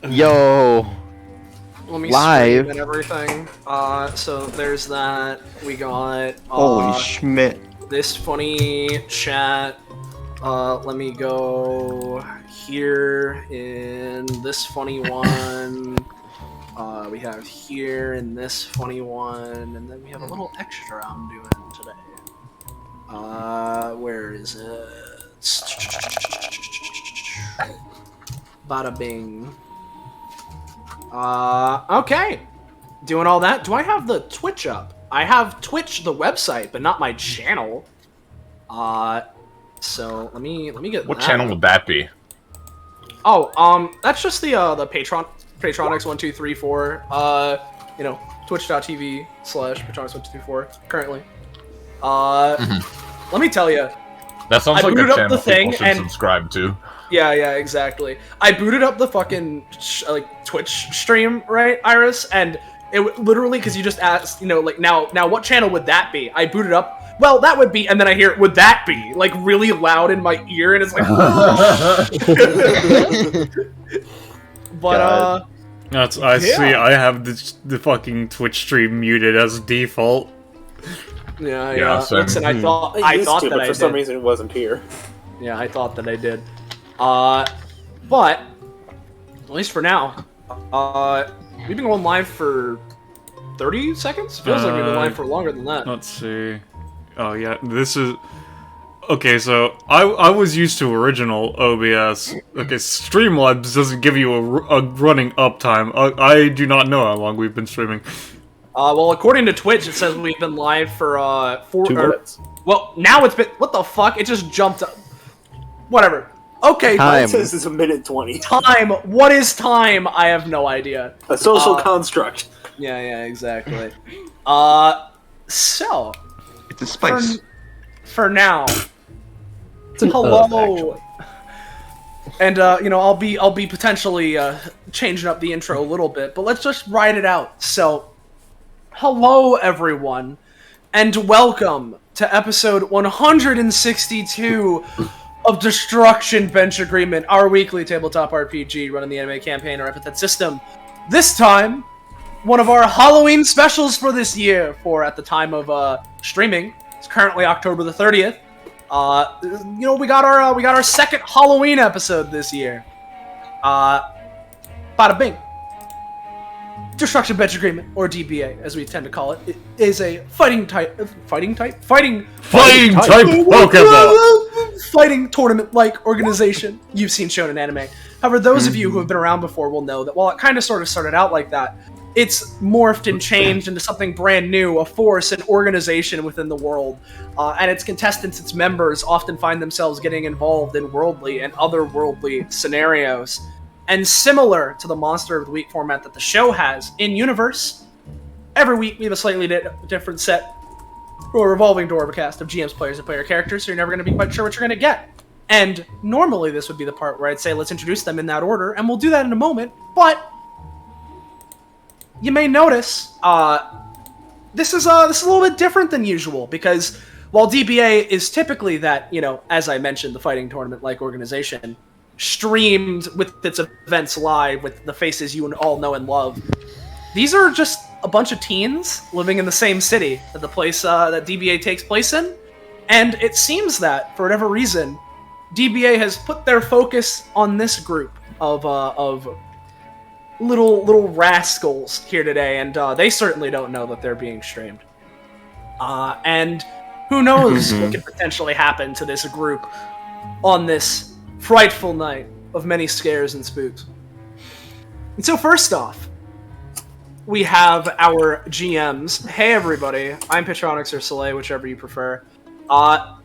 Yo. Let me Live. stream and everything. So there's that. We got Holy Schmidt. this funny chat. Let me go here in this funny one. We have here in this funny one, and then we have a little extra I'm doing today. Where is it? Bada bing. Okay. Doing all that. Do I have the Twitch up? I have Twitch, the website, but not my channel. So let me get What that channel up. would that be? Oh, that's just the Patronics 1234. You know, twitch.tv/Patronics1234 currently. Let me tell you. That sounds I like a booted up channel the thing people should and- subscribe to. Yeah, exactly. I booted up the fucking Twitch stream, right, Iris? And it literally, because you just asked, you know, like now what channel would that be? I booted up. Well, that would be, and then I hear, would that be like really loud in my ear, and it's like, but That's I Yeah. see. I have the fucking Twitch stream muted as default. yeah. same. Listen, I thought I that used to, but I for some did. reason it wasn't here. Yeah, I thought that I did. But at least for now, we've been going live for 30 seconds. Feels like we've been live for longer than that. Let's see. Oh yeah, this is okay. So I was used to original OBS. Okay, Streamlabs doesn't give you a running uptime. I do not know how long we've been streaming. Well, according to Twitch, it says we've been live for 2 minutes. Well, now it's been. What the fuck? It just jumped up. Whatever. Okay. Time. It says it's a minute 20. Time. What is time? I have no idea. A social construct. Yeah, exactly. So It's a spice. for now, It's an hello. herb, actually. And you know, I'll be potentially changing up the intro a little bit, but let's just ride it out. So, hello everyone, and welcome to episode 162 of Destruction Bench Agreement, our weekly tabletop RPG running the anime campaign or Epithet System. This time, one of our Halloween specials for this year. For at the time of streaming, it's currently October the 30th. You know, we got our second Halloween episode this year. Bada bing. Destruction Bench Agreement, or DBA, as we tend to call it, is a fighting tournament-like organization. You've seen shonen anime. However, those of you who have been around before will know that while it kind of sort of started out like that, it's morphed and changed into something brand new, a force, an organization within the world. And its contestants, its members, often find themselves getting involved in worldly and otherworldly scenarios. And similar to the Monster of the Week format that the show has, in-universe, every week we have a slightly different set or revolving door of a cast of GMs, players, and player characters, so you're never going to be quite sure what you're going to get. And normally this would be the part where I'd say let's introduce them in that order, and we'll do that in a moment, but you may notice this is a little bit different than usual, because while DBA is typically that, you know, as I mentioned, the fighting tournament-like organization, streamed with its events live with the faces you all know and love, these are just a bunch of teens living in the same city that the place that DBA takes place in, and it seems that for whatever reason DBA has put their focus on this group of little rascals here today, and they certainly don't know that they're being streamed. And who knows what could potentially happen to this group on this frightful night of many scares and spooks. And so first off, we have our GMs. Hey everybody, I'm Petronix or Soleil, whichever you prefer. I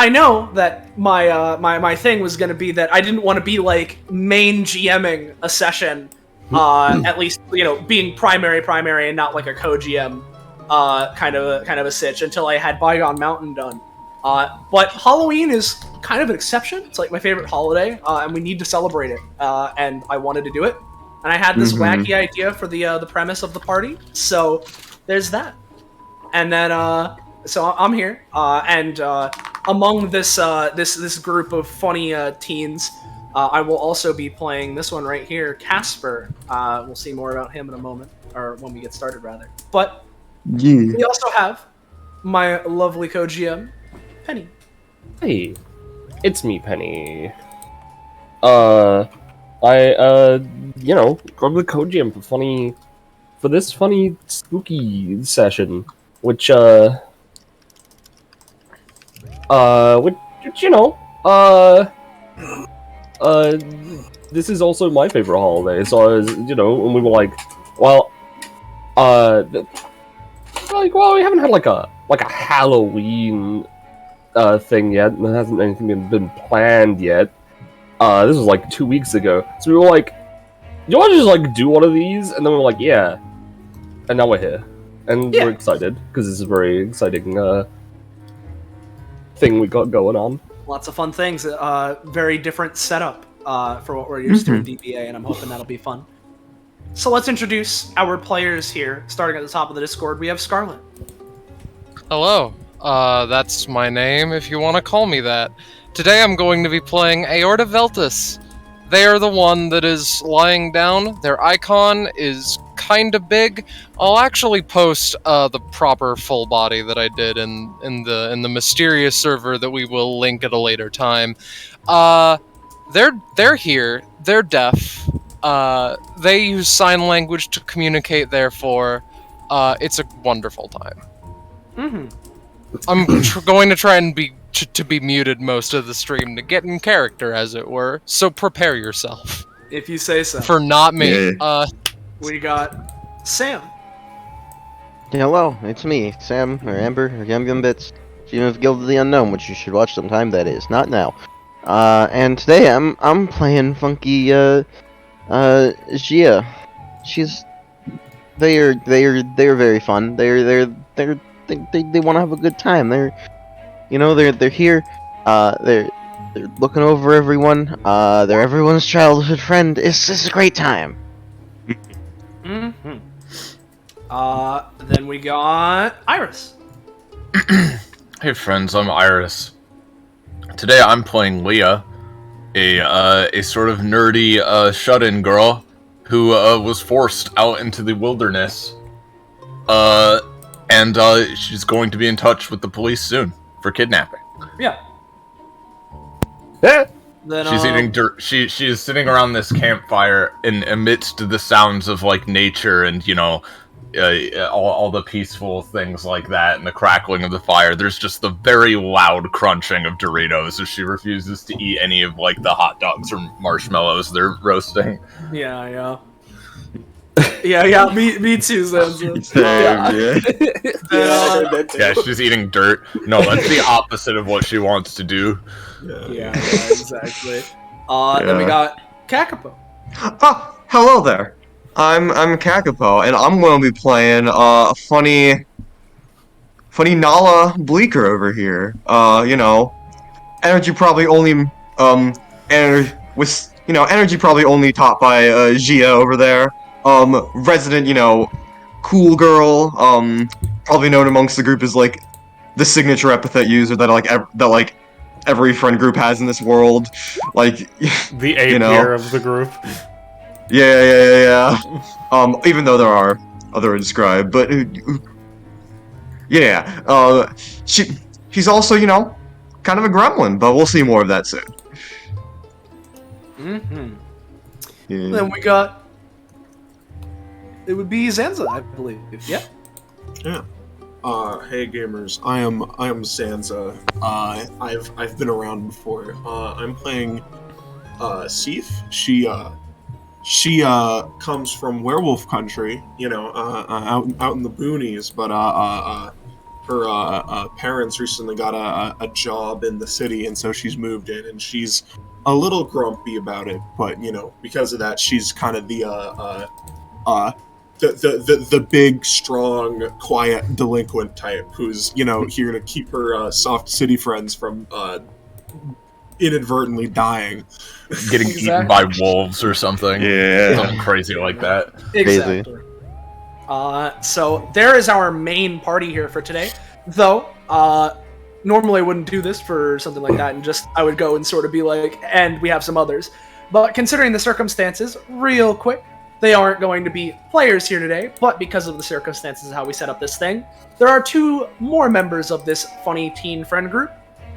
know that my thing was going to be that I didn't want to be like main GMing a session, at least, you know, being primary and not like a co-GM kind of a sitch until I had Bygone Mountain done. But Halloween is kind of an exception. It's like my favorite holiday, and we need to celebrate it. And I wanted to do it, and I had this wacky idea for the premise of the party. So there's that. And then so I'm here, and among this this group of funny teens, I will also be playing this one right here, Casper. We'll see more about him in a moment, or when we get started, rather. But Yeah. we also have my lovely co-GM, Penny. Hey, it's me, Penny. You know, I'm the co-GM for this funny, spooky session, which, you know, this is also my favorite holiday, so I was, you know, and we were like, well, we haven't had like a Halloween thing yet, and there hasn't anything been planned yet. This was like 2 weeks ago, so we were like, you want to just like do one of these? And then we were like, yeah, and now we're here, and we're excited because it's a very exciting thing we got going on. Lots of fun things. Very different setup for what we're used to in DBA, and I'm hoping that'll be fun. So let's introduce our players here. Starting at the top of the Discord, we have Scarlet. Hello. That's my name, if you want to call me that. Today I'm going to be playing Aorta Veltus. They are the one that is lying down. Their icon is kinda big. I'll actually post the proper full body that I did in the mysterious server that we will link at a later time. They're here. They're deaf. They use sign language to communicate. Therefore, it's a wonderful time. Mm-hmm. I'm going to try and be muted most of the stream to get in character, as it were. So prepare yourself. If you say so. For not me. Yeah. We got Sam. Hello, it's me, Sam, or Amber, or Yum Yum Bits, GM of Guild of the Unknown, which you should watch sometime, that is, not now. And today I'm playing funky, Gia. They're very fun. They want to have a good time. They're here. They're looking over everyone. They're everyone's childhood friend. It's a great time. Mm-hmm. Then we got Iris. Hey friends, I'm Iris. Today I'm playing Leah, a sort of nerdy shut-in girl who was forced out into the wilderness. And she's going to be in touch with the police soon for kidnapping. Yeah. Yeah. Then, She's eating dirt. She is sitting around this campfire amidst the sounds of like nature and all the peaceful things like that and the crackling of the fire. There's just the very loud crunching of Doritos as she refuses to eat any of like the hot dogs or marshmallows they're roasting. Yeah. Yeah, me too, Zanza. Yeah, she's eating dirt. No, that's the opposite of what she wants to do. Yeah, exactly. Then we got Kakapo. Oh, hello there. I'm Kakapo, and I'm going to be playing funny Nala Bleeker over here. Energy probably only energy probably only taught by Gia over there. Resident, cool girl, probably known amongst the group as, like, the signature epithet user that every friend group has in this world. Like, The A tier of the group. Yeah. Even though there are other inscribed, but, yeah, she's also, kind of a gremlin, but we'll see more of that soon. Mm-hmm. Yeah. Then we got... It would be Zanza, I believe. Yeah. Yeah. Hey gamers, I am Zanza. I've been around before. I'm playing Sif. She comes from werewolf country, out in the boonies, but her parents recently got a job in the city, and so she's moved in, and she's a little grumpy about it, but because of that, she's kind of the big, strong, quiet delinquent type who's, here to keep her soft city friends from inadvertently dying. Getting eaten by wolves or something. Yeah. Something crazy like that. Exactly. So there is our main party here for today. Though, normally I wouldn't do this for something like that, and just I would go and sort of be like, and we have some others. But considering the circumstances, real quick, they aren't going to be players here today, but because of the circumstances of how we set up this thing, there are 2 more members of this funny teen friend group.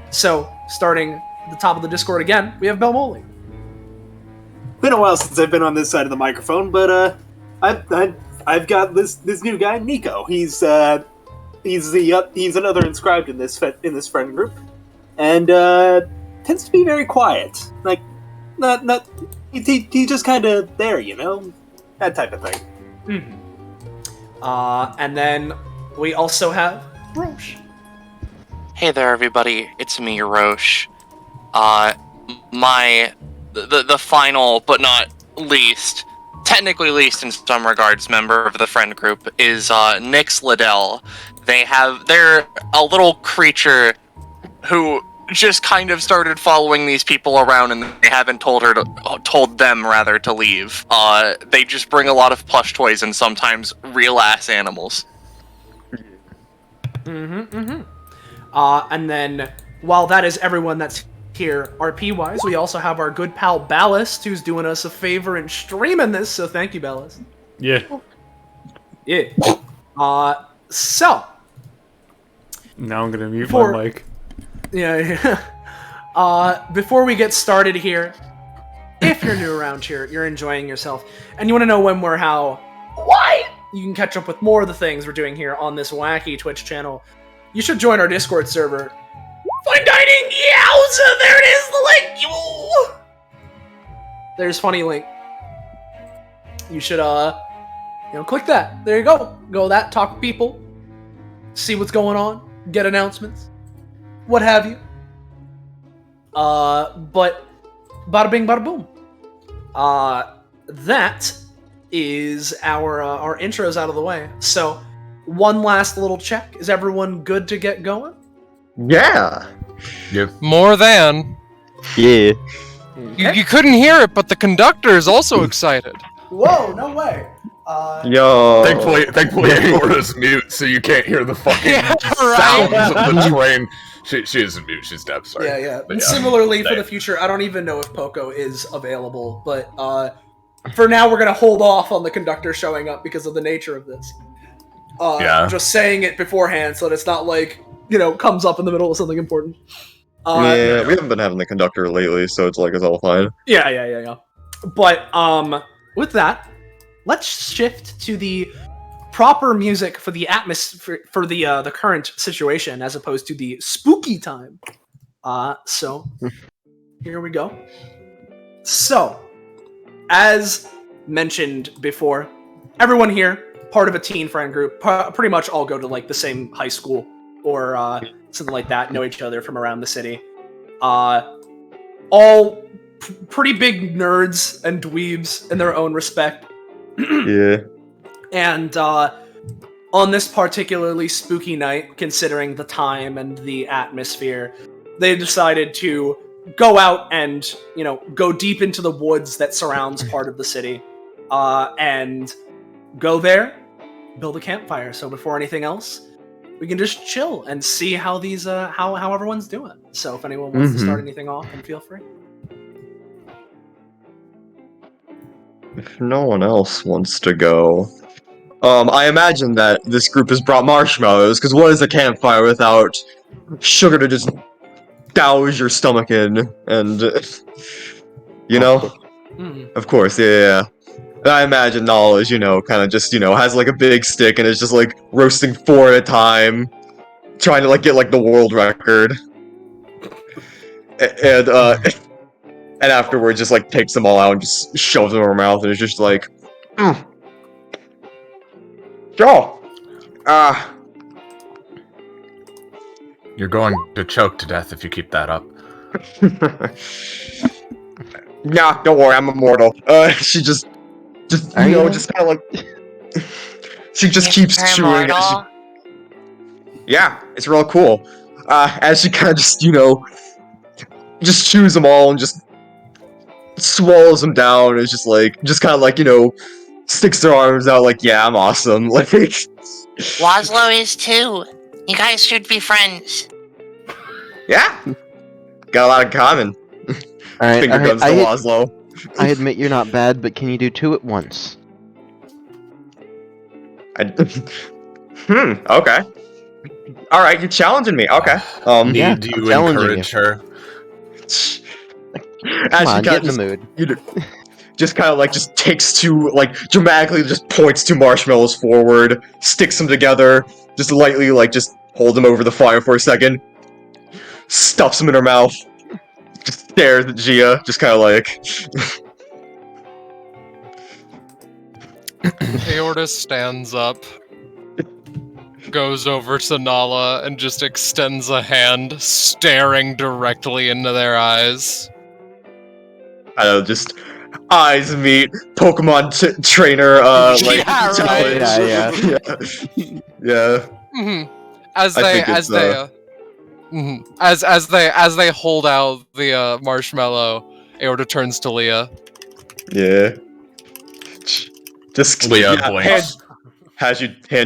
So, starting at the top of the Discord again, we have Belmoli. Been a while since I've been on this side of the microphone, but I've got this new guy, Nico. He's another inscribed in this friend group, and tends to be very quiet. Like, not he's just kind of there, you know, that type of thing. And then we also have Roche. Hey there, everybody. It's me, Roche. The final, but not least, technically least in some regards, member of the friend group is Nyx Liddell. They're a little creature who just kind of started following these people around, and they haven't told them to leave. They just bring a lot of plush toys and sometimes real ass animals. And then, while that is everyone that's here, RP-wise, we also have our good pal Ballast, who's doing us a favor and streaming this, so thank you, Ballast. Yeah. So. Now I'm gonna mute my mic. Yeah. Before we get started here, if you're new around here, you're enjoying yourself, and you want to know when, where, how, why you can catch up with more of the things we're doing here on this wacky Twitch channel, you should join our Discord server. Fine dining, yowza! There it is, the link. There's funny link. You should click that. There you go. Go that. Talk with people. See what's going on. Get announcements. What have you. But bada bing, bada boom. That is our intros out of the way. So, one last little check. Is everyone good to get going? Yeah. More than. Yeah. You couldn't hear it, but the conductor is also excited. Whoa, no way. Yo. Thankfully, Aorta's mute, so you can't hear the fucking sounds of the train. She isn't mute. She's deaf. Sorry. Yeah. But Similarly, for the future, I don't even know if Poco is available, but for now, we're gonna hold off on the conductor showing up because of the nature of this. Just saying it beforehand so that it's not like, comes up in the middle of something important. Yeah, we haven't been having the conductor lately, so it's all fine. Yeah. But with that, let's shift to the proper music for the atmosphere for the current situation, as opposed to the spooky time. So here we go. So, as mentioned before, everyone here, part of a teen friend group, pretty much all go to the same high school or something like that, know each other from around the city. All pretty big nerds and dweebs in their own respect. Yeah. And on this particularly spooky night, considering the time and the atmosphere, they decided to go out and, go deep into the woods that surrounds part of the city, and go there, build a campfire. So before anything else, we can just chill and see how these how everyone's doing. So if anyone wants to start anything off, then feel free. If no one else wants to go, I imagine that this group has brought marshmallows, because what is a campfire without sugar to just douse your stomach in, and of course, yeah. I imagine Knowledge, kind of just, has a big stick and is just roasting 4 at a time, trying to get the world record, and afterwards just takes them all out and just shoves them in her mouth, and it's just Joe! You're going to choke to death if you keep that up. Nah, don't worry, I'm immortal. She just kind of she just keeps chewing it. Yeah, it's real cool. As she kind of just just chews them all and just swallows them down. It's just kind of sticks their arms out yeah, I'm awesome. Laszlo is too. You guys should be friends. Yeah, got a lot in common. Alright, Finger guns to Laszlo. I admit you're not bad, but can you do 2 at once? Okay. All right, you're challenging me. Okay. Yeah, Do I'm you challenging encourage her? Come on, get in the mood. Just kind of like just takes 2, like dramatically just points 2 marshmallows forward, sticks them together, just lightly like just holds them over the fire for a second, stuffs them in her mouth, just stares at Gia, just kind of like. Aorta stands up, goes over to Nala, and just extends a hand, staring directly into their eyes. I don't know, just eyes meet, Pokemon trainer, like Yeah, challenge. right. Yeah. Mm-hmm. As they hold out the marshmallow, Aorta turns to Leah. Yeah. Just Leah blinks. hands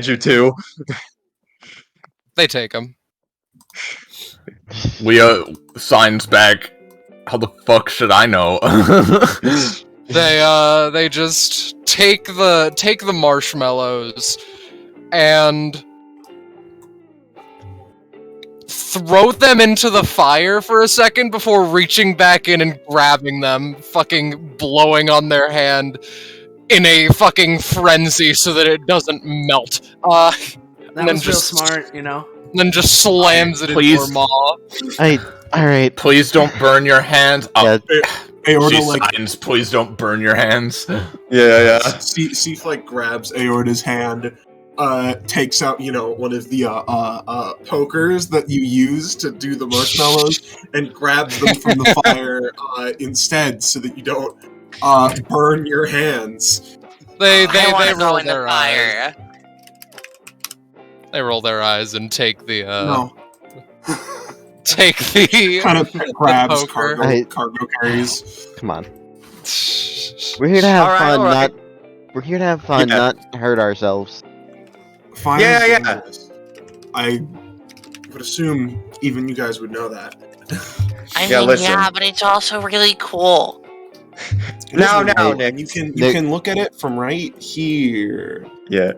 you 2. They take him. Leah signs back. How the fuck should I know? They just take the marshmallows and throw them into the fire for a second before reaching back in and grabbing them, fucking blowing on their hand in a fucking frenzy so that it doesn't melt. That and then was real just smart, you know. And then just slams it into her maw. Alright. Please don't burn your hands. Yeah. Aorta, She like, signs, please don't burn your hands. Yeah. Seif, like, grabs Aorta's hand, takes out, one of the, pokers that you use to do the marshmallows, and grabs them from the fire, instead, so that you don't, burn your hands. They go roll in the their eyes. fire. They roll their eyes and take the No. take the Kind of grabs poker. cargo carries. Come on. We're here to have Alright, fun, alright. We're here to have fun, Yeah. not hurt ourselves. Fire Yeah, is yeah. dangerous. I would assume even you guys would know that. I Yeah, mean, listen. yeah, but it's also really cool. It Now, is now, really- Nick. You can Nick. look at it from right here. Yeah.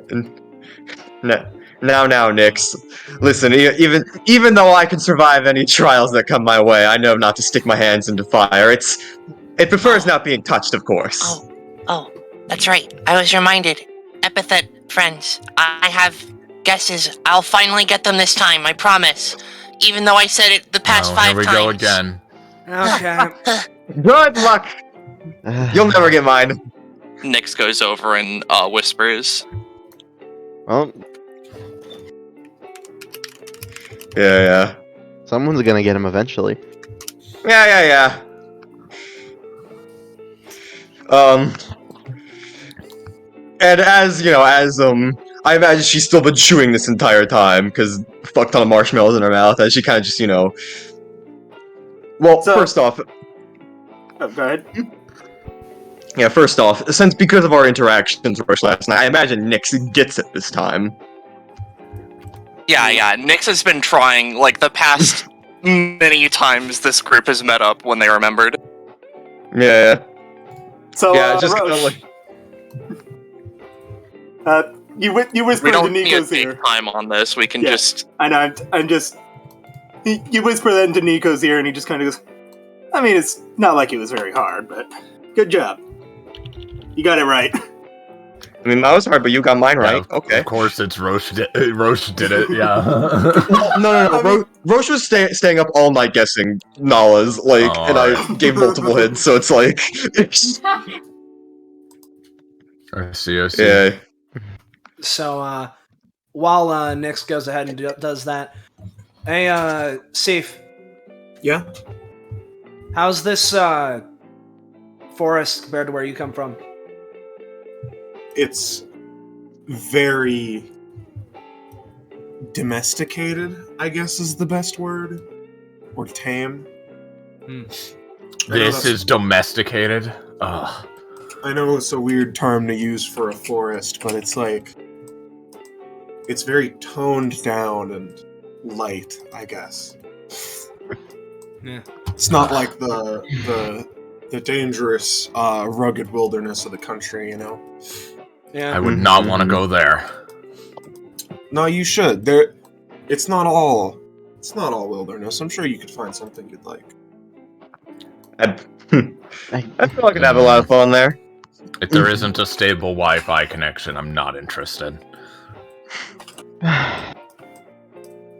Now, Nix. Listen, even though I can survive any trials that come my way, I know not to stick my hands into fire. It prefers not being touched, of course. Oh, that's right. I was reminded. Epithet friends, I have guesses. I'll finally get them this time, I promise. Even though I said it the past 5 Here we times. go again. Okay. Good luck. You'll never get mine. Nyx goes over and whispers. Well, Yeah. someone's gonna get him eventually. Yeah. And I imagine she's still been chewing this entire time, because fuck ton of marshmallows in her mouth, and she kind of just, Well, So- first off, Oh, go ahead. yeah, because of our interactions last night, I imagine Nyx gets it this time. Yeah. Nyx has been trying, like, the past many times this group has met up when they remembered. Yeah. So, Yeah, just kind of Roche, like. you We whisper into don't need to Nico's take ear. time on this. We can Yeah. just... And I'm just... You whisper that into Nico's ear, and he just kind of goes, I mean, it's not like it was very hard, but good job. You got it right. I mean, that was hard, but you got mine right. Yeah, Okay. Of course, it's Roche. Roche did it. Yeah. No. I mean- Roche was staying up all night guessing Nala's, like, Oh, and I alright. gave multiple hints, so it's like, I see. yeah. So, while Nyx goes ahead and does that, hey, Seif, Yeah. how's this forest compared to where you come from? It's very domesticated, I guess is the best word. Or tame. I know This that's- is domesticated. Ugh. I know it's a weird term to use for a forest, but it's like... It's very toned down and light, I guess. It's not like the dangerous, rugged wilderness of the country, you know. Yeah. I would not want to go there. No, you should. It's not all wilderness. I'm sure you could find something you'd like. I feel like I'd have a lot of fun there. If there isn't a stable Wi-Fi connection, I'm not interested.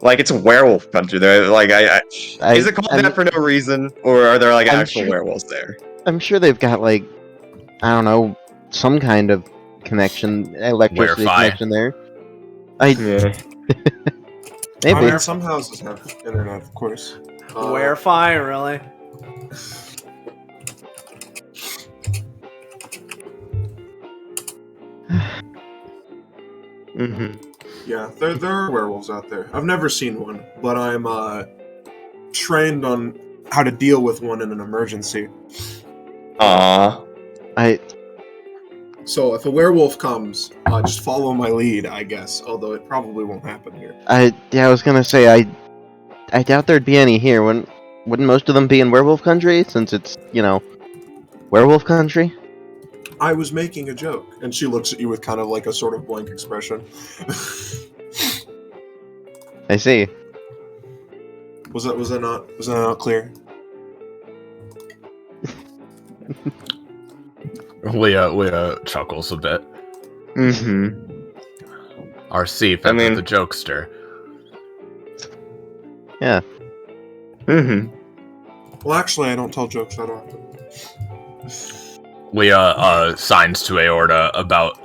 Like, it's a werewolf country there. Like, is it called that for no reason, or are there like actual werewolves there? I'm sure they've got like, I don't know, some kind of connection, electricity Wi-Fi. connection there. Yeah. Maybe. Some houses have internet, of course. Wi-Fi, really? Yeah, there are werewolves out there. I've never seen one, but I'm trained on how to deal with one in an emergency. So if a werewolf comes, just follow my lead, I guess. Although it probably won't happen here. I was gonna say I doubt there'd be any here. Wouldn't most of them be in werewolf country, since it's, you know, werewolf country? I was making a joke, and she looks at you with kind of like a sort of blank expression. I see. Was that not clear? Leah chuckles a bit. Our Epithet, the jokester. Yeah. Well, actually, I don't tell jokes that often. Leah signs to Aorta about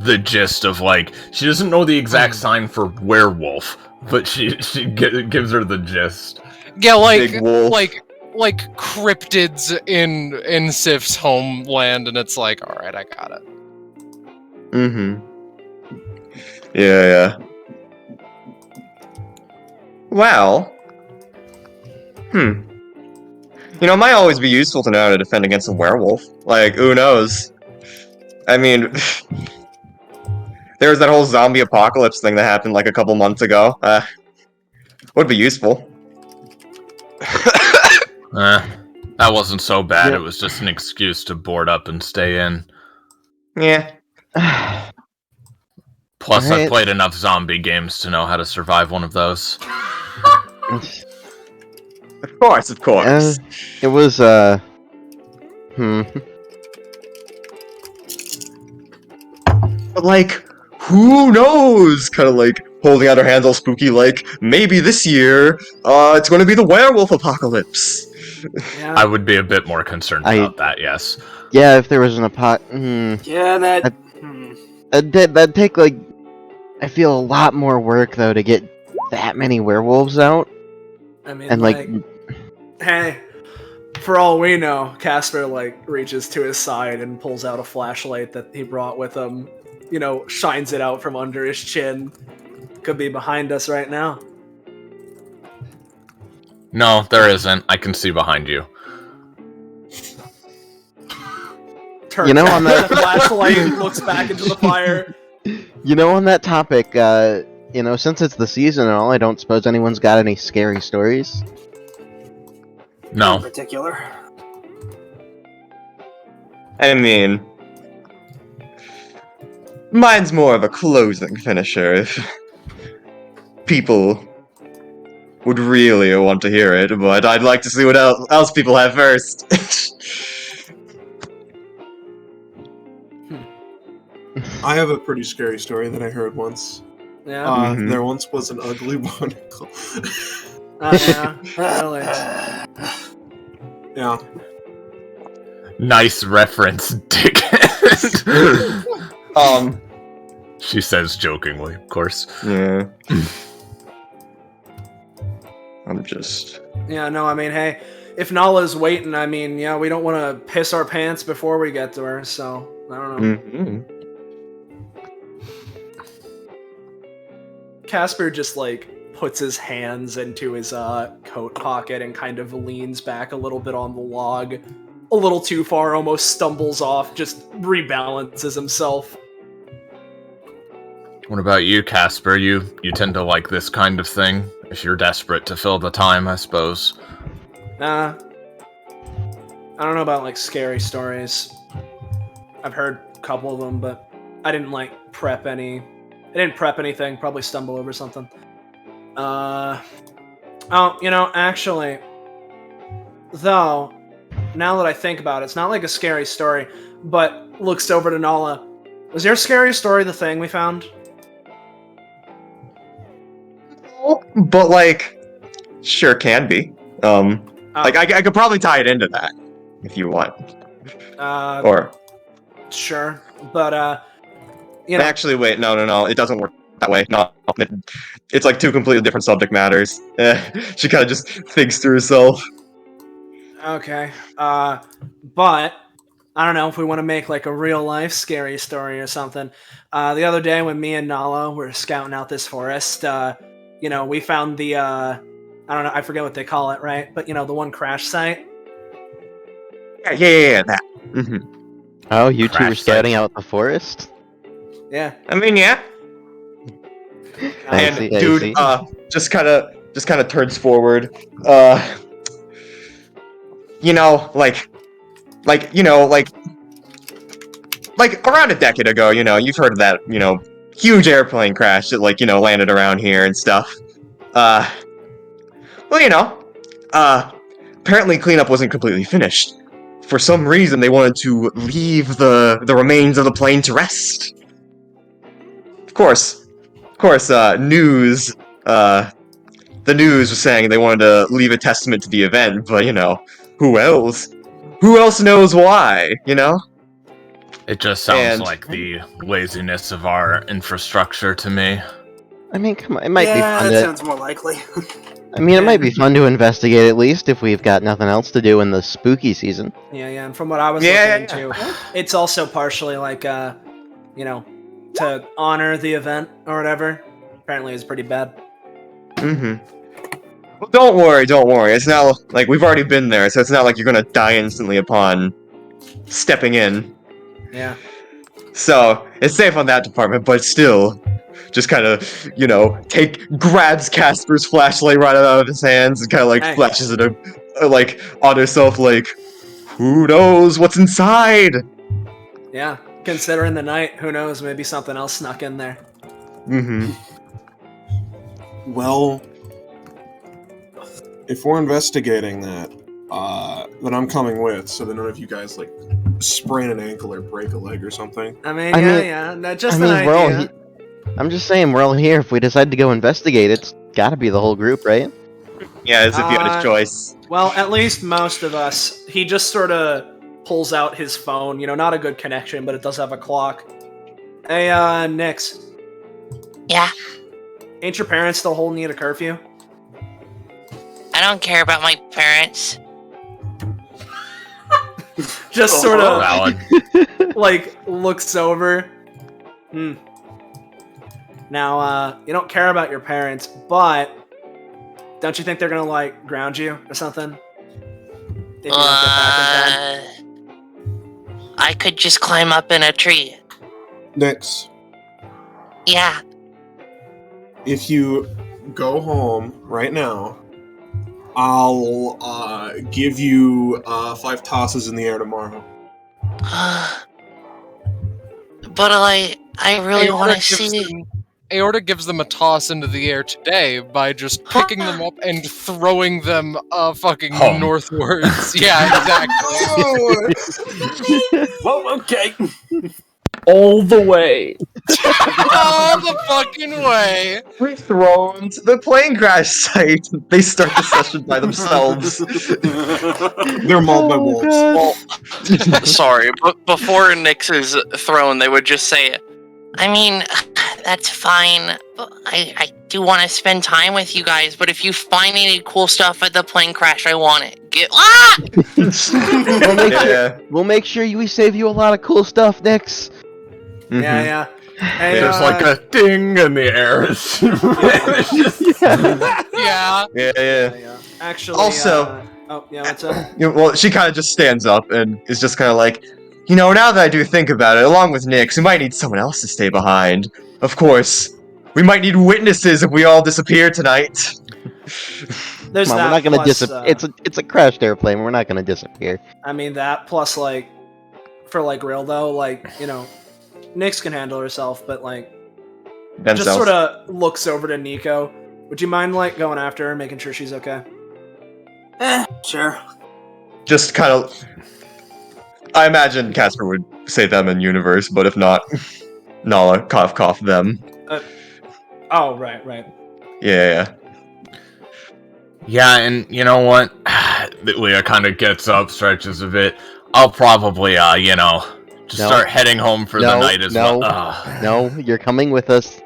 the gist of, like, she doesn't know the exact sign for werewolf, but she gives her the gist. Yeah, like Big wolf. like cryptids in Sif's homeland, and it's like, all right, I got it. Yeah. Well. You know, it might always be useful to know how to defend against a werewolf. Like, who knows? I mean, there was that whole zombie apocalypse thing that happened like a couple months ago. Would be useful. That wasn't so bad. Yeah. It was just an excuse to board up and stay in. Yeah. Plus, Right. I've played enough zombie games to know how to survive one of those. Of course. It was But like, who knows? Kind of like holding out her hands all spooky, like, maybe this year, it's going to be the werewolf apocalypse. Yeah. I would be a bit more concerned about that, yes. Yeah, if there was an Yeah, that'd take, like, I feel a lot more work, though, to get that many werewolves out. I mean, And, like, hey, for all we know, Casper, like, reaches to his side and pulls out a flashlight that he brought with him, you know, shines it out from under his chin. Could be behind us right now. No, there isn't. I can see behind you. Turns You know, out on that- the flashlight and looks back into the fire. You know, on that topic, you know, since it's the season and all, I don't suppose anyone's got any scary stories. in No. particular. I mean, mine's more of a closing finisher if people would really want to hear it, but I'd like to see what else people have first. I have a pretty scary story that I heard once. Yeah. There once was an ugly barnacle. Yeah. Really. Yeah. Nice reference, dickhead. She says jokingly, of course. Yeah. I'm just... Yeah, no, I mean, hey, if Nala's waiting, I mean, yeah, we don't want to piss our pants before we get to her, so, I don't know. Mhm. Casper just, like, puts his hands into his coat pocket and kind of leans back a little bit on the log. A little too far, almost stumbles off, just rebalances himself. What about you, Casper? You tend to like this kind of thing? If you're desperate to fill the time, I suppose. Nah. I don't know about, like, scary stories. I've heard a couple of them, but I didn't, like, prep any... I didn't prep anything, probably stumble over something. Oh, you know, actually... Though, now that I think about it, it's not like a scary story, but looks over to Nala. Was your scary story the thing we found? But, like, sure can be. Like, I could probably tie it into that, if you want. Or... Sure, but, you know... Actually, wait, no, it doesn't work that way. No, it's like two completely different subject matters. She kind of just thinks to herself. Okay, but... I don't know if we want to make, like, a real-life scary story or something. The other day when me and Nala were scouting out this forest, you know, we found the, I don't know, I forget what they call it, right? But, you know, the one crash site. Yeah, that. Mm-hmm. Oh, you two Crash were scouting out the forest? Yeah. I mean, yeah. I And see, I dude, see. just kind of turns forward. You know, like around a decade ago, you know, you've heard of that, you know, huge airplane crash that, like, you know, landed around here and stuff. Well, you know, apparently cleanup wasn't completely finished. For some reason, they wanted to leave the remains of the plane to rest. Of course, news, the news was saying they wanted to leave a testament to the event, but, you know, who else? Who else knows why, you know? It just sounds like the laziness of our infrastructure to me. I mean, come on, it might be Yeah, fun that to... sounds more likely. I mean, it might be fun to investigate at least if we've got nothing else to do in the spooky season. Yeah, and from what I was Yeah, looking into, it's also partially, like, you know, to honor the event or whatever. Apparently it's pretty bad. Mm-hmm. Well, don't worry. It's not like we've already been there, so it's not like you're gonna die instantly upon stepping in. Yeah. So it's safe on that department, but still, just kind of, you know, grabs Casper's flashlight right out of his hands and kind of like Hey. flashes it like on herself, like, who knows what's inside? Yeah. Considering the night, who knows, maybe something else snuck in there. Mm-hmm. Well, if we're investigating that, then I'm coming with, so that none of you guys, like, sprain an ankle or break a leg or something. I mean, just I mean, an we're all idea. I'm just saying, we're all here. If we decide to go investigate, it's gotta be the whole group, right? Yeah, as if you had a choice. Well, at least most of us. He just sort of pulls out his phone. You know, not a good connection, but it does have a clock. Hey, Nix. Yeah, Ain't your parents still holding you to curfew? I don't care about my parents. Just sort of, Valid. like, looks over. Now, you don't care about your parents, but don't you think they're gonna, like, ground you or something? If you don't get back in time? I could just climb up in a tree. Nix, Yeah. if you go home right now, I'll give you 5 tosses in the air tomorrow. But I really want to see. Aorta gives them a toss into the air today by just picking them up and throwing them fucking Home. northwards. Yeah, exactly. Well, okay. All the way. All the fucking way. We're thrown to the plane crash site. They start the session by themselves. They're mauled by wolves. Sorry, but before Nyx is thrown, they would just say, I mean, that's fine. But I do want to spend time with you guys, but if you find any cool stuff at the plane crash, I want it. We'll make sure we save you a lot of cool stuff, Nix. Mhm. Yeah. Hey, There's like a ding in the air. Yeah. Yeah. Actually, Also- what's up? You know, well, she kind of just stands up and is just kind of like, you know, now that I do think about it, along with Nyx, we might need someone else to stay behind. Of course, we might need witnesses if we all disappear tonight. There's Come on, that. we're not gonna plus, disappear. It's a crashed airplane. We're not gonna disappear. I mean that plus like, for like real though, like Nyx can handle herself, but like just Themselves. sort of looks over to Nico. Would you mind like going after her, making sure she's okay? Sure. Just kind of. I imagine Casper would say them in universe, but if not, Nala cough them. Oh, right. Yeah. Yeah, and you know what? Leah kind of gets up, stretches a bit. I'll probably, just start heading home for the night as well. No, you're coming with us.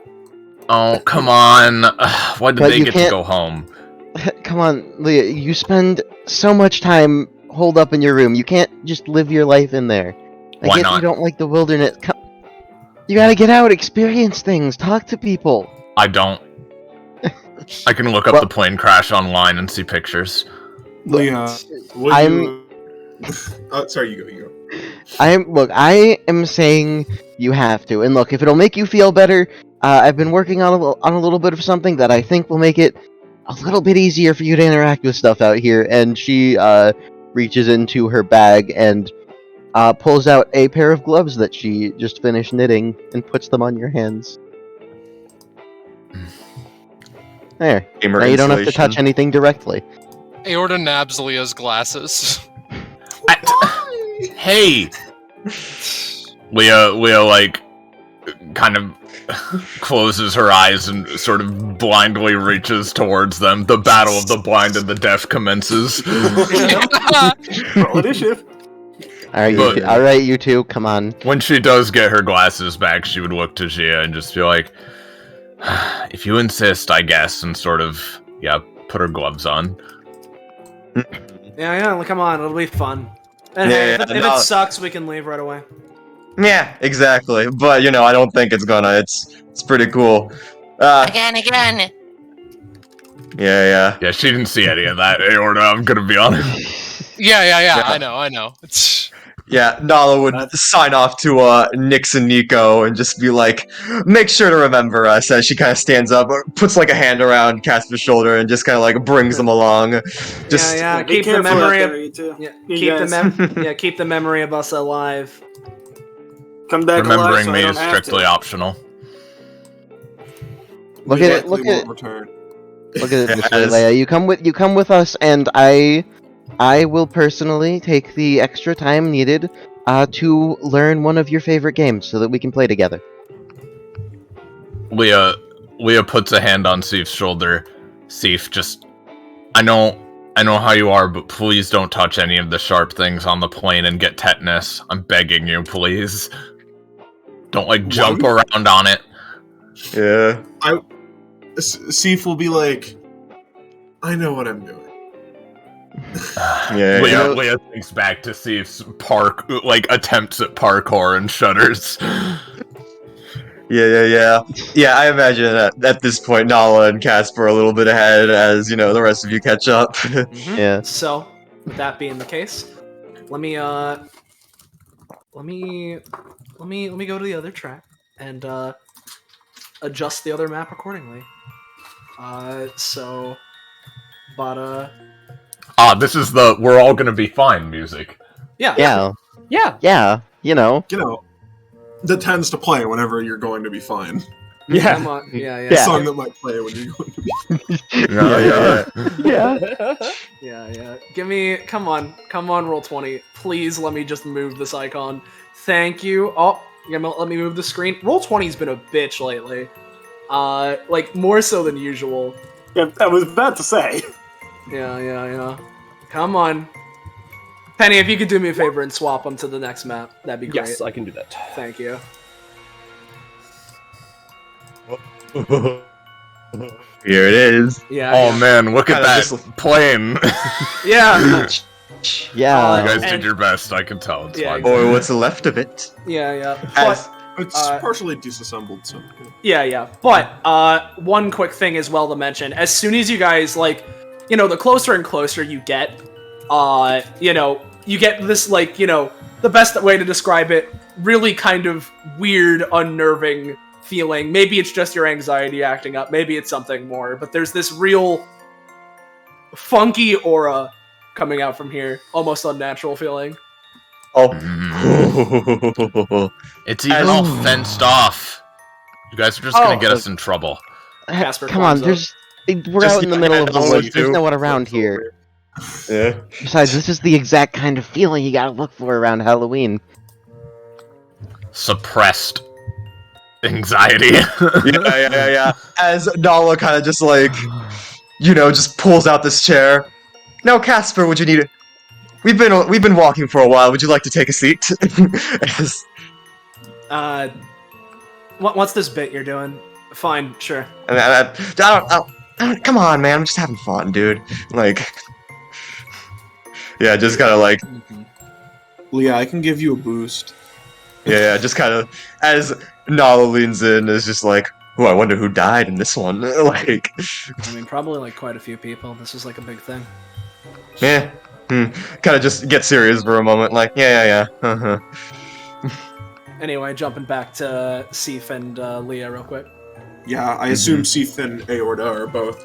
Oh, come on. Why did But they you get to can't- go home? Come on, Leah. You spend so much time holed up in your room. You can't just live your life in there. I Why get not? you don't like the wilderness. You gotta get out, experience things, talk to people. I don't. I can look up Well- the plane crash online and see pictures. Leah, will I'm- you... Oh, sorry, you go. I am saying you have to. And look, if it'll make you feel better, I've been working on a little bit of something that I think will make it a little bit easier for you to interact with stuff out here. And she reaches into her bag and pulls out a pair of gloves that she just finished knitting and puts them on your hands. There. Gamer Now you don't have to insulation. touch anything directly. Aorta nabs Leah's glasses. Hey! Leah, like, kind of closes her eyes and sort of blindly reaches towards them. The battle of the blind and the deaf commences. Roll initiative. All right, you two, come on. When she does get her glasses back, she would look to Gia and just be like, if you insist, I guess, and sort of, put her gloves on. Yeah, come on, it'll be fun. And hey, if it sucks, we can leave right away. Yeah, exactly. But I don't think it's gonna. It's pretty cool. Again. Yeah. Yeah, she didn't see any of that, Aorta, I'm gonna be honest. Yeah. I know. It's Yeah, Nala would sign off to Nyx and Nico and just be like, make sure to remember us as she kind of stands up, puts like a hand around Casper's shoulder and just kind of like brings them along. Just Yeah, Be keep the careful out memory there, of you two. keep the memory of us alive. Come back alive Remembering so I me don't is have strictly to. optional. Look We at it. likely Look at won't return. Look at it this way, Yes. Leia. You come with us, and I will personally take the extra time needed to learn one of your favorite games so that we can play together. Leah puts a hand on Seif's shoulder. Seif, just... I know how you are, but please don't touch any of the sharp things on the plane and get tetanus. I'm begging you, please. Don't, jump around on it. yeah. Seif will be like, I know what I'm doing. Yeah. Leah thinks back to Seif's attempts at parkour and shudders. Yeah. I imagine at this point, Nala and Casper are a little bit ahead as, the rest of you catch up. Yeah. So, with that being the case, let me go to the other track and adjust the other map accordingly. This is the "we're all gonna be fine" music. Yeah. Yeah. That tends to play whenever you're going to be fine. Yeah. Come on. Yeah. The song that might play when you're going to be Yeah. Give me, come on, roll 20. Please let me just move this icon. Thank you. Oh, you're gonna let me move the screen. Roll 20's been a bitch lately. More so than usual. Yeah, I was about to say. Yeah. Come on. Penny, if you could do me a favor and swap them to the next map, that'd be great. Yes, I can do that. Thank you. Here it is. Yeah. Oh man, look at Kinda that just- plane! Yeah. Yeah. You guys And- did your best. I can tell. It's Yeah, fine. exactly. Or what's left of it. Yeah. As- It's partially disassembled, so... Yeah. But one quick thing as well to mention: as soon as you guys the closer and closer you get, you get this the best way to describe it, really kind of weird, unnerving feeling. Maybe it's just your anxiety acting up. Maybe it's something more. But there's this real funky aura coming out from here. Almost unnatural feeling. Oh. It's even all fenced off. You guys are just gonna get us in trouble. Casper Come on, climbs we're Just out in the yeah, middle of the that's woods. what There's you no do. one around here. Yeah. Besides, this is the exact kind of feeling you gotta look for around Halloween. Suppressed anxiety. Yeah. As Nala kind of just like, just pulls out this chair. Now, Casper, would you need it? We've been walking for a while. Would you like to take a seat? As- What's this bit you're doing? Fine, sure. I don't, come on, man. I'm just having fun, dude. Like, yeah, just kind of like, Leah, I can give you a boost. yeah, just kind of as Nala leans in, is just like, oh, I wonder who died in this one. Like, I mean, probably like quite a few people. This is like a big thing. yeah. Kind of just get serious for a moment. Like, yeah. Uh-huh. Anyway, jumping back to Seif and Leah real quick. Yeah, I assume Seif and Aorta are both,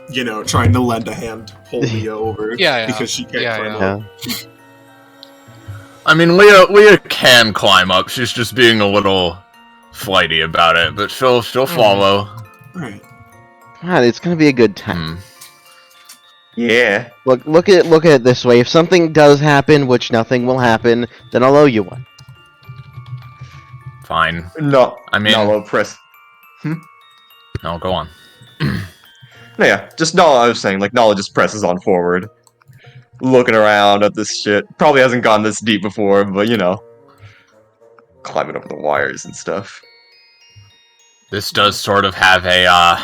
trying to lend a hand to pull Leah over. Yeah. Because she can't climb Yeah. up. I mean, Leah can climb up. She's just being a little flighty about it, but she'll follow. Alright. Come on, it's gonna be a good time. Yeah. Look at it this way. If something does happen, which nothing will happen, then I'll owe you one. Fine. No. I mean- Nala, press. No, go on. No, yeah, just Nala, I was saying, like, Nala just presses on forward. Looking around at this shit. Probably hasn't gone this deep before, but, climbing over the wires and stuff. This does sort of have a,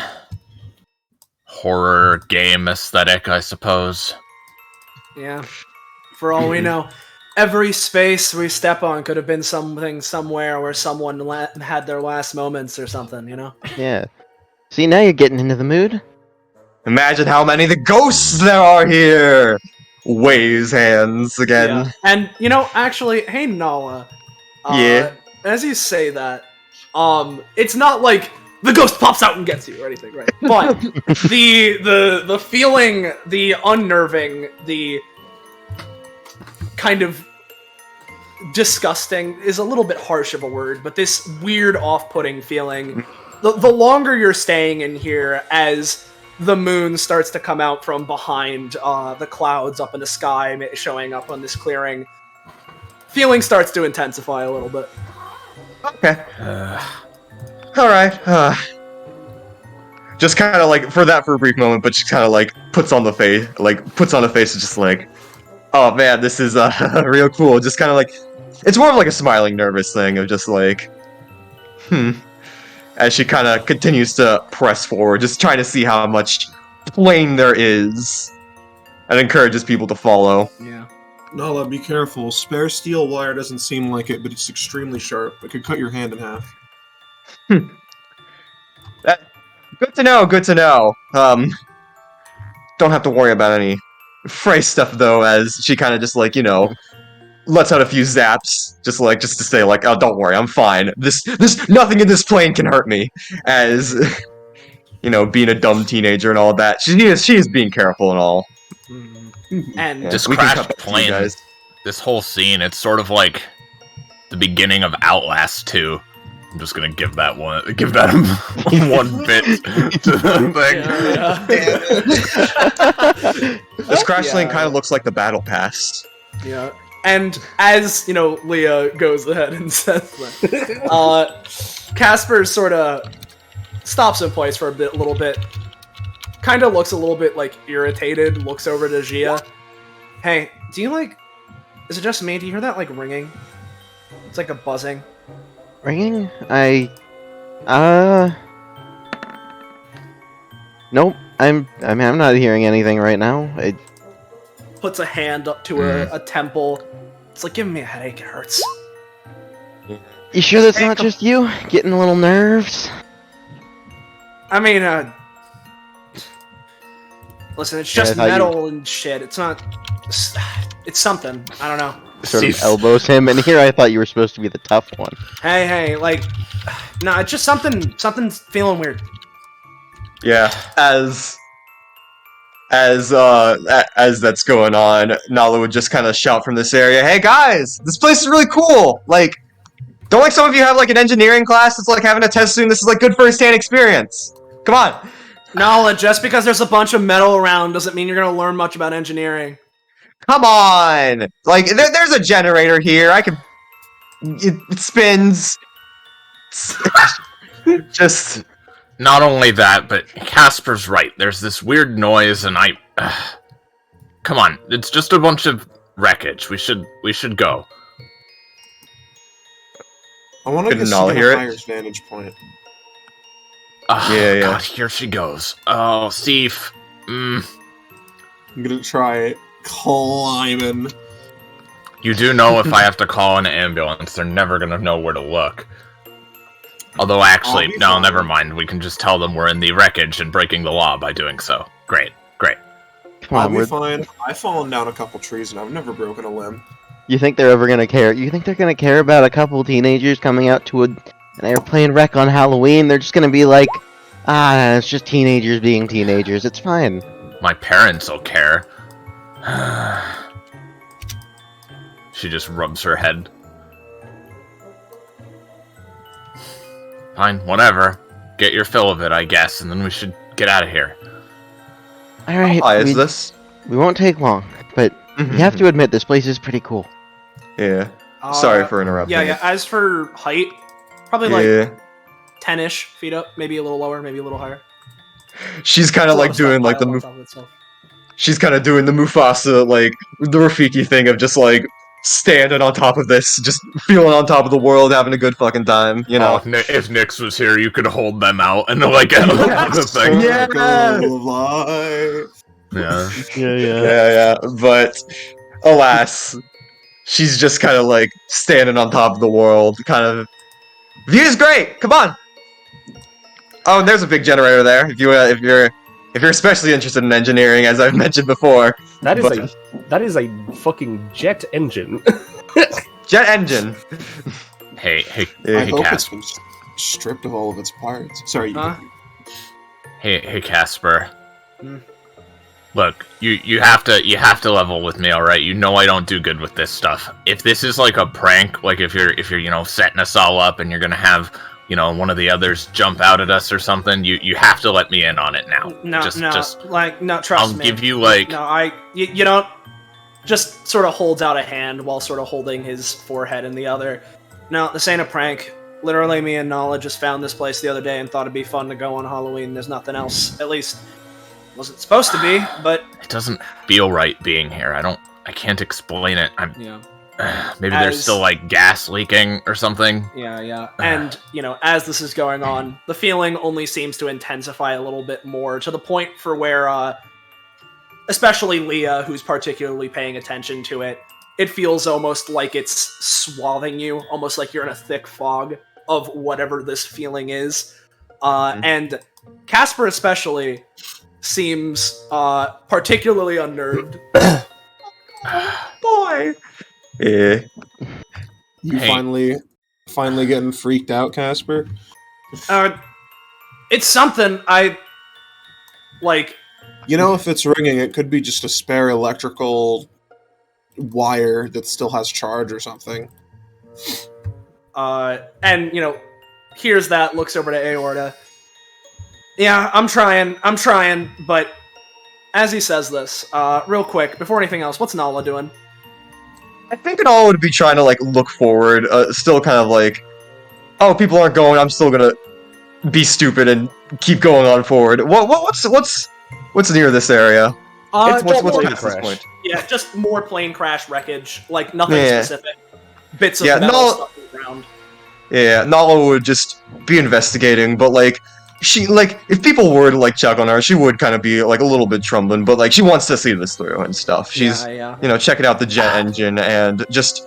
horror game aesthetic, I suppose. Yeah. For all we know, every space we step on could have been something somewhere where someone had their last moments or something, Yeah. See, now you're getting into the mood. Imagine how many of the ghosts there are here! Waves hands again. Yeah. And, actually, hey, Nala. Yeah? As you say that, it's not like the ghost pops out and gets you or anything, right? But the feeling, the unnerving, the kind of disgusting is a little bit harsh of a word, but this weird off-putting feeling, the longer you're staying in here as the moon starts to come out from behind the clouds up in the sky, showing up on this clearing, feeling starts to intensify a little bit. Okay. Alright. Just kind of like, for a brief moment, but just kind of like, puts on a face just like, oh man, this is real cool. Just kind of like, it's more of like a smiling, nervous thing of just like, as she kind of continues to press forward, just trying to see how much plain there is, and encourages people to follow. Yeah. Nala, be careful. Spare steel wire doesn't seem like it, but it's extremely sharp. It could cut your hand in half. Good to know. Don't have to worry about any fray stuff though, as she kind of just like, lets out a few zaps, just to say like, oh, don't worry, I'm fine. This nothing in this plane can hurt me. As being a dumb teenager and all that, she is being careful and all. And This we can crashed cut back to you plane, guys. this whole scene, it's sort of like the beginning of Outlast 2. I'm just gonna give that one bit to the thing. This crash lane Yeah. kind of looks like the battle pass. Yeah. And as, Leah goes ahead and says that, Casper sort of stops in place for a little bit. Kind of looks a little bit, irritated, looks over to Gia. Hey, do you, is it just me? Do you hear that, ringing? It's like a buzzing. Ringing? Nope. I'm not hearing anything right now. Puts a hand up to a temple. It's like giving me a headache. It hurts. You sure that's not just you? Getting a little nerves? I mean, listen, it's just I thought metal and shit. It's not. It's something. I don't know. Sort of elbows him, and here I thought you were supposed to be the tough one. Hey, nah, it's just something's feeling weird. Yeah, as as that's going on, Nala would just kind of shout from this area, "Hey guys, this place is really cool! Like, don't like some of you have like an engineering class that's like having a test soon? This is like good first-hand experience. Come on." Nala, just because there's a bunch of metal around doesn't mean you're gonna learn much about engineering. Come on! Like, there's a generator here. It spins. Just... Not only that, but Casper's right. There's this weird noise, and come on, it's just a bunch of wreckage. We should go. I want to Couldn't get Nala hear it? Hire's vantage point. Yeah. God, here she goes. Oh, Steve. I'm gonna try climbing. You do know if I have to call an ambulance, they're never gonna know where to look. Although, actually, no, fine. never mind. We can just tell them we're in the wreckage and breaking the law by doing so. Great. Come I'll on, be fine. I've fallen down a couple trees and I've never broken a limb. you think they're ever gonna care? You think they're gonna care about a couple teenagers coming out to an airplane wreck on Halloween? They're just gonna be like, it's just teenagers being teenagers. It's fine. My parents will care. She just rubs her head. Fine, whatever. Get your fill of it, I guess, and then we should get out of here. All right, How high is this? we won't take long, but you have to admit this place is pretty cool. Yeah. Sorry for interrupting. Yeah. As for height, probably like Yeah. 10-ish feet up, maybe a little lower, maybe a little higher. She's kind of like doing like She's kind of doing the Mufasa, like, the Rafiki thing of just, like, standing on top of this, just feeling on top of the world, having a good fucking time, you know? Oh, if Nyx was here, you could hold them out and, like, the thing. Yeah. Circle of life. Yeah. Yeah. But, alas, she's just kind of, like, standing on top of the world, kind of... View's great! Come on! Oh, and there's a big generator there, if you're especially interested in engineering, as I've mentioned before. That is a fucking jet engine. Jet engine. Hey, I hope it's Casper. been stripped of all of its parts. Sorry. Hey, Casper. Hmm. Look, you have to level with me, all right? You know I don't do good with this stuff. If this is like a prank, like if you're setting us all up and you're gonna have one of the others jump out at us or something, you have to let me in on it now. No, Just trust I'll me. give you like you don't. Just sort of holds out a hand while sort of holding his forehead in the other. No, this ain't a prank. Literally, me and Nala just found this place the other day and thought it'd be fun to go on Halloween. There's nothing else. At least, wasn't supposed to be, but... It doesn't feel right being here. I can't explain it. Maybe there's still, like, gas leaking or something. Yeah. And, as this is going on, the feeling only seems to intensify a little bit more, to the point for where, especially Leah, who's particularly paying attention to it, it feels almost like it's swathing you, almost like you're in a thick fog of whatever this feeling is. And Casper especially seems particularly unnerved. Boy! Yeah. You Hey. finally getting freaked out, Casper? It's something I... like... If it's ringing, it could be just a spare electrical wire that still has charge or something. And, hears that, looks over to Aorta. Yeah, I'm trying, but as he says this, real quick, before anything else, what's Nala doing? I think it all would be trying to, like, look forward, still kind of like, oh, people aren't going, I'm still gonna be stupid and keep going on forward. What's near this area? What's past this point? Yeah, just more plane crash wreckage, like nothing Yeah. specific. Bits of Yeah, metal no- stuck around. Yeah, Nala would just be investigating, but, like, she, like, if people were to, like, check on her, she would kind of be, like, a little bit trembling, but, like, she wants to see this through and stuff. She's, Yeah. Checking out the jet engine and just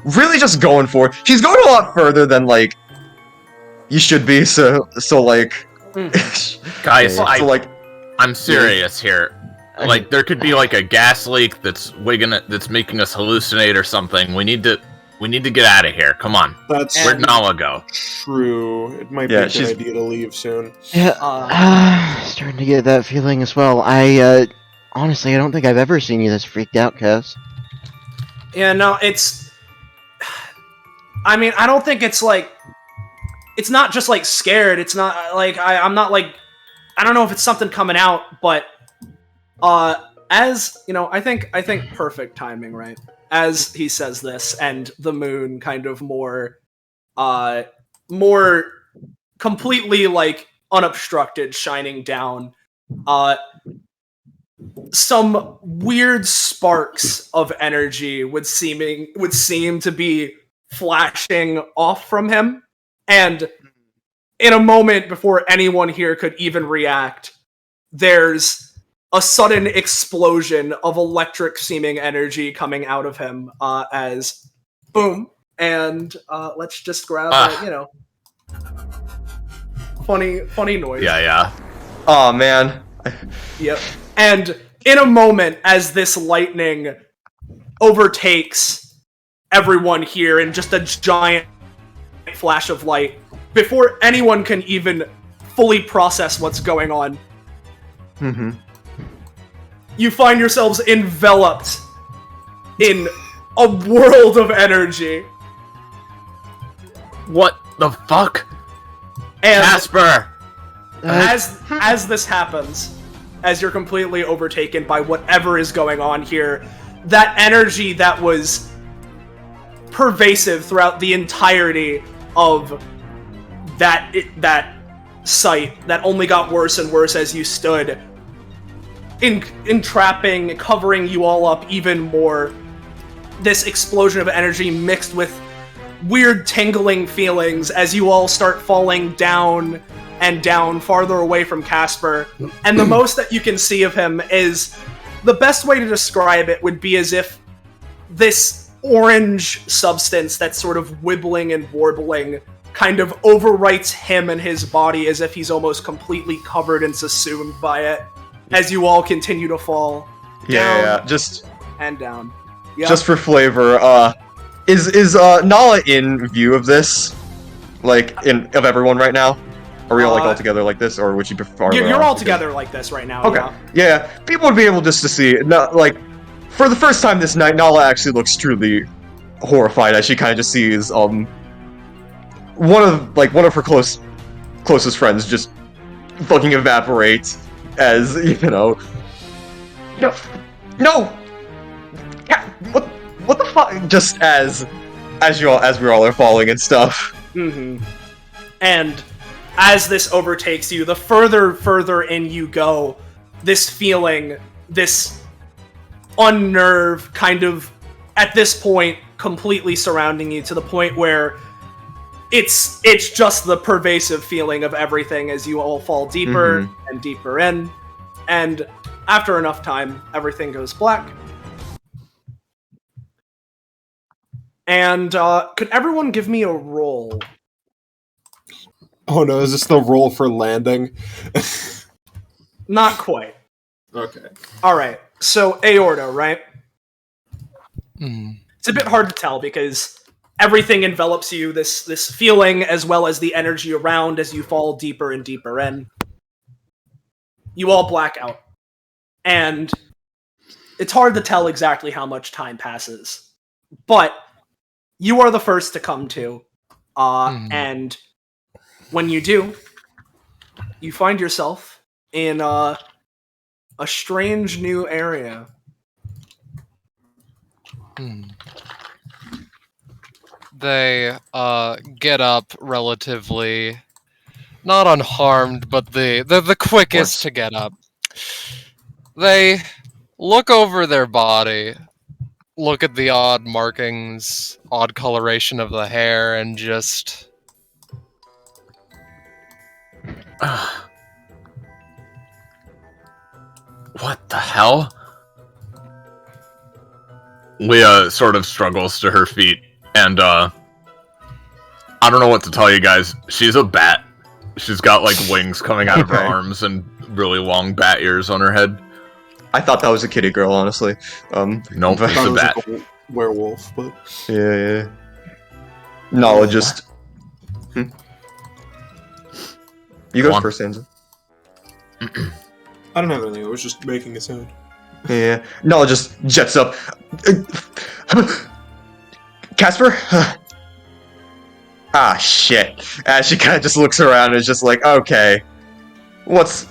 really just going for it. She's going a lot further than, like, you should be, so like... Guys, so, like... I'm serious here. Like, there could be like a gas leak that's making us hallucinate or something. We need to get out of here. Come on. Where'd Nala go? True. It might be a good idea to leave soon. Yeah, starting to get that feeling as well. I Honestly, I don't think I've ever seen you this freaked out, Cass. Yeah, no, it's. I mean, I don't think it's like. It's not just like scared. It's not like I'm not like. I don't know if it's something coming out, but as you know, I think perfect timing, right? As he says this, and the moon kind of more completely like unobstructed, shining down. Some weird sparks of energy would seem to be flashing off from him, and in a moment before anyone here could even react, there's a sudden explosion of electric seeming energy coming out of him as boom, and let's just grab funny noise. Yeah. Oh man. Yep. And in a moment, as this lightning overtakes everyone here in just a giant flash of light, before anyone can even fully process what's going on, you find yourselves enveloped in a world of energy. What the fuck? And Casper! as this happens, as you're completely overtaken by whatever is going on here, that energy that was pervasive throughout the entirety of that site, that only got worse and worse as you stood, entrapping, covering you all up even more. This explosion of energy mixed with weird tingling feelings as you all start falling down and down, farther away from Casper. And the most that you can see of him is, the best way to describe it would be as if this orange substance that's sort of wibbling and warbling kind of overwrites him and his body, as if he's almost completely covered and subsumed by it, as you all continue to fall down Just and down. Yep. just for flavor, is Nala in view of this? Like, of everyone right now? Are we all like all together like this, or would you prefer? You're all together like this right now. Okay. Yeah. People would be able just to see. Not like, for the first time this night, Nala actually looks truly horrified as she kind of just sees one of her closest friends just fucking evaporate, as no, what the fuck? Just as we all are falling and stuff. And as this overtakes you, the further in you go, this feeling, this unnerve kind of, at this point, completely surrounding you, to the point where it's just the pervasive feeling of everything as you all fall deeper and deeper in. And after enough time, everything goes black. And could everyone give me a roll? Oh no, is this the roll for landing? Not quite. Okay. Alright, so aorta, right? It's a bit hard to tell because everything envelops you, this feeling, as well as the energy around as you fall deeper and deeper in. You all black out. And it's hard to tell exactly how much time passes. But you are the first to come to. And when you do, you find yourself in a strange new area. They get up relatively not unharmed, but they're the quickest to get up. They look over their body, look at the odd markings, odd coloration of the hair, and just... What the hell? Leah sort of struggles to her feet, and I don't know what to tell you guys. She's a bat. She's got like wings coming out of her arms and really long bat ears on her head. I thought that was a kitty girl, honestly. Nope, it's a bat. Like a werewolf, but Yeah. Nala just. You go first, Sansa. I don't have anything. I was just making a sound. Yeah. Nala just jets up. Casper? Ah, shit. As she kind of just looks around and is just like, okay, what's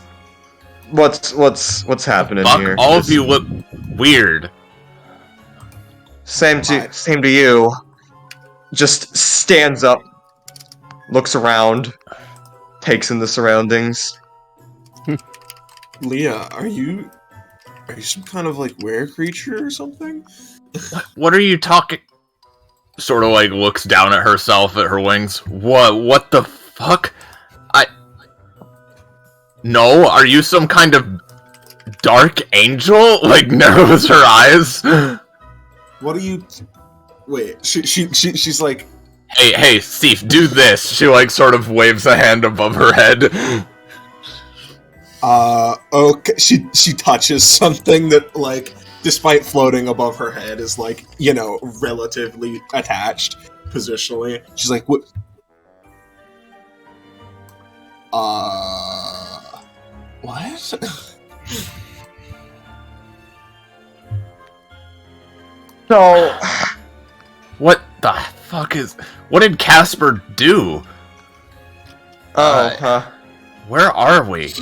happening Fuck, here? all of you look weird. Same to you. Just stands up, looks around, takes in the surroundings. Leah, are you some kind of like were creature or something? What are you talking? Sort of like looks down at herself at her wings. What the fuck? No, are you some kind of dark angel? Like narrows her eyes. What are you? Wait, she's like, Hey, Steve, do this. She like sort of waves a hand above her head. okay. She touches something that, like, despite floating above her head, is like, you know, relatively attached positionally. She's like, what? What? So, What the fuck is? What did Casper do? Where are we?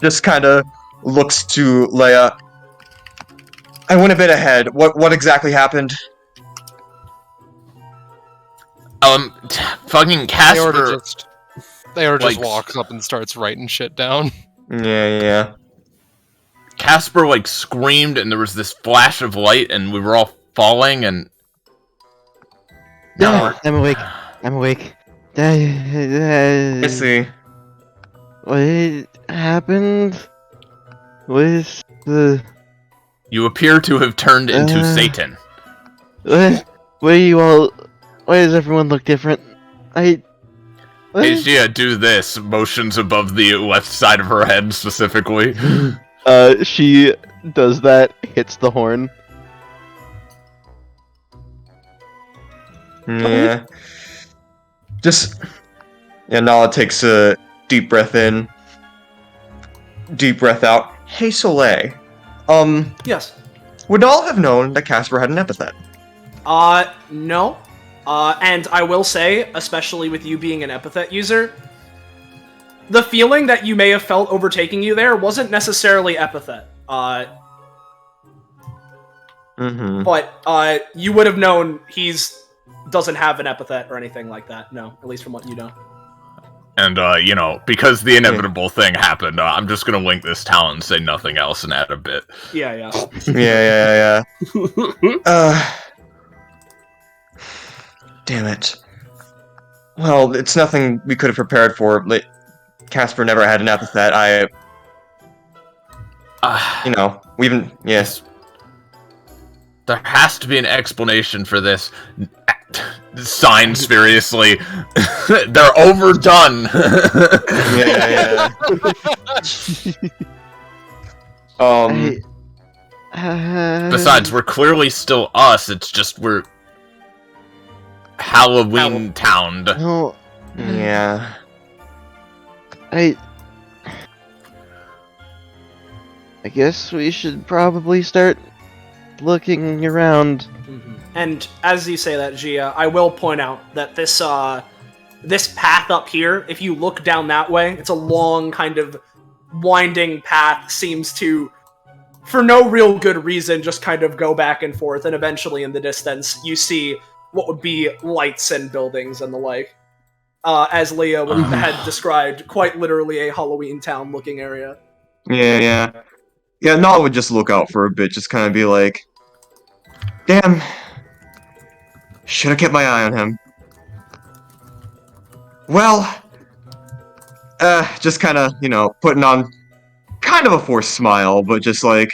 just kind of looks to Leia. I went a bit ahead. What exactly happened? Fucking Casper. Theor just like, walks up and starts writing shit down. Yeah. Casper like screamed, and there was this flash of light, and we were all falling, and No, I'm awake. I see. What happened with the... you appear to have turned into Satan. What are you all... Why does everyone look different? What? Hey, Gia, do this. Motions above the left side of her head, specifically. She does that, hits the horn. Yeah. Nala takes a deep breath in, deep breath out. Hey, Soleil. Yes. Would Nala have known that Casper had an epithet? No. And I will say, especially with you being an epithet user, the feeling that you may have felt overtaking you there wasn't necessarily epithet. But you would have known doesn't have an epithet or anything like that. No, at least from what you know. And, because the inevitable thing happened, I'm just gonna link this talent and say nothing else and add a bit. Yeah. Yeah. Damn it. Well, it's nothing we could have prepared for. Casper never had an epithet. We've been... Yes. There has to be an explanation for this. Signs furiously. They're overdone. Yeah. Besides, we're clearly still us. It's just we're Halloween-towned. No. Yeah. I guess we should probably start looking around. And as you say that, Gia, I will point out that this path up here, if you look down that way, it's a long kind of winding path, seems to, for no real good reason, just kind of go back and forth, and eventually in the distance you see what would be lights and buildings and the like. As Leah had described, quite literally a Halloween town looking area. Yeah, Nala would just look out for a bit, just kind of be like, damn, should have kept my eye on him. Well, just kind of, putting on kind of a forced smile, but just like,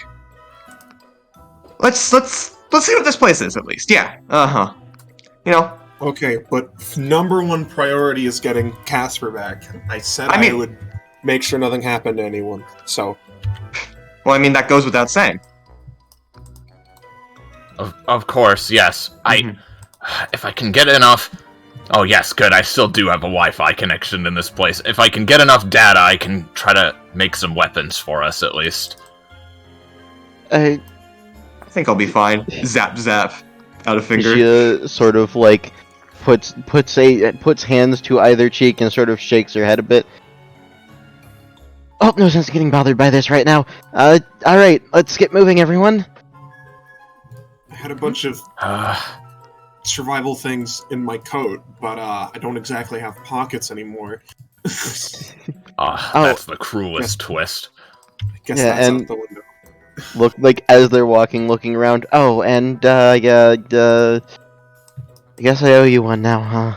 let's see what this place is, at least. Yeah, Okay, but number one priority is getting Casper back. I said I would make sure nothing happened to anyone, so... Well, I mean, that goes without saying. Of course, yes. If I can get enough... Oh, yes, good. I still do have a Wi-Fi connection in this place. If I can get enough data, I can try to make some weapons for us, at least. I think I'll be fine. Zap, zap. Out of finger. She sort of like puts hands to either cheek and sort of shakes her head a bit. Oh, no sense getting bothered by this right now. Alright, let's get moving, everyone. I had a bunch of survival things in my coat, but I don't exactly have pockets anymore. That's the cruelest twist. I guess Yeah, that's and- out the window. Look, like, as they're walking, looking around. Oh, and, I guess I owe you one now, huh?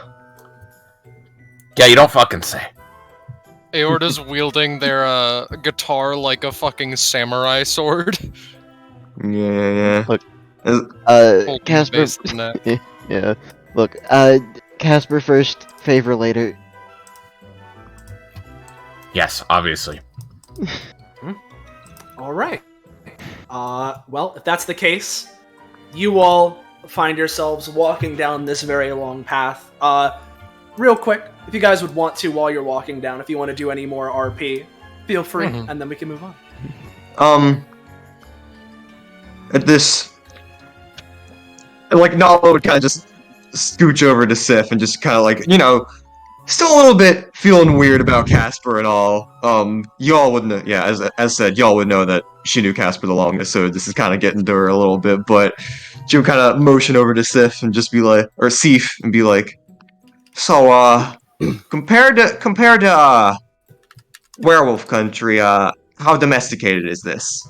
Yeah, you don't fucking say. Aorta's wielding their guitar like a fucking samurai sword. Yeah. Look, Holding Casper. base in that. Yeah. Look, Casper first, favor later. Yes, obviously. All right. Well, if that's the case, you all find yourselves walking down this very long path. Real quick, if you guys would want to, while you're walking down, if you want to do any more RP, feel free, and then we can move on. At this, like, Nala would kind of just scooch over to Sif and just kind of like, still a little bit feeling weird about Casper and all. Y'all would know, yeah, as said, y'all would know that she knew Casper the longest, so this is kind of getting to her a little bit, but she would kind of motion over to Sif and just be like, or Sif, and be like, so, compared to werewolf country, how domesticated is this?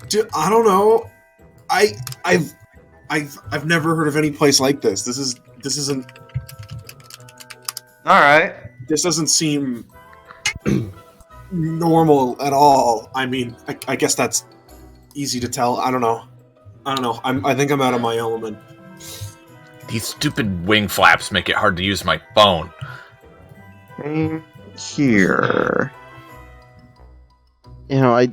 Dude, I don't know. I've never heard of any place like this. This isn't. All right. This doesn't seem normal at all. I mean, I guess that's easy to tell. I don't know. I think I'm out of my element. These stupid wing flaps make it hard to use my phone. Here. I'm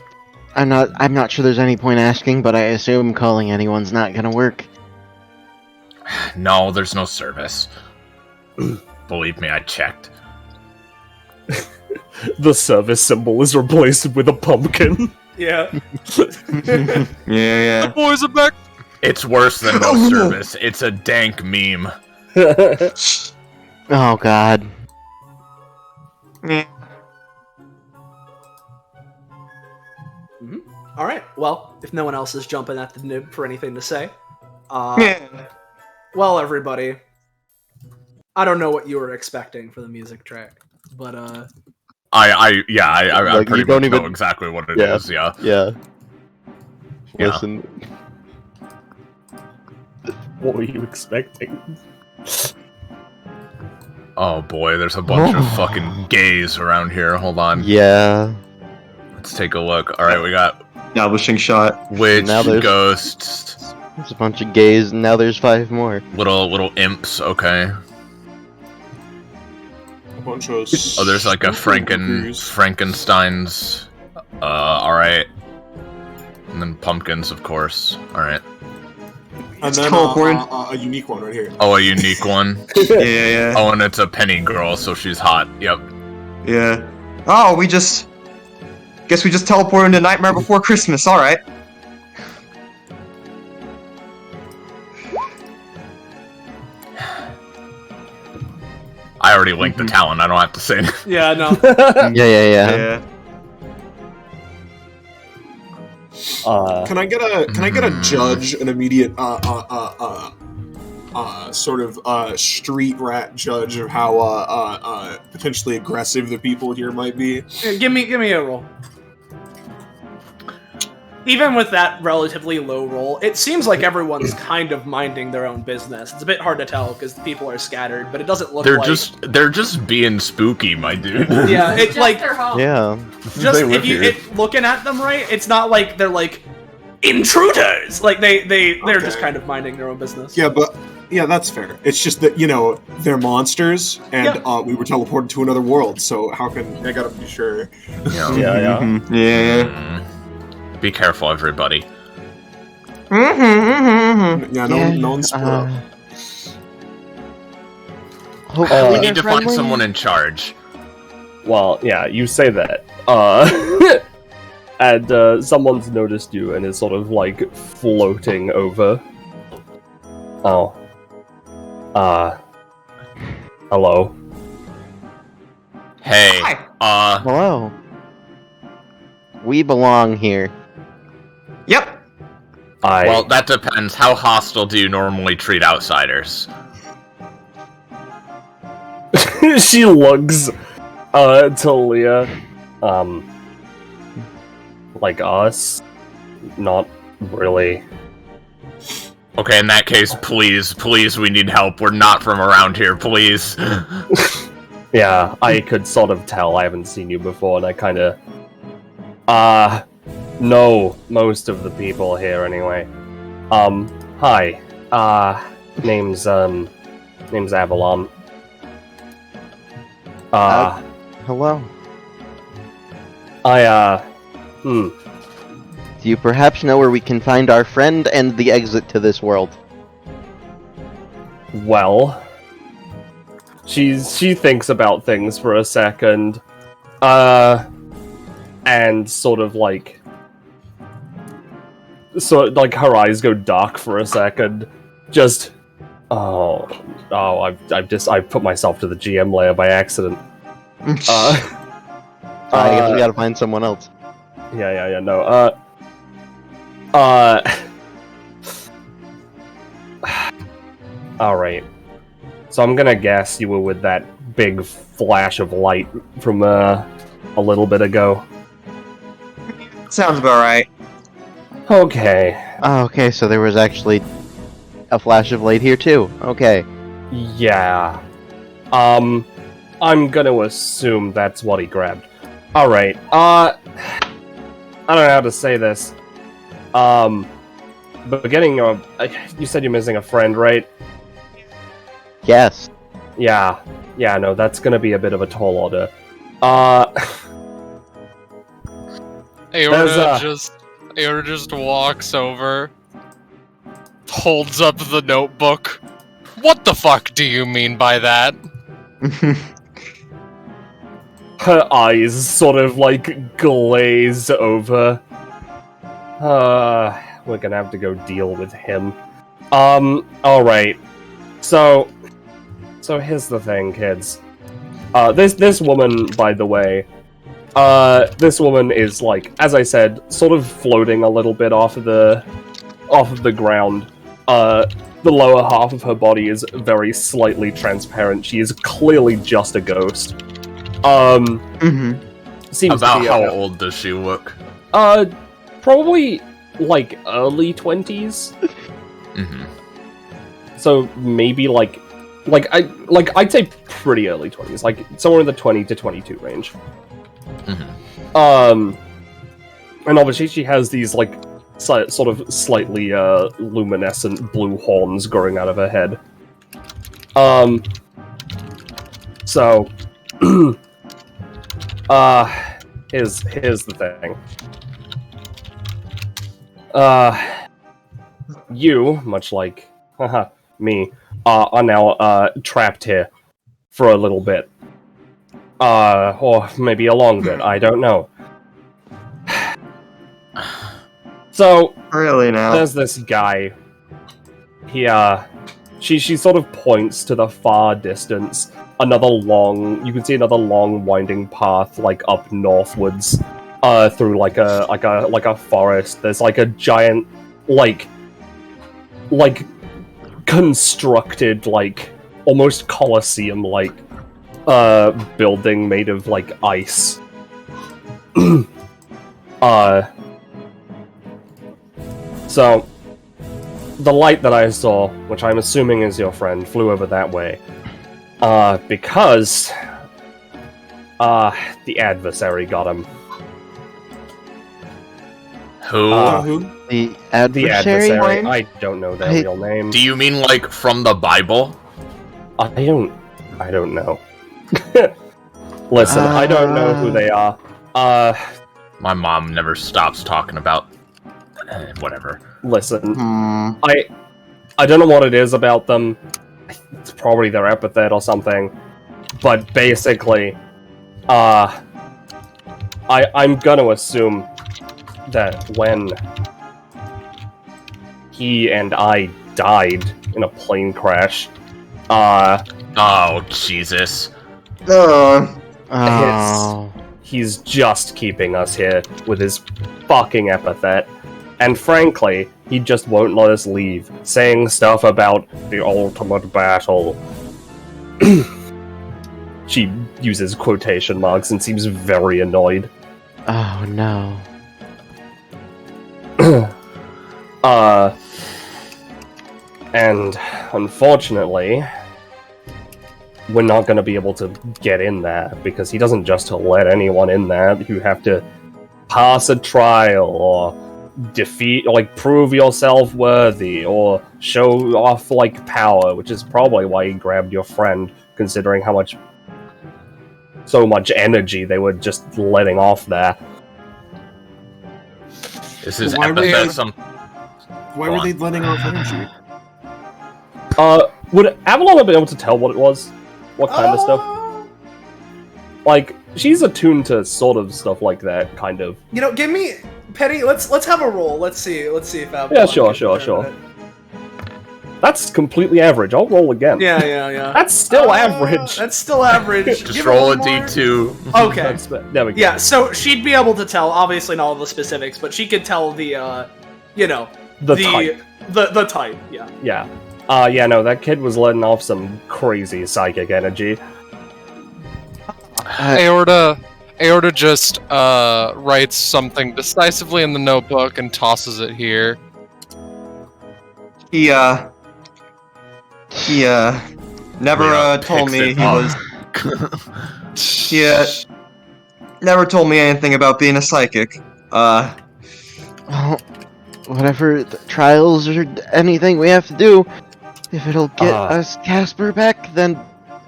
not sure there's any point asking, but I assume calling anyone's not gonna work. No, there's no service. Believe me, I checked. The service symbol is replaced with a pumpkin. Yeah. Yeah. Boys are back! It's worse than no service. It's a dank meme. Oh god. All right. Well, if no one else is jumping at the nib for anything to say, well, everybody, I don't know what you were expecting for the music track, but I Like, pretty you don't much know even- exactly what it is. Yeah. Yeah. Yeah. Listen. What were you expecting? Oh boy, there's a bunch of fucking gays around here. Hold on. Yeah. Let's take a look. All right, we got Establishing shot. witch, Now there's- ghosts, There's a bunch of gays, and now there's 5 more. little imps. Okay. A bunch of. Oh, there's like a Frankenstein's. All right. And then pumpkins, of course. All right. And then teleported. a unique one right here. Oh, a unique one. Yeah. Oh, and it's a penny girl, so she's hot. Yep. Yeah. Oh, guess we just teleported into Nightmare Before Christmas, alright. I already linked the talent. I don't have to say anything. yeah, no. Yeah. Can I get a judge, an immediate sort of street rat judge of how potentially aggressive the people here might be? Here, give me a roll. Even with that relatively low roll, it seems like everyone's kind of minding their own business. It's a bit hard to tell because the people are scattered, but it doesn't look They're like they're just being spooky, my dude. yeah. It's like Yeah. just They live if you here. looking at them right, it's not like they're like intruders. Like they're just Okay. kind of minding their own business. Yeah, but that's fair. It's just that they're monsters, and we were teleported to another world. So how can I gotta be sure? Yeah. Yeah. Be careful, everybody. Yeah, no one's split up. Hopefully We they're need to find friendly. someone in charge. Well, yeah, you say that. and someone's noticed you and is sort of like floating over. Oh. Hello. Hey, Hello. We belong here. Yep. well, that depends. How hostile do you normally treat outsiders? She looks to Leah. Like us? Not really. Okay, in that case, please, we need help. We're not from around here, please. Yeah, I could sort of tell. I haven't seen you before, and I kinda... know most of the people here anyway. Hi. Name's Avalon. Hello. Hmm. Do you perhaps know where we can find our friend and the exit to this world? Well... She thinks about things for a second. And sort of like... So, like, her eyes go dark for a second. Just... I've put myself to the GM layer by accident. I guess we gotta find someone else. Yeah, no, Alright. So I'm gonna guess you were with that big flash of light from, a little bit ago. Sounds about right. Okay. Oh, okay, so there was actually a flash of light here too. Okay. Yeah. I'm gonna assume that's what he grabbed. Alright, I don't know how to say this. Beginning of... you said you're missing a friend, right? Yes. Yeah, no, that's gonna be a bit of a tall order. Aorta just walks over, holds up the notebook. What the fuck do you mean by that? Her eyes sort of like glaze over. We're gonna have to go deal with him. Alright. So here's the thing, kids. This woman, by the way, this woman is like, as I said, sort of floating a little bit off of the ground. The lower half of her body is very slightly transparent. She is clearly just a ghost. Seems About to be how old does she look? Probably like early 20s. So maybe I'd say pretty early 20s, like somewhere in the 20 to 22 range. And obviously she has these like sort of slightly luminescent blue horns growing out of her head. So here's the thing. You, much like me, are now trapped here for a little bit. Or maybe a long bit, I don't know. So, Really now? there's this guy. She sort of points to the far distance. You can see another long winding path, like, up northwards, through, like a forest. There's, like, a giant, like, constructed, like, almost Colosseum-like, building made of, like, ice. So, the light that I saw, which I'm assuming is your friend, flew over that way. Because the adversary got him. Who? The The adversary? adversary. I don't know their real name. Do you mean like from the Bible? I don't know. Listen, I don't know who they are. My mom never stops talking about whatever. Listen, I don't know what it is about them. It's probably their epithet or something. But basically, I'm gonna assume that when he and I died in a plane crash, Oh, Jesus. Oh. he's just keeping us here with his fucking epithet. And frankly, he just won't let us leave, saying stuff about the ultimate battle. She uses quotation marks and seems very annoyed. Oh no. And unfortunately, we're not going to be able to get in there, because he doesn't just let anyone in there. You have to pass a trial, or defeat, like, prove yourself worthy, or show off, like, power, which is probably why he grabbed your friend, considering how much... so much energy they were just letting off there. This is Why were they- epithet some... Why were they letting off energy? Would Avalon have been able to tell what it was? What kind of stuff? Like, she's attuned to sort of stuff like that, kind of. You know, give me Penny. Let's have a roll. Let's see if Avalon Yeah, sure. can determine it. That's completely average. I'll roll again. Yeah. That's still average. That's still average. Just Give roll it a one more. D2. Okay. There we go. Yeah, so she'd be able to tell, obviously not all the specifics, but she could tell the, The type. The type, yeah. Yeah. Yeah, no, that kid was letting off some crazy psychic energy. Aorta just writes something decisively in the notebook and tosses it here. He never Leon told picks me it he up. was. He never told me anything about being a psychic. Well, whatever the trials or anything we have to do, if it'll get us Casper back, then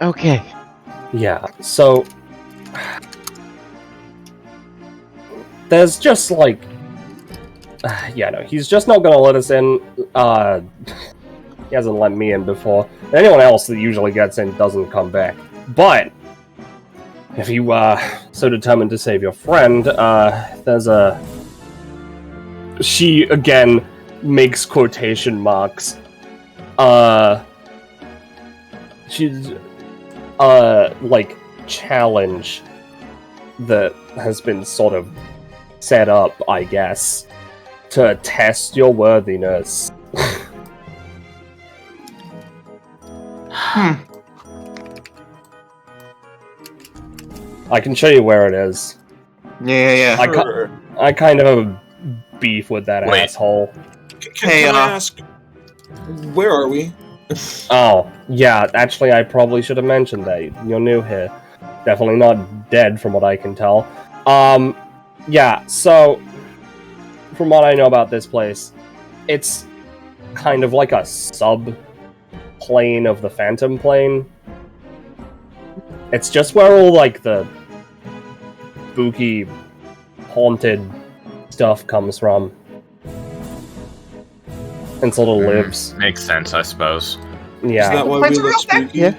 okay. Yeah, so... there's just, like... yeah, no, he's just not gonna let us in. He hasn't let me in before. Anyone else that usually gets in doesn't come back. But, if you are so determined to save your friend, there's a... She, again, makes quotation marks. She's, like, challenge that has been sort of set up, I guess, to test your worthiness. I can show you where it is. Yeah. I kind of have a beef with that Wait. asshole. Can I ask, where are we? Oh, yeah, actually I probably should have mentioned that. You're new here. Definitely not dead from what I can tell. Yeah, so, from what I know about this place, it's kind of like a sub-plane of the Phantom Plane. It's just where all, like, the spooky, haunted stuff comes from. And sort of lives. Makes sense, I suppose. Yeah. Is that why we look spooky? Yeah.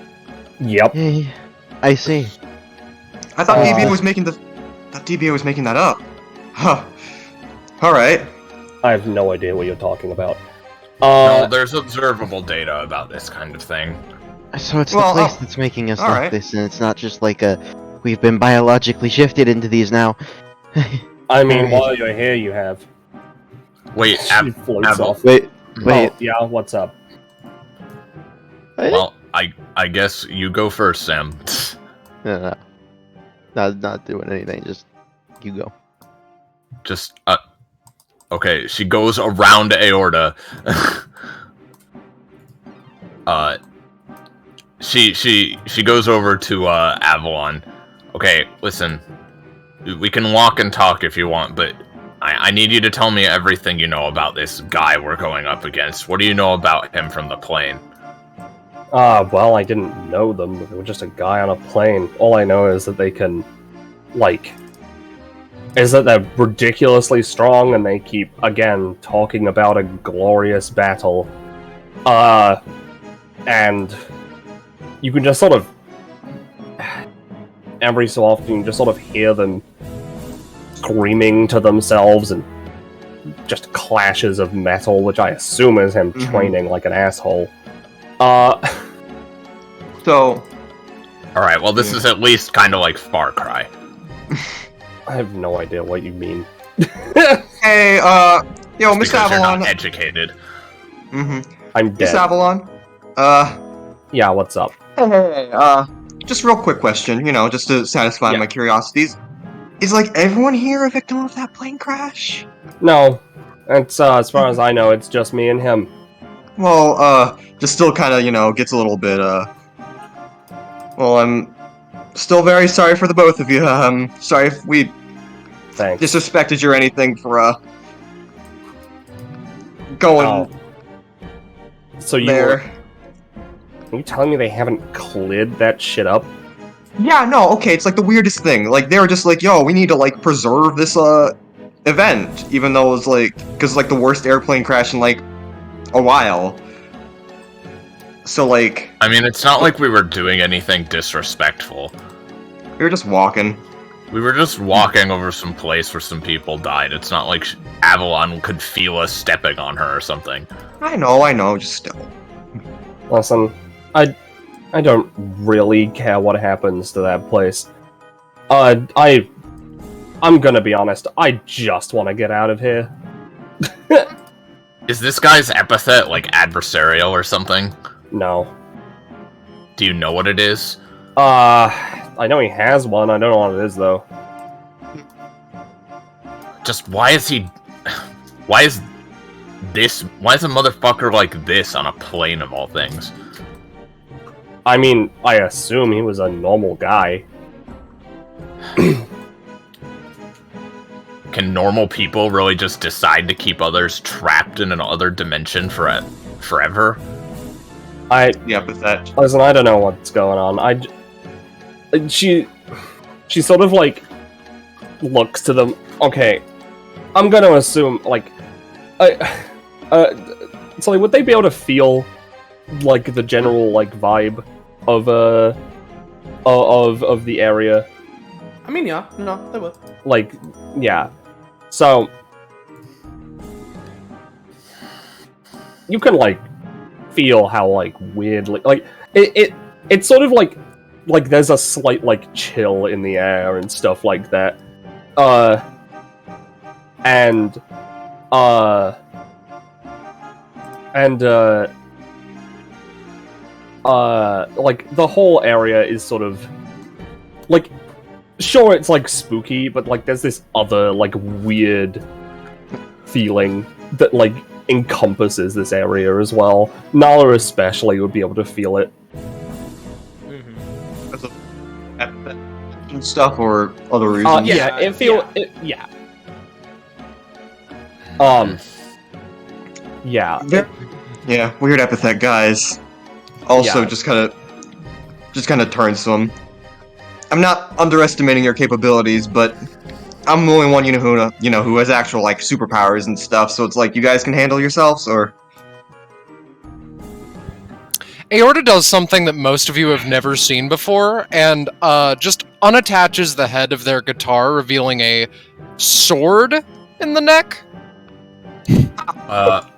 Yep. Hey, I see. I thought DBA was making that up. Huh. All right. I have no idea what you're talking about. No, there's observable data about this kind of thing. So it's Well, the place that's making us like alright. this, and it's not just like we've been biologically shifted into these now. I mean, Alright. while you're here, you have. Wait, She floats off. Wait. Oh, yeah, what's up? well, I guess you go first, Sam. No. Not doing anything. Just you go. Just, okay, she goes around aorta. She goes over to, Avalon. Okay, listen. We can walk and talk if you want, but I need you to tell me everything you know about this guy we're going up against. What do you know about him from the plane? Well, I didn't know them. They were just a guy on a plane. All I know is that they can, like... is that they're ridiculously strong, and they keep, again, talking about a glorious battle. And... you can just sort of... every so often, you just sort of hear them screaming to themselves and just clashes of metal, which I assume is him training like an asshole. So, Alright, well, this is at least kind of like Far Cry. I have no idea what you mean. hey, yo, Miss Because you're Avalon. not educated. I'm dead. Miss Avalon. Yeah, what's up? Hey, just real quick question, just to satisfy my curiosities. Is, like, everyone here a victim of that plane crash? No. It's, as far as I know, it's just me and him. Well, just still kind of, gets a little bit, well, I'm still very sorry for the both of you. Sorry if we Thanks. disrespected you or anything for, going Oh. So you there. Are you telling me they haven't cleared that shit up? Yeah, no, okay, it's like the weirdest thing. Like, they were just like, yo, we need to, like, preserve this, event. Even though it was, like, because, like, the worst airplane crash in, like, a while. So, like... I mean, it's not like we were doing anything disrespectful. We were just walking. We were just walking over some place where some people died. It's not like Avalon could feel us stepping on her or something. I know, just still. Listen, I don't really care what happens to that place. I'm gonna be honest, I just want to get out of here. Is this guy's epithet, like, adversarial or something? No. Do you know what it is? I know he has one, I don't know what it is, though. Just, why is he... Why is a motherfucker like this on a plane of all things? I mean, I assume he was a normal guy. Can normal people really just decide to keep others trapped in another dimension forever? Yeah, but that... Listen, I don't know what's going on. She sort of, like, looks to them. Okay, I'm gonna assume, like, so, like, would they be able to feel, like, the general, like, vibe of the area? I mean, yeah, no, they will. Like, yeah. So, you can, like, feel how, like, weirdly, like, it's sort of like there's a slight, like, chill in the air and stuff like that. Like, the whole area is sort of, like, sure, it's, like, spooky, but, like, there's this other, like, weird feeling that, like, encompasses this area as well. Nala especially would be able to feel it. And stuff, or other reasons? Yeah. Yeah, weird epithet guys. Also, Yeah. just kind of turns to him. I'm not underestimating your capabilities, but I'm the only one who has actual, like, superpowers and stuff. So it's like, you guys can handle yourselves, or Aorta does something that most of you have never seen before, and just unattaches the head of their guitar, revealing a sword in the neck.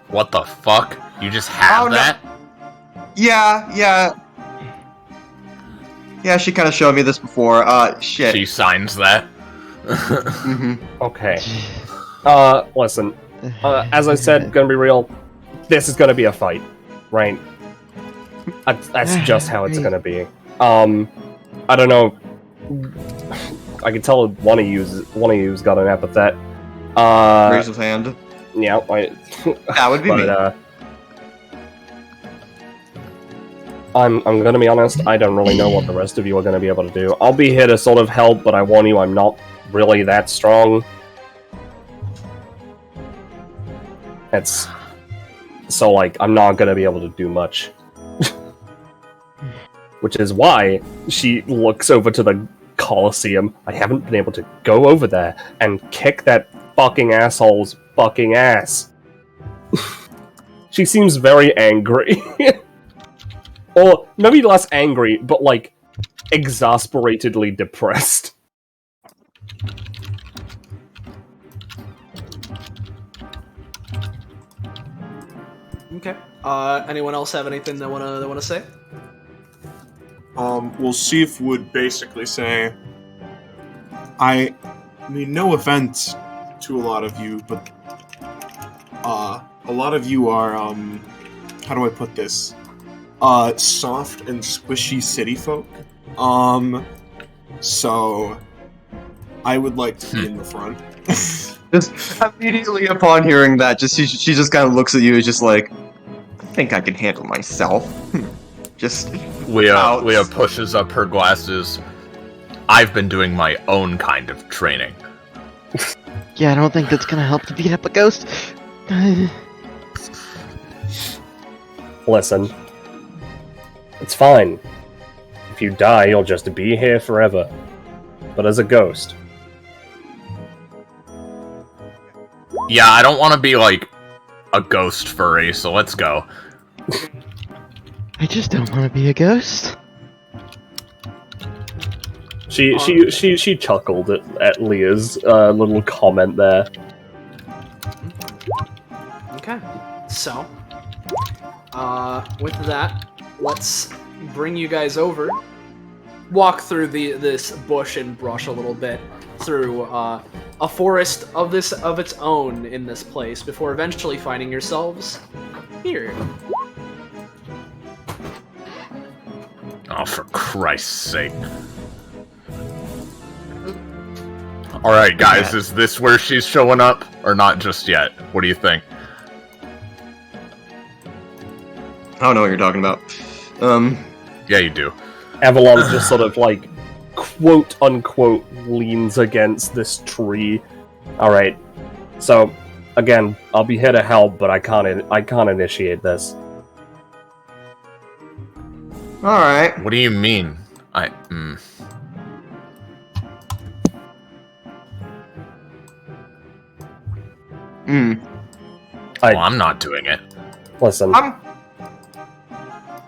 What the fuck? You just have no. that? Yeah. Yeah, she kind of showed me this before. Shit. She signs that? Okay. Listen. As I said, gonna be real. This is gonna be a fight, right? That's just how it's gonna be. I don't know. I can tell one of you's got an epithet. Raise his hand. Yeah, That would be me. I'm gonna be honest, I don't really know what the rest of you are gonna be able to do. I'll be here to sort of help, but I warn you, I'm not really that strong. So, like, I'm not gonna be able to do much. Which is why she looks over to the Colosseum. I haven't been able to go over there and kick that fucking asshole's fucking ass. She seems very angry. Or maybe less angry, but, like, exasperatedly depressed. Okay. Anyone else have anything they wanna say? Well, Sif would basically say, I mean, no offense to a lot of you, but a lot of you are, how do I put this? Soft and squishy city folk. So I would like to be in the front. Just immediately upon hearing that, she just kind of looks at you and just like, I think I can handle myself. Just Leah pushes up her glasses. I've been doing my own kind of training. Yeah, I don't think that's gonna help to beat up a ghost. Listen, it's fine. If you die, you'll just be here forever. But as a ghost. Yeah, I don't want to be like a ghost furry, so let's go. I just don't want to be a ghost. She chuckled at Leah's little comment there. Okay. So, with that, let's bring you guys over. Walk through this bush and brush a little bit through a forest of its own in this place before eventually finding yourselves here. Oh, for Christ's sake. Alright, guys, is this where she's showing up? Or not just yet? What do you think? I don't know what you're talking about. Yeah, you do. Avalon just sort of like, quote unquote, leans against this tree. Alright, so, again, I'll be here to help, but I can't initiate this. Alright. What do you mean? Well, I'm not doing it. Listen.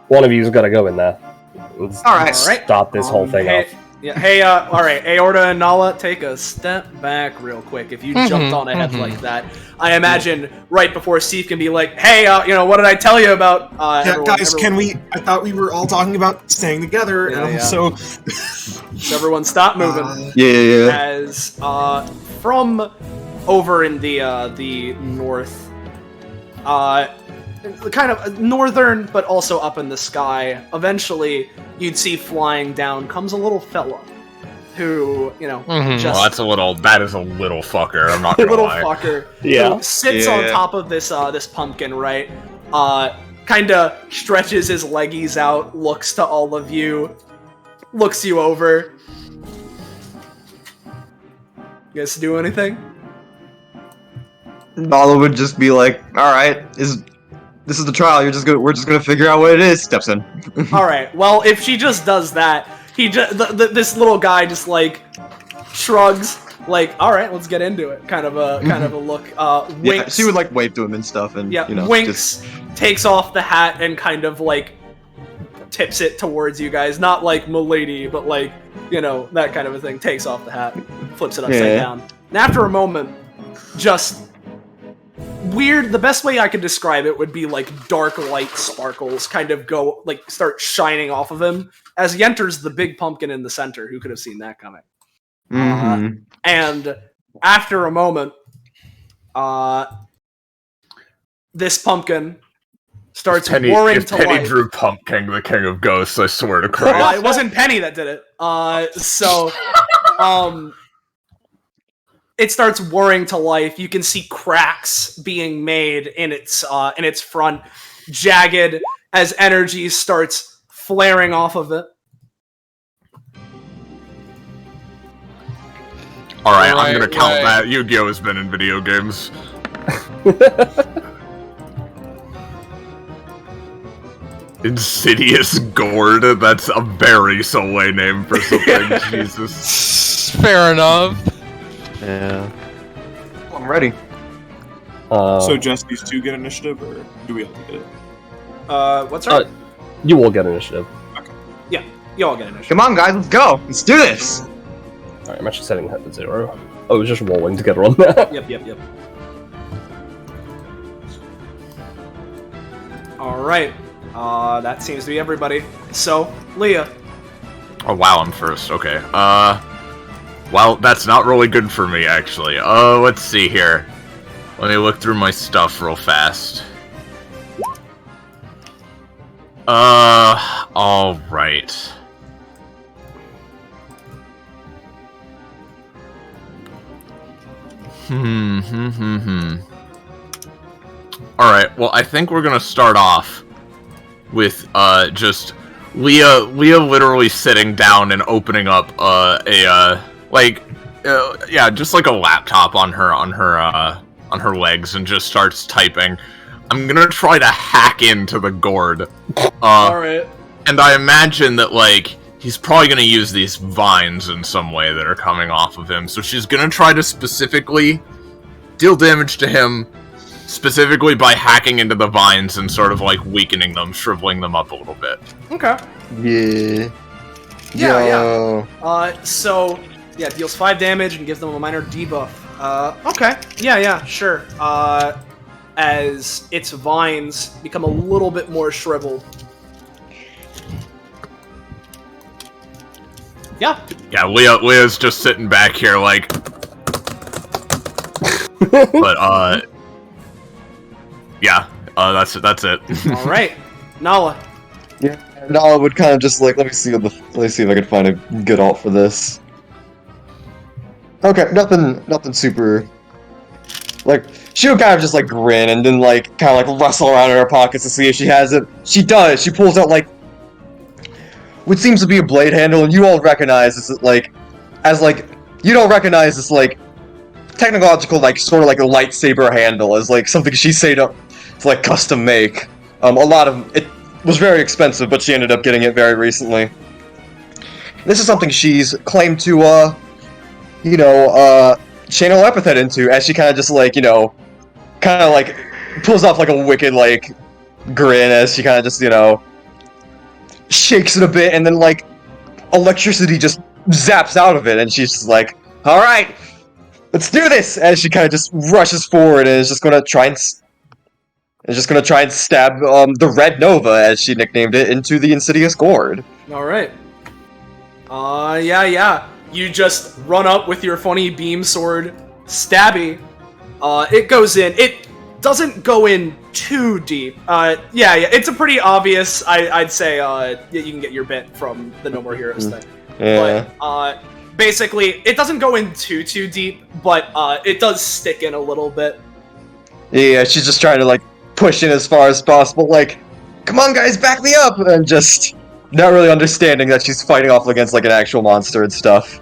One of you's gotta go in there. Alright. Stop this whole thing off. Yeah, hey, alright, Aorta and Nala, take a step back real quick. If you jumped on ahead like that, I imagine right before Steve can be like, hey, what did I tell you about guys, can we... I thought we were all talking about staying together, so... Everyone stop moving. Yeah. As, from over in the north, kind of northern, but also up in the sky, eventually you'd see flying down comes a little fella who, just... Well, that is a little fucker, I'm not gonna lie. Fucker. Yeah. Who sits on top of this pumpkin, right? Kinda stretches his leggies out, looks to all of you, looks you over. You guys do anything? Nala would just be like, alright, this is the trial, we're just gonna figure out what it is, steps in. Alright, well, if she just does that, this little guy just, like, shrugs, like, alright, let's get into it, kind of a look, winks. Yeah, she would, like, wave to him and stuff, and, winks, takes off the hat, and kind of, like, tips it towards you guys, not like milady, but like, that kind of a thing, takes off the hat, flips it upside down. And after a moment, just... weird, the best way I could describe it would be like dark light sparkles kind of start shining off of him as he enters the big pumpkin in the center. Who could have seen that coming? And after a moment, this pumpkin starts roaring to life. Penny drew Pumpkin, the king of ghosts, I swear to Christ. It wasn't Penny that did it. It starts whirring to life. You can see cracks being made in its front, jagged as energy starts flaring off of it. Alright, I'm gonna count that. Yu-Gi-Oh! Has been in video games. Insidious Gourd, that's a very Soleil name for something, Jesus. Fair enough. Yeah. I'm ready. So just these two get initiative, or do we all get it? What's up? You will get initiative. Okay. Yeah, you all get initiative. Come on, guys, let's go! Let's do this! Alright, I'm actually setting that to 0. Oh, it was just rolling together on that. Yep. Alright. That seems to be everybody. So, Leah. Oh wow, I'm first. Okay. Well, that's not really good for me, actually. Let's see here. Let me look through my stuff real fast. Alright. Alright, well, I think we're gonna start off with, just Leah literally sitting down and opening up, yeah, just like a laptop on her legs and just starts typing. I'm gonna try to hack into the gourd. Alright. And I imagine that, like, he's probably gonna use these vines in some way that are coming off of him, so she's gonna try to specifically deal damage to him, specifically by hacking into the vines and sort of, like, weakening them, shriveling them up a little bit. Okay. Yeah. Yeah. So, yeah, deals 5 damage and gives them a minor debuff. Okay. Yeah, sure. As its vines become a little bit more shriveled. Yeah. Yeah, Leah's just sitting back here, like... But, yeah, that's it. Alright. Nala. Yeah, Nala would kind of just like, let me see if I can find a good alt for this. Okay, nothing super. Like, she would kind of just like grin and then like kind of like rustle around in her pockets to see if she has it. She does. She pulls out like what seems to be a blade handle, and you all recognize this you don't recognize this like technological like sort of like a lightsaber handle as like something she said to like custom make. A lot of it was very expensive, but she ended up getting it very recently. This is something she's claimed to channel Epithet into, as she kind of just like, kind of like pulls off like a wicked like grin as she kind of just, shakes it a bit, and then like electricity just zaps out of it, and she's just like, all right, let's do this, as she kind of just rushes forward and is just going to try and stab the Red Nova, as she nicknamed it, into the insidious gourd. All right. Yeah. You just run up with your funny beam sword, stabby. It goes in. It doesn't go in too deep. Yeah. It's a pretty obvious. I'd say. You can get your bit from the No More Heroes thing. Yeah. But basically, it doesn't go in too deep, but it does stick in a little bit. Yeah, she's just trying to like push in as far as possible. Like, come on, guys, back me up, and just not really understanding that she's fighting off against like an actual monster and stuff.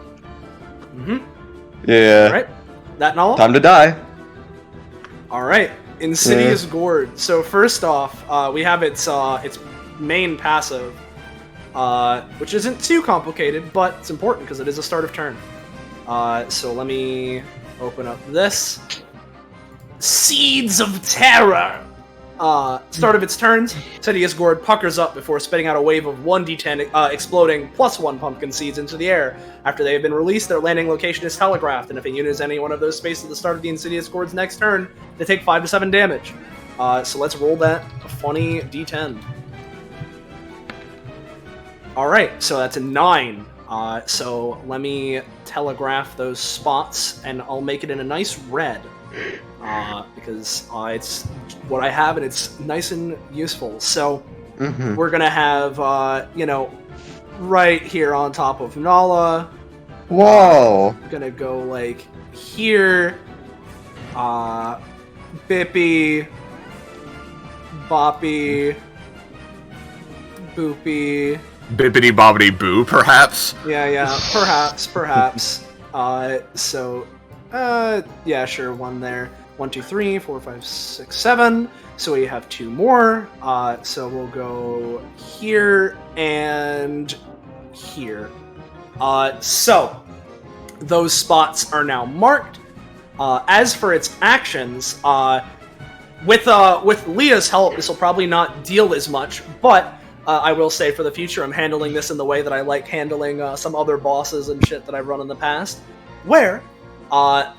Yeah. Alright. That Nala? Time to die. Alright. Insidious Gourd. So first off, we have its main passive, which isn't too complicated, but it's important because it is a start of turn. So let me open up this. Seeds of Terror! Start of its turns, Insidious Gourd puckers up before spitting out a wave of 1d10 exploding +1 pumpkin seeds into the air. After they have been released, their landing location is telegraphed, and if a unit is any one of those spaces at the start of the Insidious Gourd's next turn, they take 5 to 7 damage. So let's roll that funny d10. Alright, so that's a 9. So let me telegraph those spots, and I'll make it in a nice red. Because it's what I have and it's nice and useful. So we're gonna have, right here on top of Nala. Whoa! Gonna go like here. Bippy, Boppy, Boopy. Bippity bobbity boo, perhaps? Yeah, perhaps. Yeah, sure, one there. 1, 2, 3, 4, 5, 6, 7. So we have 2 more. So we'll go here and here. So those spots are now marked. As for its actions, with Leah's help, this will probably not deal as much, but I will say for the future, I'm handling this in the way that I like handling some other bosses and shit that I've run in the past, where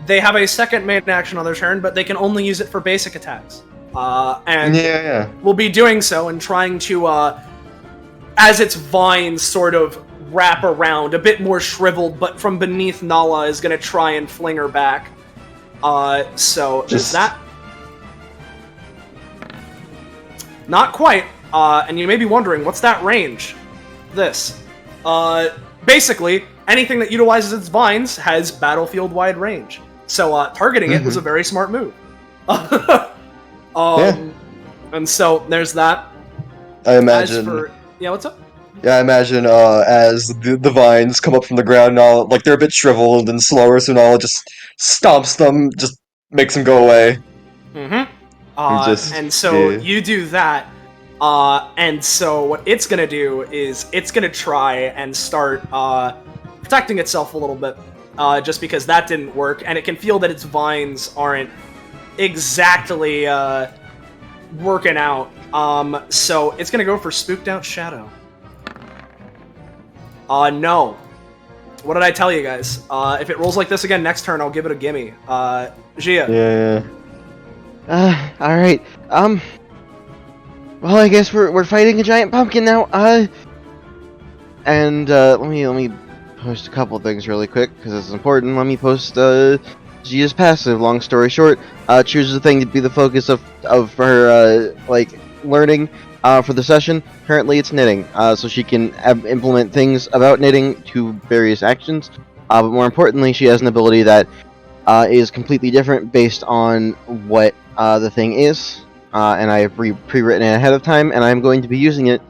they have a second main action on their turn, but they can only use it for basic attacks. And Yeah. will be doing so and trying to, as its vines sort of wrap around, a bit more shriveled, but from beneath Nala is going to try and fling her back. So there's Just- that. Not quite. And you may be wondering, what's that range? This. Basically, anything that utilizes its vines has battlefield-wide range. So targeting it was a very smart move. And so there's that. I imagine. Yeah, what's up? Yeah, I imagine as the vines come up from the ground, Nala, like they're a bit shriveled and slower, so Nala just stomps them, just makes them go away. Mm-hmm. Just- And so yeah. you do that. And so what it's gonna do is it's gonna try and start protecting itself a little bit, just because that didn't work, and it can feel that its vines aren't exactly working out. So it's gonna go for Spooked Out Shadow. No. What did I tell you guys? If it rolls like this again next turn, I'll give it a gimme. Gia. Yeah. Alright. Well, I guess we're fighting a giant pumpkin now. And let me post a couple things really quick because it's important. Let me post Gia's passive. Long story short, chooses a thing to be the focus of her learning for the session. Currently, it's knitting, so she can implement things about knitting to various actions. But more importantly, she has an ability that is completely different based on what the thing is. And I have pre-written it ahead of time, and I'm going to be using it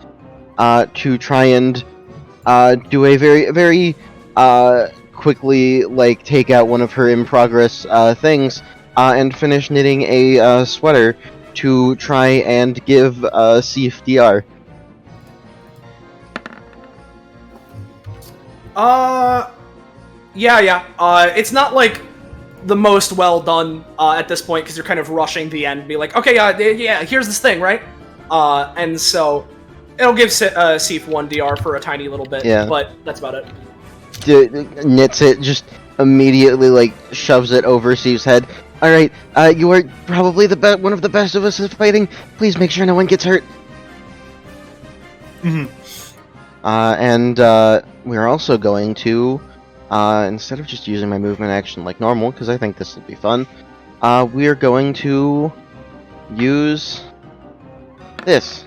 to try and do a very quickly take out one of her in-progress things and finish knitting a sweater to try and give Sif DR. Yeah. It's not like the most well done at this point because you're kind of rushing the end, be like, okay, yeah, here's this thing, right? And so it'll give Sif 1 DR for a tiny little bit, Yeah. but that's about it. Knits it, just immediately shoves it over Sif's head. Alright, you are probably one of the best of us at fighting. Please make sure no one gets hurt. And we're also going to, instead of just using my movement action like normal, because I think this will be fun, we're going to use this.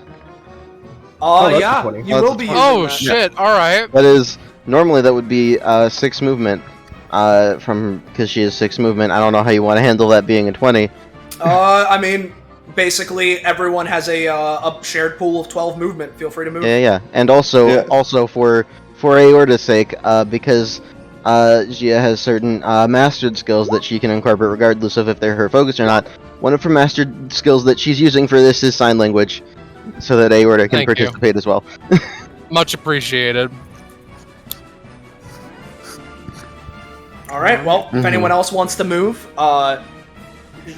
that's Yeah, 20. you Oh, will that's be a using Oh that. shit! All right. That is, normally that would be 6 movement, because she has 6 movement. I don't know how you want to handle that being a 20. I mean, basically, everyone has a shared pool of 12 movement. Feel free to move. Yeah. And also for Aorta's sake, because Gia has certain mastered skills that she can incorporate regardless of if they're her focus or not. One of her mastered skills that she's using for this is sign language, so that Aorta can Thank you. participate as well. Much appreciated. All right. Well, if anyone else wants to move,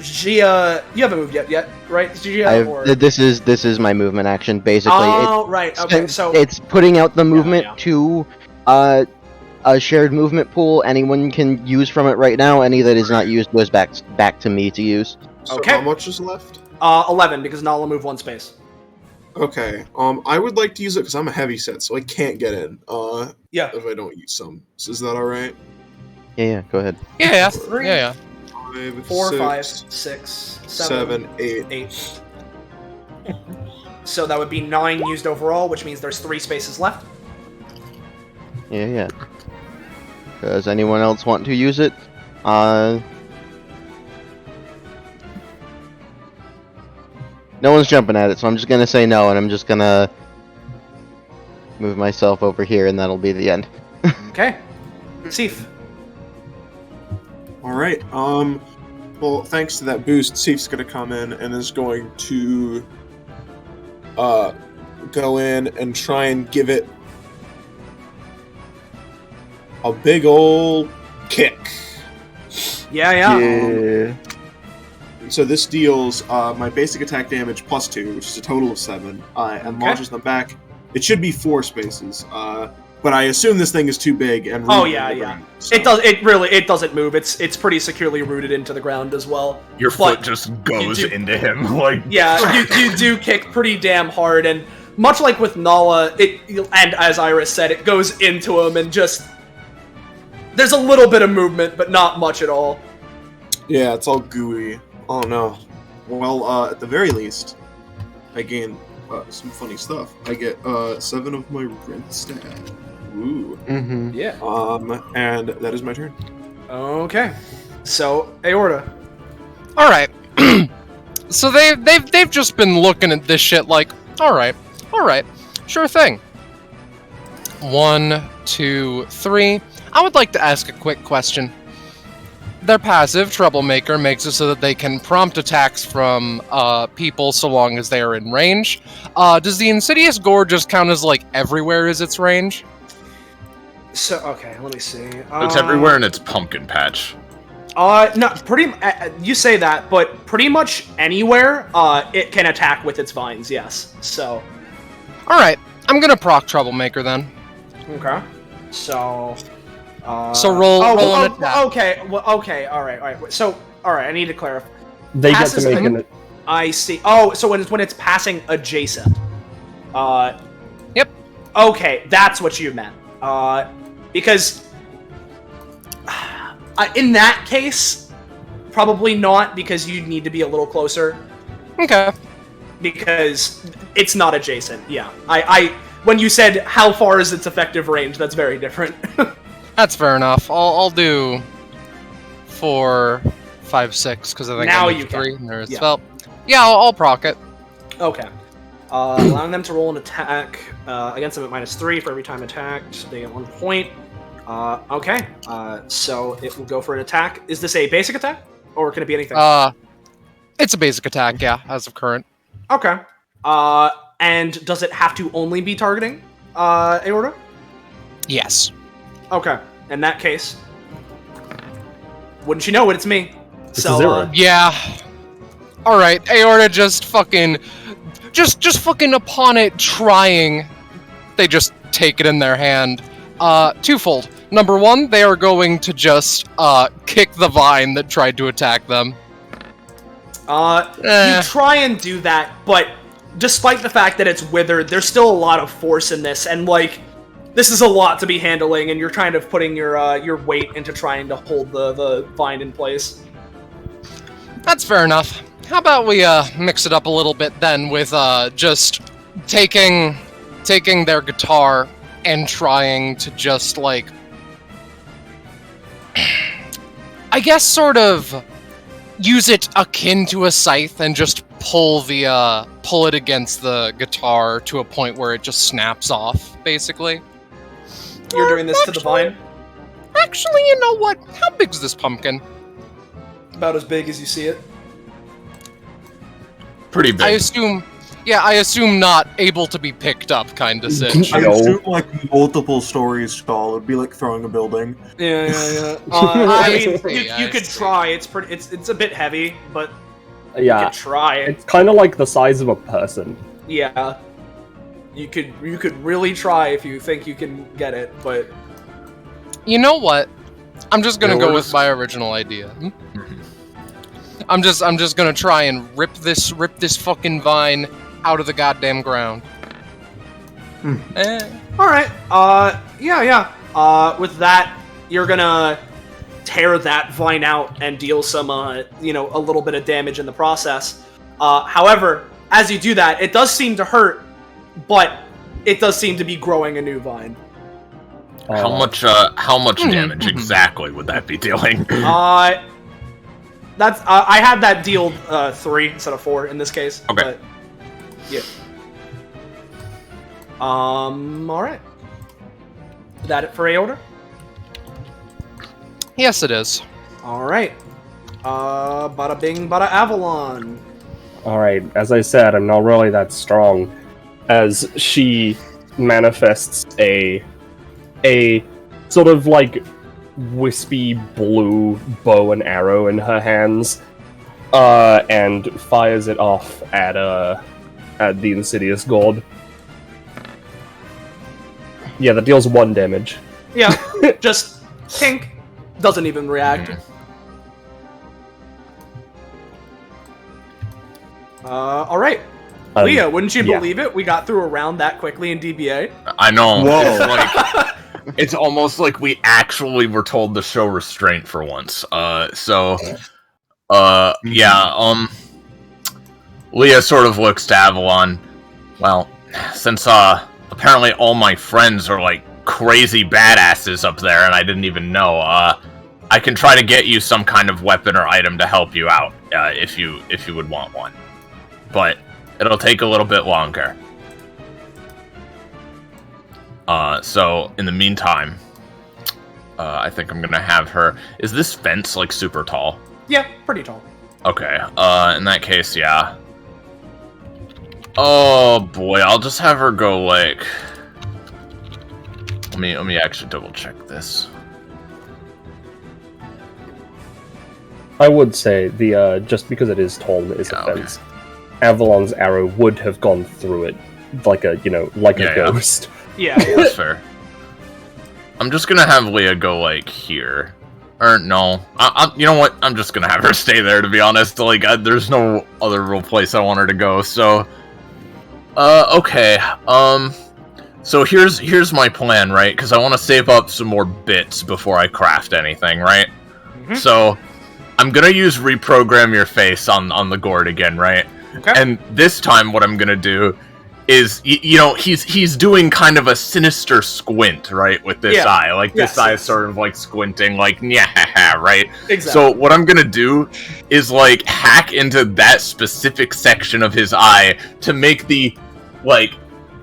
Gia, you haven't moved yet, right? Gia, or... This is my movement action, basically. Oh, right. Okay, so it's putting out the movement yeah. to a shared movement pool. Anyone can use from it right now. Any that is not used goes back to me to use. So Okay. how much is left? 11 because Nala moved 1 space. Okay. I would like to use it because I'm a heavy set, so I can't get in. Yeah. If I don't use some, so is that all right? Yeah, go ahead. Yeah. 3, Yeah. 5, 4, 5, 6, 6, 7, 8. 8. So that would be 9 used overall, which means there's 3 spaces left. Yeah. Does anyone else want to use it? No one's jumping at it, so I'm just gonna say no, and I'm just gonna move myself over here, and that'll be the end. Okay. Sif. All right. Well, thanks to that boost, Sif's gonna come in and is going to go in and try and give it a big ol' kick. Yeah. So this deals my basic attack damage plus 2, which is a total of 7, and launches them back. It should be 4 spaces. But I assume this thing is too big and Oh rooted yeah, in the yeah. ground, so- It doesn't move. It's pretty securely rooted into the ground as well. Your But foot just goes do- into him, like... Yeah, you do kick pretty damn hard, and much like with Nala, and as Iris said, it goes into him and just... There's a little bit of movement, but not much at all. Yeah, it's all gooey. Oh no. Well, at the very least, I gain some funny stuff. I get 7 of my rent stat. Ooh. Mm-hmm. Yeah. And that is my turn. Okay. So, Aorta. All right. So they've just been looking at this shit like, all right, sure thing. 1, 2, 3. I would like to ask a quick question. Their passive, Troublemaker, makes it so that they can prompt attacks from people so long as they are in range. Does the Insidious Gore just count as, like, everywhere is its range? So, okay, let me see. It's everywhere in its pumpkin patch. No, you say that, but pretty much anywhere, it can attack with its vines, yes. So... Alright, I'm gonna proc Troublemaker then. Okay. So... So roll an attack. Okay, well, okay, alright. So, alright, I need to clarify. They get Passes to make them- an. I see. Oh, so when it's passing adjacent. Yep. Okay, that's what you meant. Because in that case, probably not, because you'd need to be a little closer. Okay. Because it's not adjacent. Yeah, I when you said how far is its effective range, that's very different. That's fair enough. I'll do 4, 5, 6, because I think Now I need you 3. can. And there's Yeah. well, yeah, I'll proc it. Okay. Allowing them to roll an attack against them at -3 for every time attacked. They get 1 point. Okay. So it will go for an attack. Is this a basic attack, or can it be anything? It's a basic attack, yeah, as of current. Okay. And does it have to only be targeting Aorta? Yes. Okay. In that case, wouldn't you know it? It's me. It's a zero. Yeah. All right, Aorta just fucking upon it trying, they just take it in their hand. Twofold. Number one, they are going to just kick the vine that tried to attack them. You try and do that, but despite the fact that it's withered, there's still a lot of force in this, and like, this is a lot to be handling, and you're kind of putting your weight into trying to hold the vine in place. That's fair enough. How about we mix it up a little bit then with just taking their guitar and trying to just like, I guess sort of use it akin to a scythe and just pull it against the guitar to a point where it just snaps off, basically. You're doing this to the vine? Actually, you know what? How big's this pumpkin? About as big as you see it. Pretty big. I assume not able to be picked up kind of sitch. I No. assume like multiple stories tall. It'd be like throwing a building. Yeah. I mean, see, you could see. try. It's a bit heavy, but you Yeah, could try it. it's kind of like the size of a person. Yeah. You could really try if you think you can get it, but You know what? I'm just gonna Yeah, go we're with just- my original idea. I'm just gonna try and rip this fucking vine out of the goddamn ground. all right. Yeah. With that, you're gonna tear that vine out and deal some a little bit of damage in the process. However, as you do that, it does seem to hurt, but it does seem to be growing a new vine. How much damage exactly would that be dealing? That's I had that deal 3 instead of 4 in this case. Okay. But, yeah. All right. Is that it for Aorta? Yes, it is. All right. Bada bing, bada Avalon. Alright, as I said, I'm not really that strong. As she manifests a sort of like wispy blue bow and arrow in her hands, and fires it off at the Insidious God. Yeah, that deals 1 damage. Yeah, just tink. Doesn't even react. Alright. Leah, wouldn't you believe it? We got through a round that quickly in DBA. I know. Whoa. It's almost like we actually were told to show restraint for once. Leah sort of looks to Avalon. Well, since apparently all my friends are like crazy badasses up there, and I didn't even know. I can try to get you some kind of weapon or item to help you out, if you would want one. But it'll take a little bit longer. So in the meantime, I think I'm gonna have her. Is this fence like super tall? Yeah, pretty tall. Okay. In that case, yeah. Oh boy, I'll just have her go like. Let me actually double check this. I would say the just because it is tall and it is a fence, Avalon's arrow would have gone through it like a a ghost. Yeah, That's fair. I'm just gonna have Leah go like here. Or no, you know what? I'm just gonna have her stay there. To be honest, like there's no other real place I want her to go. So, okay. So here's my plan, right? Because I want to save up some more bits before I craft anything, right? Mm-hmm. So I'm gonna use reprogram your face on the gourd again, right? Okay. And this time, what I'm gonna do is, he's doing kind of a sinister squint, right, with this eye. Like, this eye is sort of, like, squinting, like, yeah, right? Exactly. So, what I'm gonna do is, like, hack into that specific section of his eye to make the, like,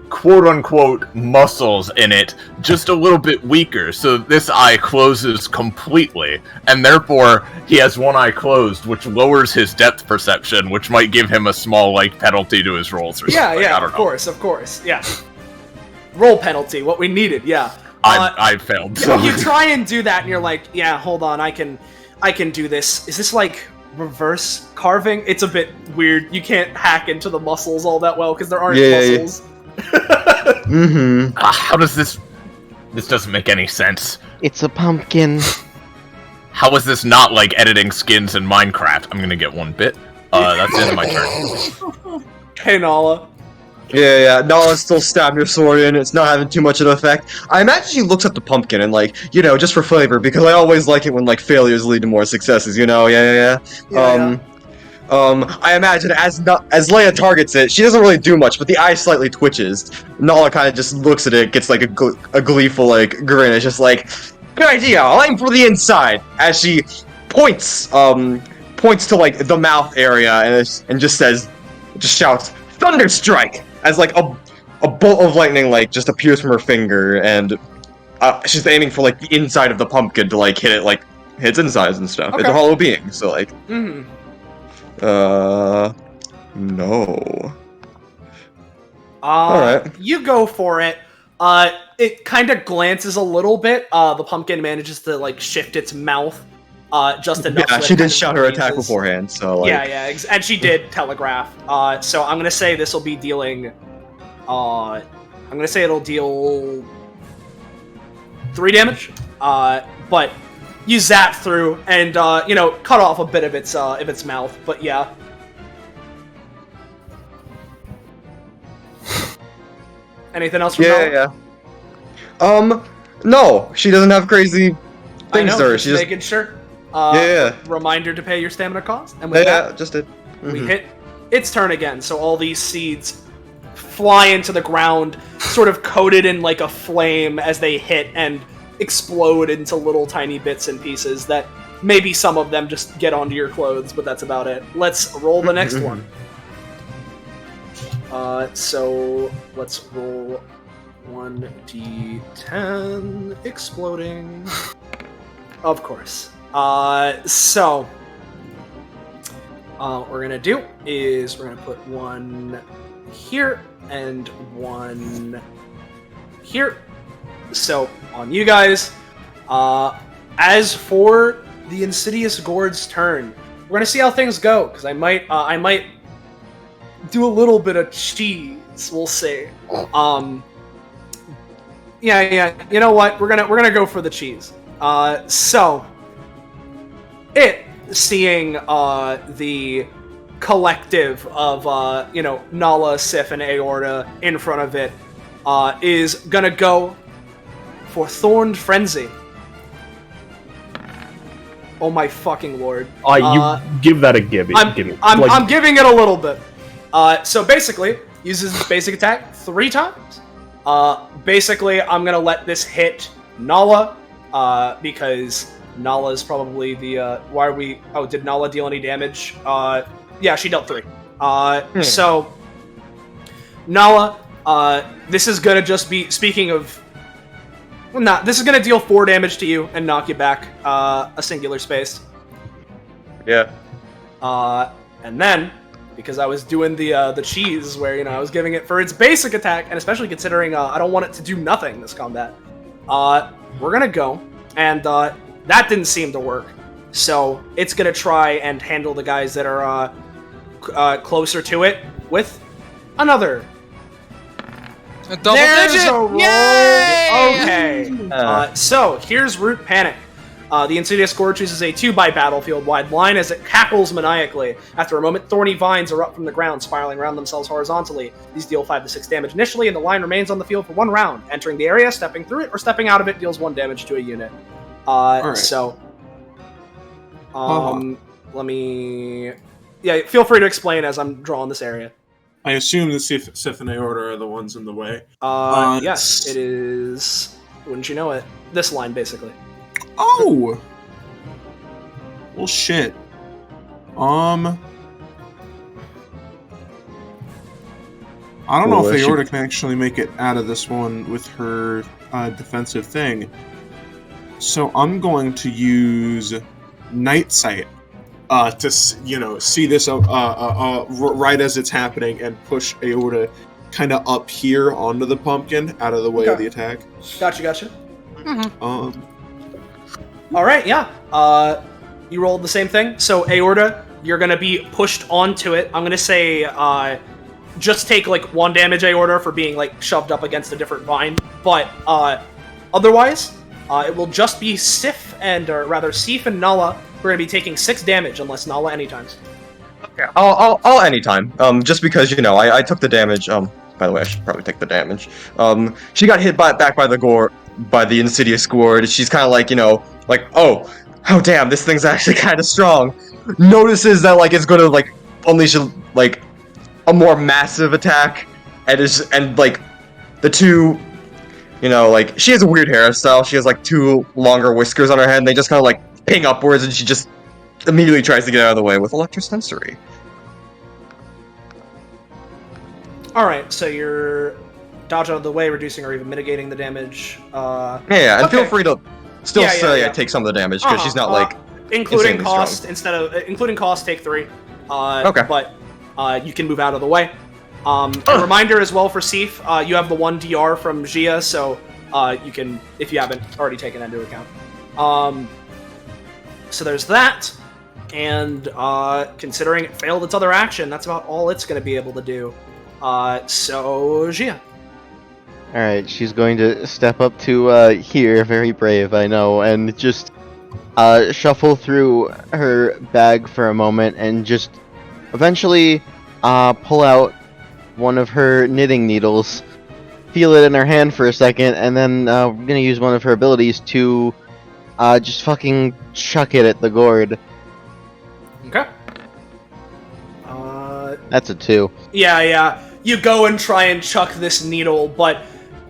quote-unquote muscles in it just a little bit weaker, so this eye closes completely, and therefore he has one eye closed, which lowers his depth perception, which might give him a small, like, penalty to his rolls or something. I don't know. Of course, yeah. Roll penalty, what we needed, yeah. I failed. So. You try and do that, and you're like, yeah, hold on, I can do this. Is this, like, reverse carving? It's a bit weird. You can't hack into the muscles all that well, because there aren't muscles. How does this doesn't make any sense. It's a pumpkin. How is this not like editing skins in Minecraft? I'm gonna get 1 bit. That's the end of my turn. Hey, Nala. Yeah, Nala's still stabbing your sword in, it's not having too much of an effect. I imagine she looks at the pumpkin and, like, just for flavor, because I always like it when, like, failures lead to more successes, yeah. I imagine as Leia targets it, she doesn't really do much, but the eye slightly twitches. Nala kind of just looks at it, gets like a gleeful like grin. It's just like, good idea. I'll aim for the inside. As she points to like the mouth area and just shouts, "Thunderstrike!" As like a bolt of lightning like just appears from her finger, and she's aiming for like the inside of the pumpkin to like hit it like its insides and stuff. Okay. It's a hollow being, so like. No. Alright. You go for it. It kind of glances a little bit. The pumpkin manages to, like, shift its mouth, just enough. Yeah, she did shout her attack beforehand, so, like... Yeah, and she did telegraph. So I'm gonna say this will be dealing... I'm gonna say it'll deal... 3 damage. But... you zap through and, cut off a bit of its mouth, but yeah. Anything else from Nala? Yeah. No, she doesn't have crazy things to her. Just making sure. Reminder to pay your stamina cost. And with that, just did. We hit its turn again, so all these seeds fly into the ground, sort of coated in like a flame as they hit and explode into little tiny bits and pieces that maybe some of them just get onto your clothes, but that's about it. Let's roll the next one. So let's roll 1d10 exploding. Of course. So what we're gonna do is we're gonna put 1 here and 1 here. So, on you guys. As for the Insidious Gourd's turn, we're gonna see how things go, because I might do a little bit of cheese, we'll see. Yeah. You know what? We're gonna go for the cheese. So it seeing the collective of Nala, Sif, and Aorta in front of it is gonna go for Thorned Frenzy. Oh my fucking lord! You give that a gimme. I'm giving it a little bit. So basically, uses its basic attack 3 times. Basically, I'm gonna let this hit Nala, because Nala is probably the. Why are we? Oh, did Nala deal any damage? Yeah, she dealt 3. So Nala, this is gonna just be. Speaking of. Well, this is gonna deal 4 damage to you and knock you back a singular space. Yeah. And then, because I was doing the cheese, where I was giving it for its basic attack, and especially considering I don't want it to do nothing this combat, we're gonna go, and that didn't seem to work. So it's gonna try and handle the guys that are closer to it with another. A double There's digit! a roll. Yay! Okay. So here's Root Panic. The Insidious Scourge chooses a 2 by battlefield-wide line as it cackles maniacally. After a moment, thorny vines erupt from the ground, spiraling around themselves horizontally. These deal 5 to 6 damage initially, and the line remains on the field for 1 round. Entering the area, stepping through it, or stepping out of it deals 1 damage to a unit. Alright. So... let me... Yeah, feel free to explain as I'm drawing this area. I assume the Sif and Aorta are the ones in the way. Yes, it is... Wouldn't you know it? This line, basically. Oh! Well, shit. I don't know if Aorta can actually make it out of this one with her defensive thing. So I'm going to use Night Sight to see this right as it's happening and push Aorta kind of up here onto the pumpkin, out of the way of the attack. Gotcha. Mm-hmm. All right, yeah. You rolled the same thing. So Aorta, you're gonna be pushed onto it. I'm gonna say, just take like 1 damage, Aorta, for being like shoved up against a different vine. But otherwise, it will just be Sif and Nala who are gonna be taking 6 damage, unless Nala anytimes. Okay, I'll anytime. Just because I took the damage. By the way, I should probably take the damage. She got hit back by the Insidious Scourge. She's kind of like, oh damn, this thing's actually kind of strong. Notices that it's gonna unleash a more massive attack, and the 2, she has a weird hairstyle. She has 2 longer whiskers on her head, and they just kind of ping upwards, and she just immediately tries to get out of the way with Electrosensory. Alright, so you're dodge out of the way, reducing or even mitigating the damage. Yeah, and okay. feel free to still say I take some of the damage, because she's not including cost strong. Including cost, take 3. Okay. But you can move out of the way. A reminder as well for Sif, you have the 1 DR from Gia, so you can, if you haven't already taken that into account. So there's that, and considering it failed its other action, that's about all it's going to be able to do. So Gia. Alright, she's going to step up to here, very brave, I know, and just shuffle through her bag for a moment and just eventually pull out one of her knitting needles, feel it in her hand for a second, and then we're gonna use one of her abilities to just fucking chuck it at the gourd. Okay. That's a 2. Yeah. You go and try and chuck this needle, but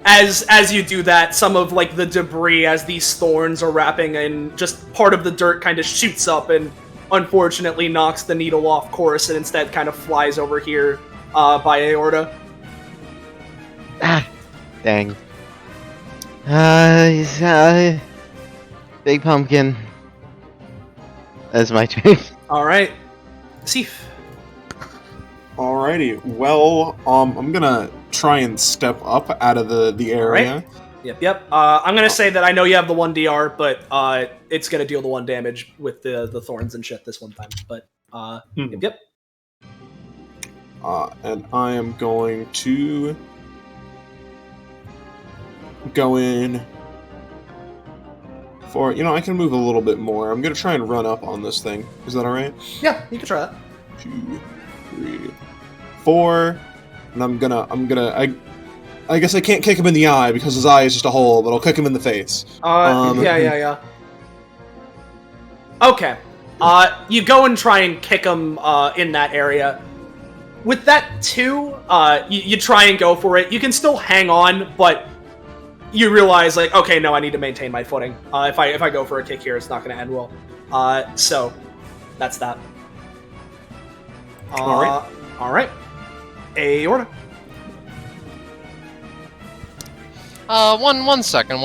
as you do that, some of the debris as these thorns are wrapping and just part of the dirt kind of shoots up and unfortunately knocks the needle off course and instead kind of flies over here by Aorta. Ah, dang. Big pumpkin. That's my turn. Alright. Sif. Alrighty, well, I'm gonna try and step up out of the area. Right. Yep. I'm gonna say that I know you have the 1 DR, but it's gonna deal the 1 damage with the thorns and shit this one time. But yep. And I am going to go in for, I can move a little bit more. I'm gonna try and run up on this thing. Is that alright? Yeah, you can try that. 2, 3, 4, and I guess I can't kick him in the eye because his eye is just a hole, but I'll kick him in the face. Yeah. Okay. You go and try and kick him in that area. With that too, you try and go for it. You can still hang on, but you realize, like, okay, no, I need to maintain my footing. If I go for a kick here, it's not going to end well. So that's that. All right. Aorta. One second.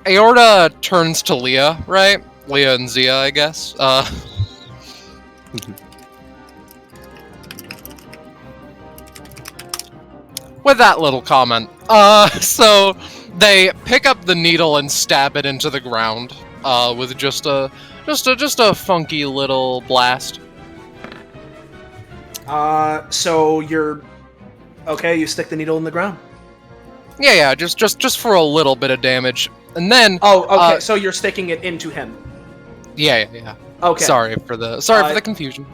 Aorta turns to Leah, right? Leah and Zia, I guess. With that little comment. So they pick up the needle and stab it into the ground, with just a funky little blast. So you're okay. You stick the needle in the ground. Yeah, just for a little bit of damage, and then. Oh, okay. So you're sticking it into him. Yeah. Okay. Sorry for the confusion.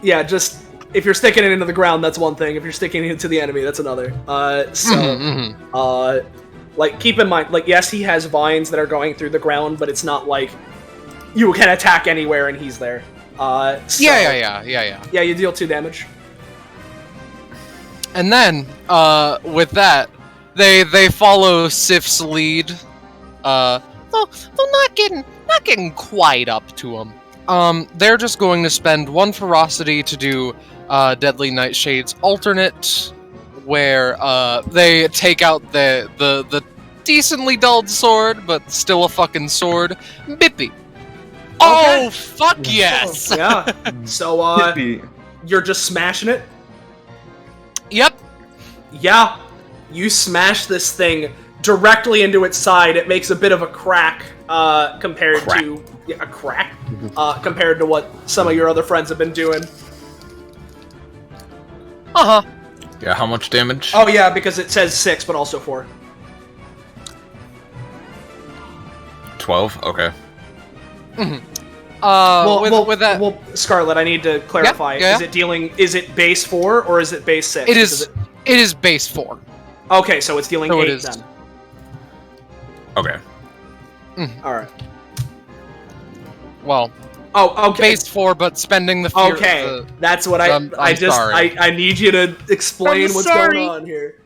Yeah, just if you're sticking it into the ground, that's one thing. If you're sticking it into the enemy, that's another. Like, keep in mind, like, yes, he has vines that are going through the ground, but it's not like you can attack anywhere and he's there. Yeah. Yeah, you deal 2 damage. And then, with that, they follow Sif's lead. Though not getting quite up to him. They're just going to spend 1 ferocity to do Deadly Nightshade's alternate, where they take out the decently dulled sword, but still a fucking sword, Bippy. Okay. Oh, fuck yes! Yeah. So, you're just smashing it? Yep. Yeah. You smash this thing directly into its side. It makes a bit of a crack, compared to... Yeah, a crack? Compared to what some of your other friends have been doing. Uh-huh. Yeah, how much damage? Oh, yeah, because it says 6, but also 4. 12? Okay. With that... Well, Scarlet, I need to clarify. Yeah. Is it base 4 or is it base 6? It is base 4. Okay, so it's dealing 8 then. Okay. Alright. Well... Oh, okay. Base 4, but spending the fear... Okay, that's what I'm sorry. I need you to explain I'm what's sorry. going on here.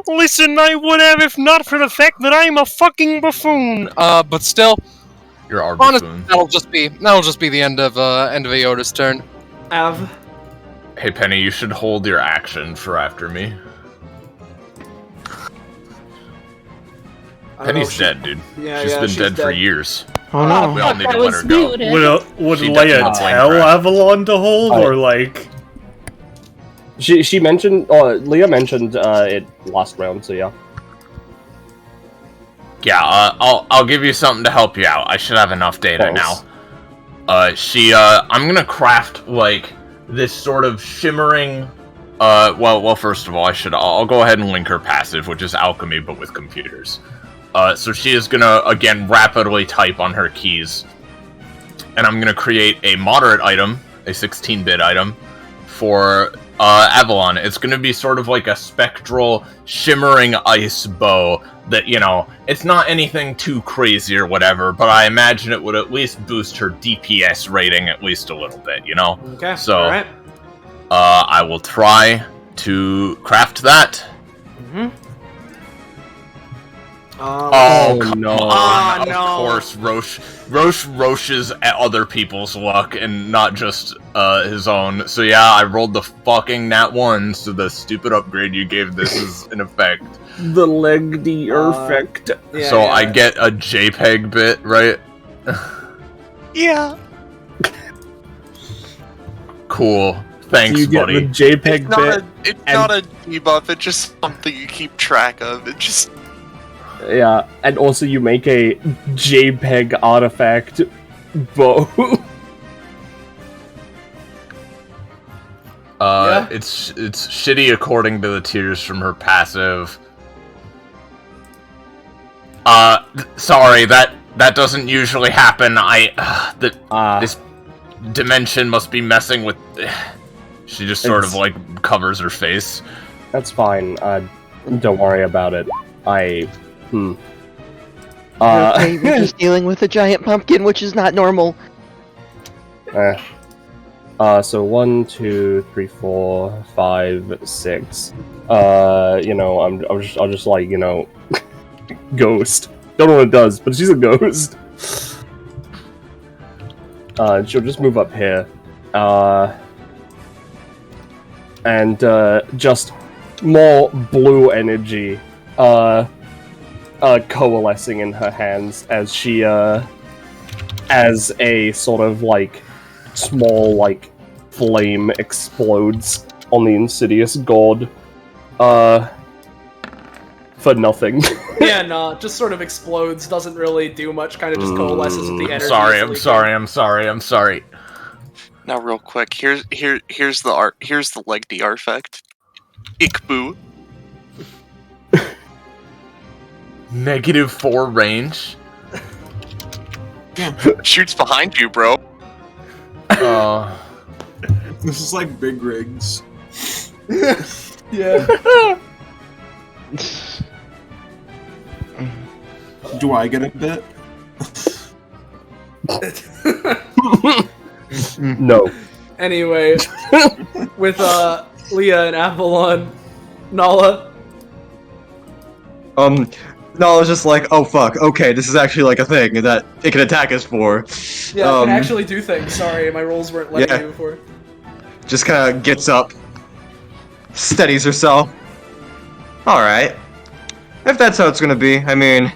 Listen, I would have if not for the fact that I'm a fucking buffoon. But still... You're our honestly, buffoon. that'll just be the end of Aota's turn. Av. Hey, Penny, you should hold your action for after me. Penny's dead, dude. Yeah, she's been dead for dead. years. Oh no. We all need to let her go. Would She Leia definitely tell cracked. Avalon to hold, or like... She mentioned, Leah mentioned it last round, so yeah. Yeah, I'll give you something to help you out. I should have enough data Thanks. now. I'm gonna craft, like, this sort of shimmering... well, first of all, I'll go ahead and link her passive, which is alchemy, but with computers. So she is gonna, again, rapidly type on her keys. And I'm gonna create a moderate item, a 16-bit item, for Avalon. It's gonna be sort of like a spectral, shimmering ice bow that, it's not anything too crazy or whatever, but I imagine it would at least boost her DPS rating at least a little bit, Okay, So, alright. I will try to craft that. Mm-hmm. Oh, come no. on! no. Of course, Roche's at other people's luck and not just his own. So yeah, I rolled the fucking nat 1, so the stupid upgrade you gave this is in effect. The leg the effect. Yeah, So yeah. I get a JPEG bit, right? Yeah. Cool. Thanks, you get buddy. the JPEG bit. It's not a debuff, it's just something you keep track of. It just... Yeah, and also you make a JPEG artifact bow. Yeah? It's shitty according to the tears from her passive. Sorry, that doesn't usually happen. This dimension must be messing with. She just sort of like covers her face. That's fine. Don't worry about it. Okay, we're just dealing with a giant pumpkin, which is not normal. So 1, 2, 3, 4, 5, 6. I'll just like, ghost. Don't know what it does, but she's a ghost. She'll just move up here. And just more blue energy coalescing in her hands as she as a sort of like small like flame explodes on the insidious god for nothing. Yeah, no, just sort of explodes, doesn't really do much, kind of just coalesces with the energy. I'm sorry. Now, real quick, here's the art. Here's the leg D artifact. Ikbu. -4 range. Shoots behind you, bro. This is like big rigs. Yeah. Do I get a bit? No. Anyway, with Leah and Avalon, Nala. Nala's just like, oh fuck, okay, this is actually like a thing that it can attack us for. Yeah, I can actually do things. Sorry, my rolls weren't letting me before. Just kind of gets up, steadies herself. Alright. If that's how it's gonna be, I mean,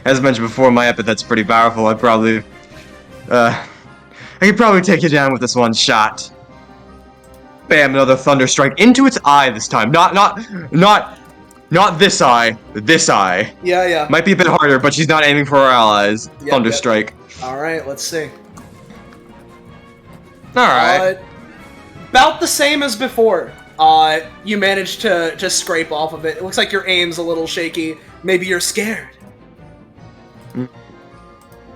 as mentioned before, my epithet's pretty powerful. I could probably take you down with this one shot. Bam, another thunder strike into its eye this time. Not this eye. This eye. Yeah. Might be a bit harder, but she's not aiming for her allies. Yep, Thunder yep. strike. All right, let's see. All right. About the same as before. You managed to just scrape off of it. It looks like your aim's a little shaky. Maybe you're scared.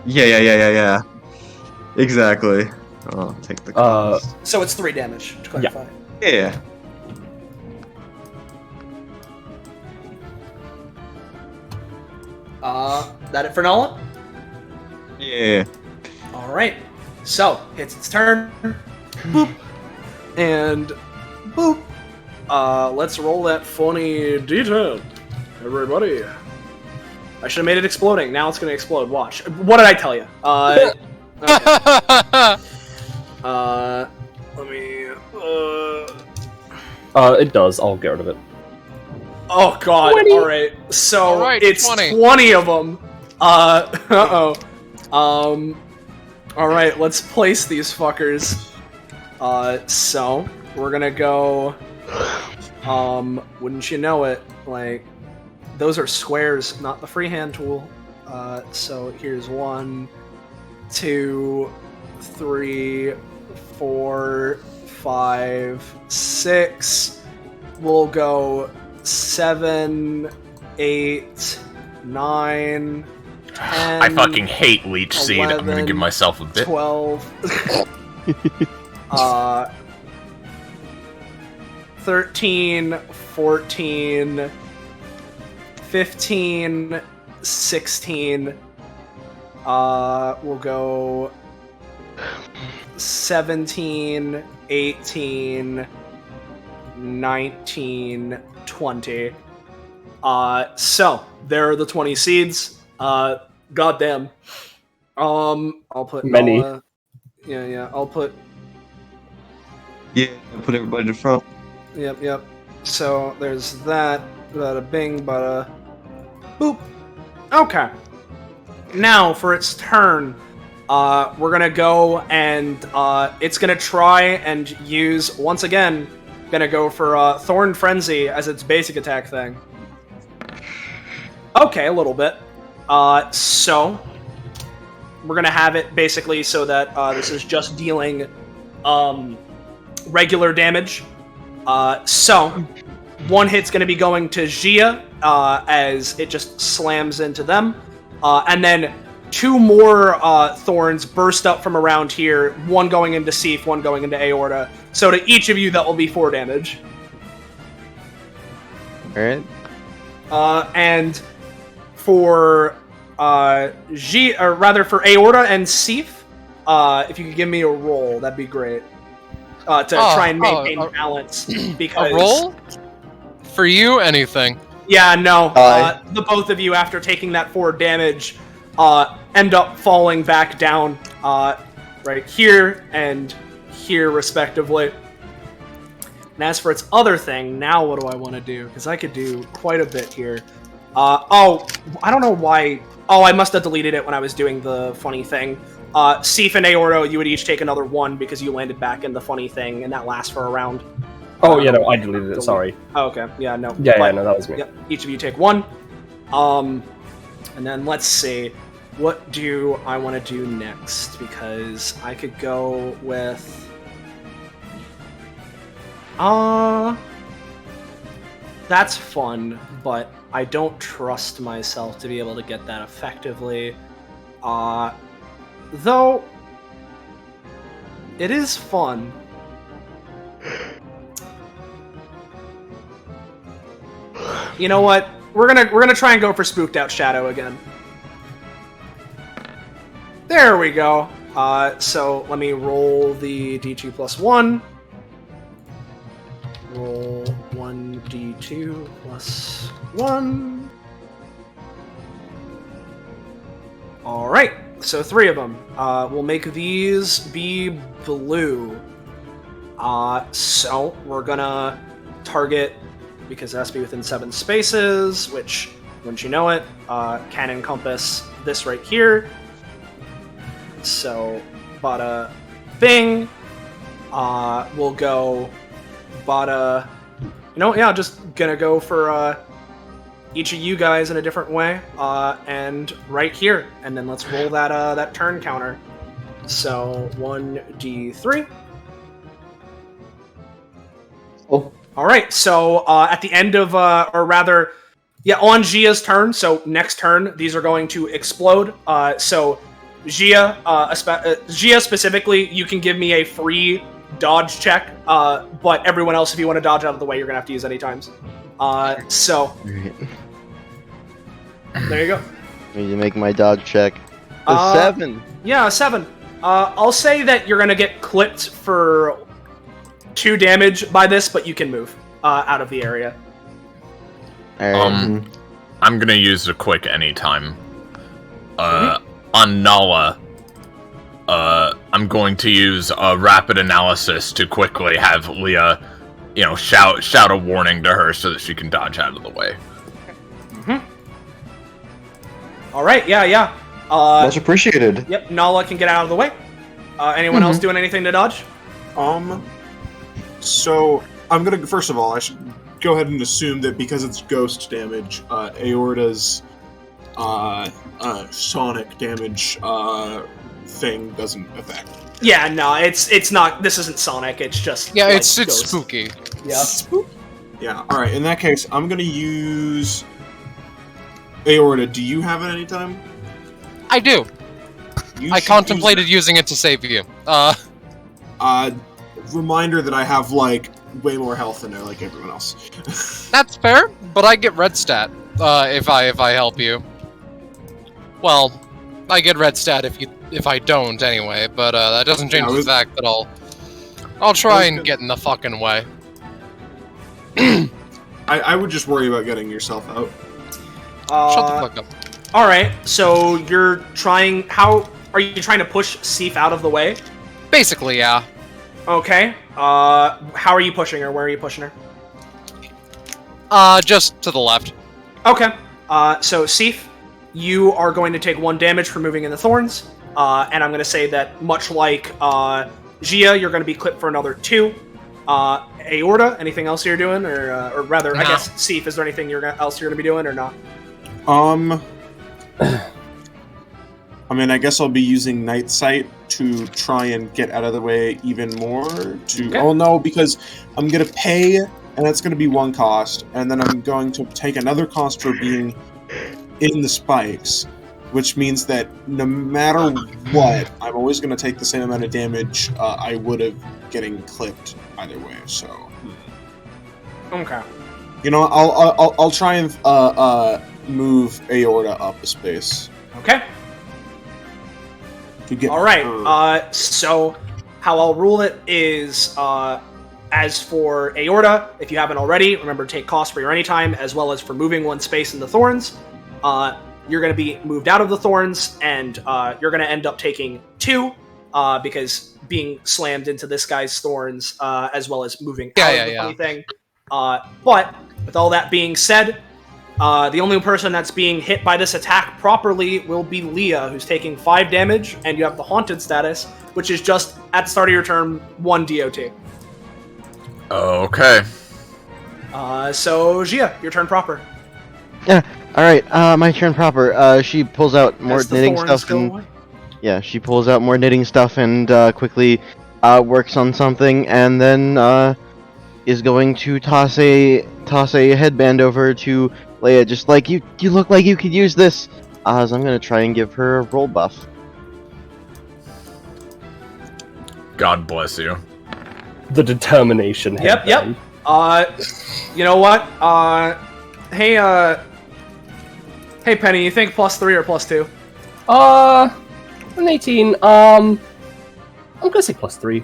Yeah. Exactly. I'll take the cost. So it's 3 damage, to clarify. Yeah. That it for Nolan? Yeah. Alright. So, hits its turn. Boop. And boop. Let's roll that funny D10. Everybody. I should have made it exploding. Now it's gonna explode. Watch. What did I tell you? Okay. Let me. It does. I'll get rid of it. Oh god. Alright. So Alright, it's 20 of them. Alright, let's place these fuckers. So we're gonna go. Wouldn't you know it? Like, those are squares, not the freehand tool. So here's 1, 2, 3, 4, 5, 6. We'll go 7, 8, 9, 10. I fucking hate leech seed. I'm gonna give myself a bit. 12. 13, 14, 15, 16. We'll go 17, 18, 19, 20. So there are the 20 seeds. Goddamn. I'll put many. Nala. Yeah. I'll put. Yeah, put everybody in front. Yep. So there's that. Bada bing, bada boop. Okay. Now for its turn, we're gonna go and it's gonna try and use once again. Gonna go for Thorn Frenzy as its basic attack thing. Okay, a little bit. So we're gonna have it basically so that this is just dealing regular damage. So, one hit's going to be going to Gia, as it just slams into them. And then 2 more thorns burst up from around here, one going into Seif, one going into Aorta. So to each of you, that will be 4 damage. Alright. And for or rather for Aorta and Seif, if you could give me a roll, that'd be great. To try and maintain balance. Because A roll? For you, anything. Yeah, no. The both of you, after taking that 4 damage, end up falling back down right here and here, respectively. And as for its other thing, now what do I want to do? Because I could do quite a bit here. Oh, I don't know why. Oh, I must have deleted it when I was doing the funny thing. Seif and Aorta, you would each take another 1 because you landed back in the funny thing, and that lasts for a round. Oh, yeah, no, I deleted it, sorry. Oh, okay. Yeah, no. Yeah, no, that was me. Yep, each of you take 1. And then let's see. What do I want to do next? Because I could go with... That's fun, but I don't trust myself to be able to get that effectively. Though... It is fun. You know what? We're gonna try and go for Spooked Out Shadow again. There we go. So let me roll the D2 plus 1. Roll 1d2 plus 1. Alright, so 3 of them. We'll make these be blue. So we're gonna target, because it has to be within 7 spaces, which, wouldn't you know it, can encompass this right here. So, bada bing. We'll go bada... just gonna go for each of you guys in a different way, and right here. And then let's roll that turn counter. So, 1d3. Oh. Alright, so at the end of, on Gia's turn, so next turn, these are going to explode. So Gia, Gia specifically, you can give me a free dodge check, but everyone else, if you want to dodge out of the way, you're going to have to use any times. So, there you go. You make my dodge check. A 7. Yeah, a 7. I'll say that you're going to get clipped for 2 damage by this, but you can move out of the area. Alright. I'm gonna use a quick anytime. On Nala, I'm going to use a rapid analysis to quickly have Leah, shout a warning to her so that she can dodge out of the way. Alright, yeah. Much appreciated. Yep, Nala can get out of the way. Anyone else doing anything to dodge? So I'm gonna, first of all, I should go ahead and assume that because it's ghost damage, Aorta's sonic damage thing doesn't affect. Yeah, no, it's not. This isn't Sonic. It's just it's ghost. spooky. Yeah. Yeah. All right. In that case, I'm gonna use Aorta. Do you have it anytime? I do. You I should contemplated using it to save you. Reminder that I have way more health than everyone else. That's fair, but I get red stat if I help you. Well, I get red stat if I don't anyway, but that doesn't change the fact that I'll try and get in the fucking way. I would just worry about getting yourself out. Shut the fuck up. All right, so you're trying. How are you trying to push Seif out of the way? Basically, yeah. Okay. How are you pushing her? Where are you pushing her? Just to the left. Okay. So Seif, you are going to take 1 damage for moving in the thorns, and I'm going to say that much like Gia, you're going to be clipped for another 2. Aorta, anything else you're doing, or rather, no. I guess Seif, is there anything else you're going to be doing or not? I mean, I guess I'll be using Night Sight to try and get out of the way even more. Okay. Oh no, because I'm gonna pay, and that's gonna be one cost, and then I'm going to take another cost for being in the spikes, which means that no matter what, I'm always gonna take the same amount of damage I would have getting clipped either way. So, Okay. you know, I'll try and move Aorta up a space. Okay. To get All right. her. So how I'll rule it is, as for Aorta, if you haven't already, remember to take cost for your anytime, as well as for moving one space in the thorns. You're going to be moved out of the thorns, and you're going to end up taking 2, because being slammed into this guy's thorns, as well as moving out of the funny thing. But with all that being said, the only person that's being hit by this attack properly will be Leah, who's taking 5 damage, and you have the Haunted status, which is just, at the start of your turn, 1 DOT. Okay. So, Gia, your turn proper. Yeah. All right. My turn proper. She pulls out more As the knitting thorns stuff go and away. yeah, she pulls out more knitting stuff and quickly works on something, and then is going to toss a headband over to Leia, just like you look like you could use this. So I'm gonna try and give her a roll buff. God bless you. The determination. Yep. headband. You know what? Hey, Penny, you think +3 or +2? An 18. I'm gonna say +3.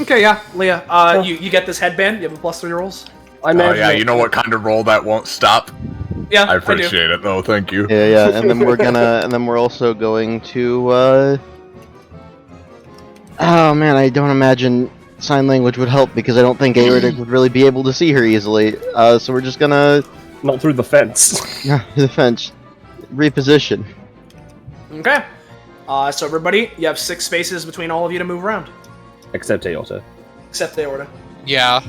Okay, yeah, Leah. You get this headband. You have a +3 rolls. I Oh managed yeah, to- you know what kind of roll that won't stop? Yeah, I appreciate it though, thank you. Yeah, and then we're also going to. Oh man, I don't imagine sign language would help because I don't think Aortic would really be able to see her easily. So we're just gonna not through the fence. the fence, reposition. Okay. So everybody, you have 6 spaces between all of you to move around, Except Aorta. except Aorta. Yeah.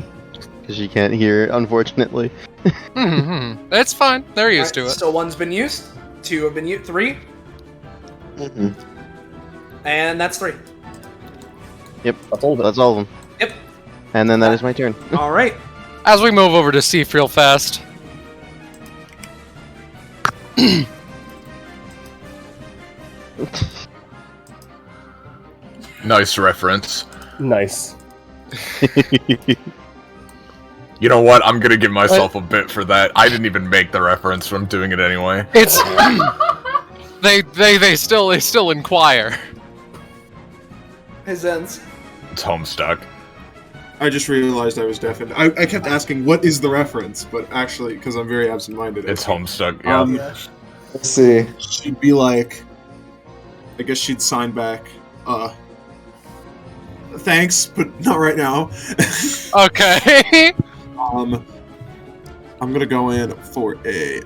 Because you can't hear, unfortunately. That's fine. They're used to it. So 1's been used, 2 have been used, 3, and that's 3. Yep, That's all of it. that's all of them. Yep. And then that is my turn. All right. As we move over to Seaf real fast. Nice reference. Nice. You know what? I'm gonna give myself a bit for that. I didn't even make the reference, but I'm doing it anyway. It's they still inquire. His ends. It's Homestuck. I just realized I was deafened. I kept asking, what is the reference? But actually, because I'm very absent-minded. It's Homestuck, yeah. Let's see. She'd be like... I guess she'd sign back, thanks, but not right now. Okay. I'm gonna go in for a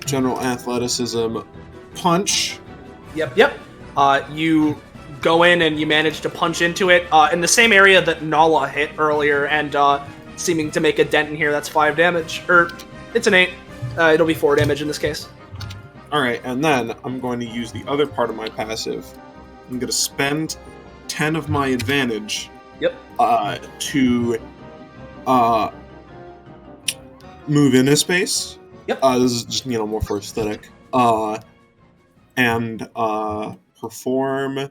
general athleticism punch. Yep. You go in and you manage to punch into it in the same area that Nala hit earlier, and seeming to make a dent in here. That's 5 damage, or it's an 8. It'll be 4 damage in this case. Alright, and then I'm going to use the other part of my passive. I'm going to spend 10 of my advantage to move in a space. Yep. This is just, more for aesthetic. And perform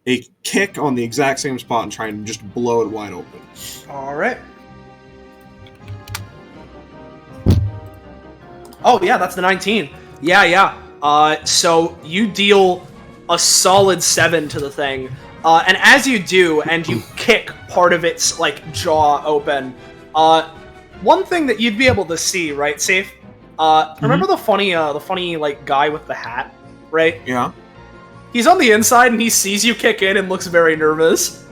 a kick on the exact same spot and try and just blow it wide open. All right. Oh, yeah, that's the 19. Yeah. So you deal a solid 7 to the thing. And as you do, and you kick part of its, jaw open, one thing that you'd be able to see, right, Safe? Remember the funny, guy with the hat, right? Yeah. He's on the inside, and he sees you kick in and looks very nervous.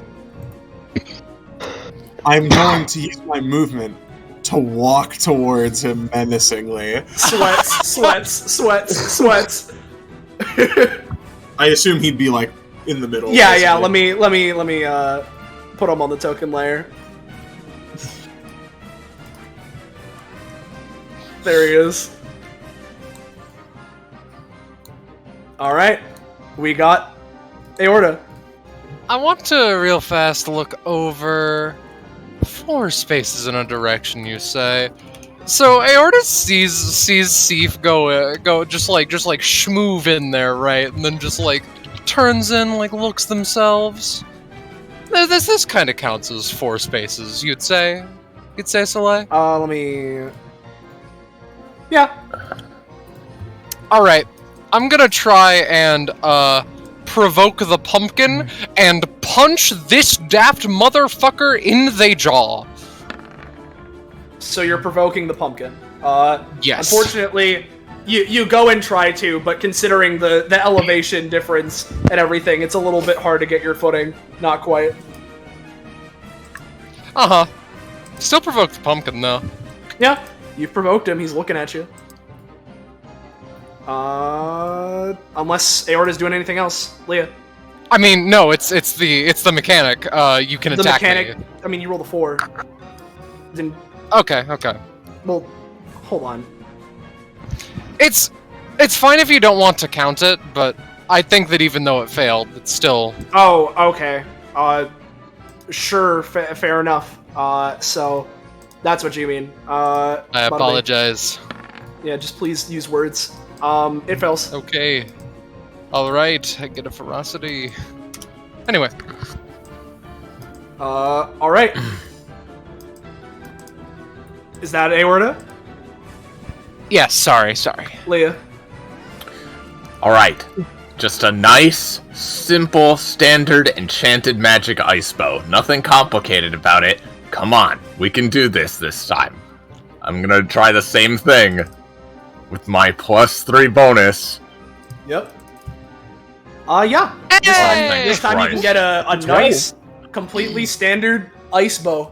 I'm going to use my movement to walk towards him menacingly. Sweats. I assume he'd be in the middle. Yeah. Let me put him on the token layer. There he is. All right, we got Aorta. I want to real fast look over 4 spaces in a direction, you say. So Aorta sees Seif go just like schmoove in there, right? And then just like turns in, like looks themselves. This kind of counts as 4 spaces, you'd say? You'd say, Soleil? Let me... Yeah. Alright. I'm gonna try and, provoke the pumpkin and punch this daft motherfucker in the jaw. So you're provoking the pumpkin. Yes. Unfortunately, you go and try to, but considering the elevation difference and everything, it's a little bit hard to get your footing. Not quite. Uh-huh. Still provoke the pumpkin, though. Yeah, you've provoked him. He's looking at you. Unless Aorta's doing anything else, Leah. I mean, no, it's the mechanic. You can attack me. I mean, you rolled a 4. Then, Okay. well, hold on. It's fine if you don't want to count it, but I think that even though it failed, it's still... Oh, okay. Sure, fair enough. So, that's what you mean. I apologize. Yeah, just please use words. It fails. Okay. Alright, I get a ferocity. Anyway. Alright. Is that Aorta? Yes, sorry. Leah. Alright. Just a nice, simple, standard enchanted magic ice bow. Nothing complicated about it. Come on, we can do this time. I'm gonna try the same thing with my +3 bonus. Yep. Yeah. This time you can get a nice, completely standard ice bow.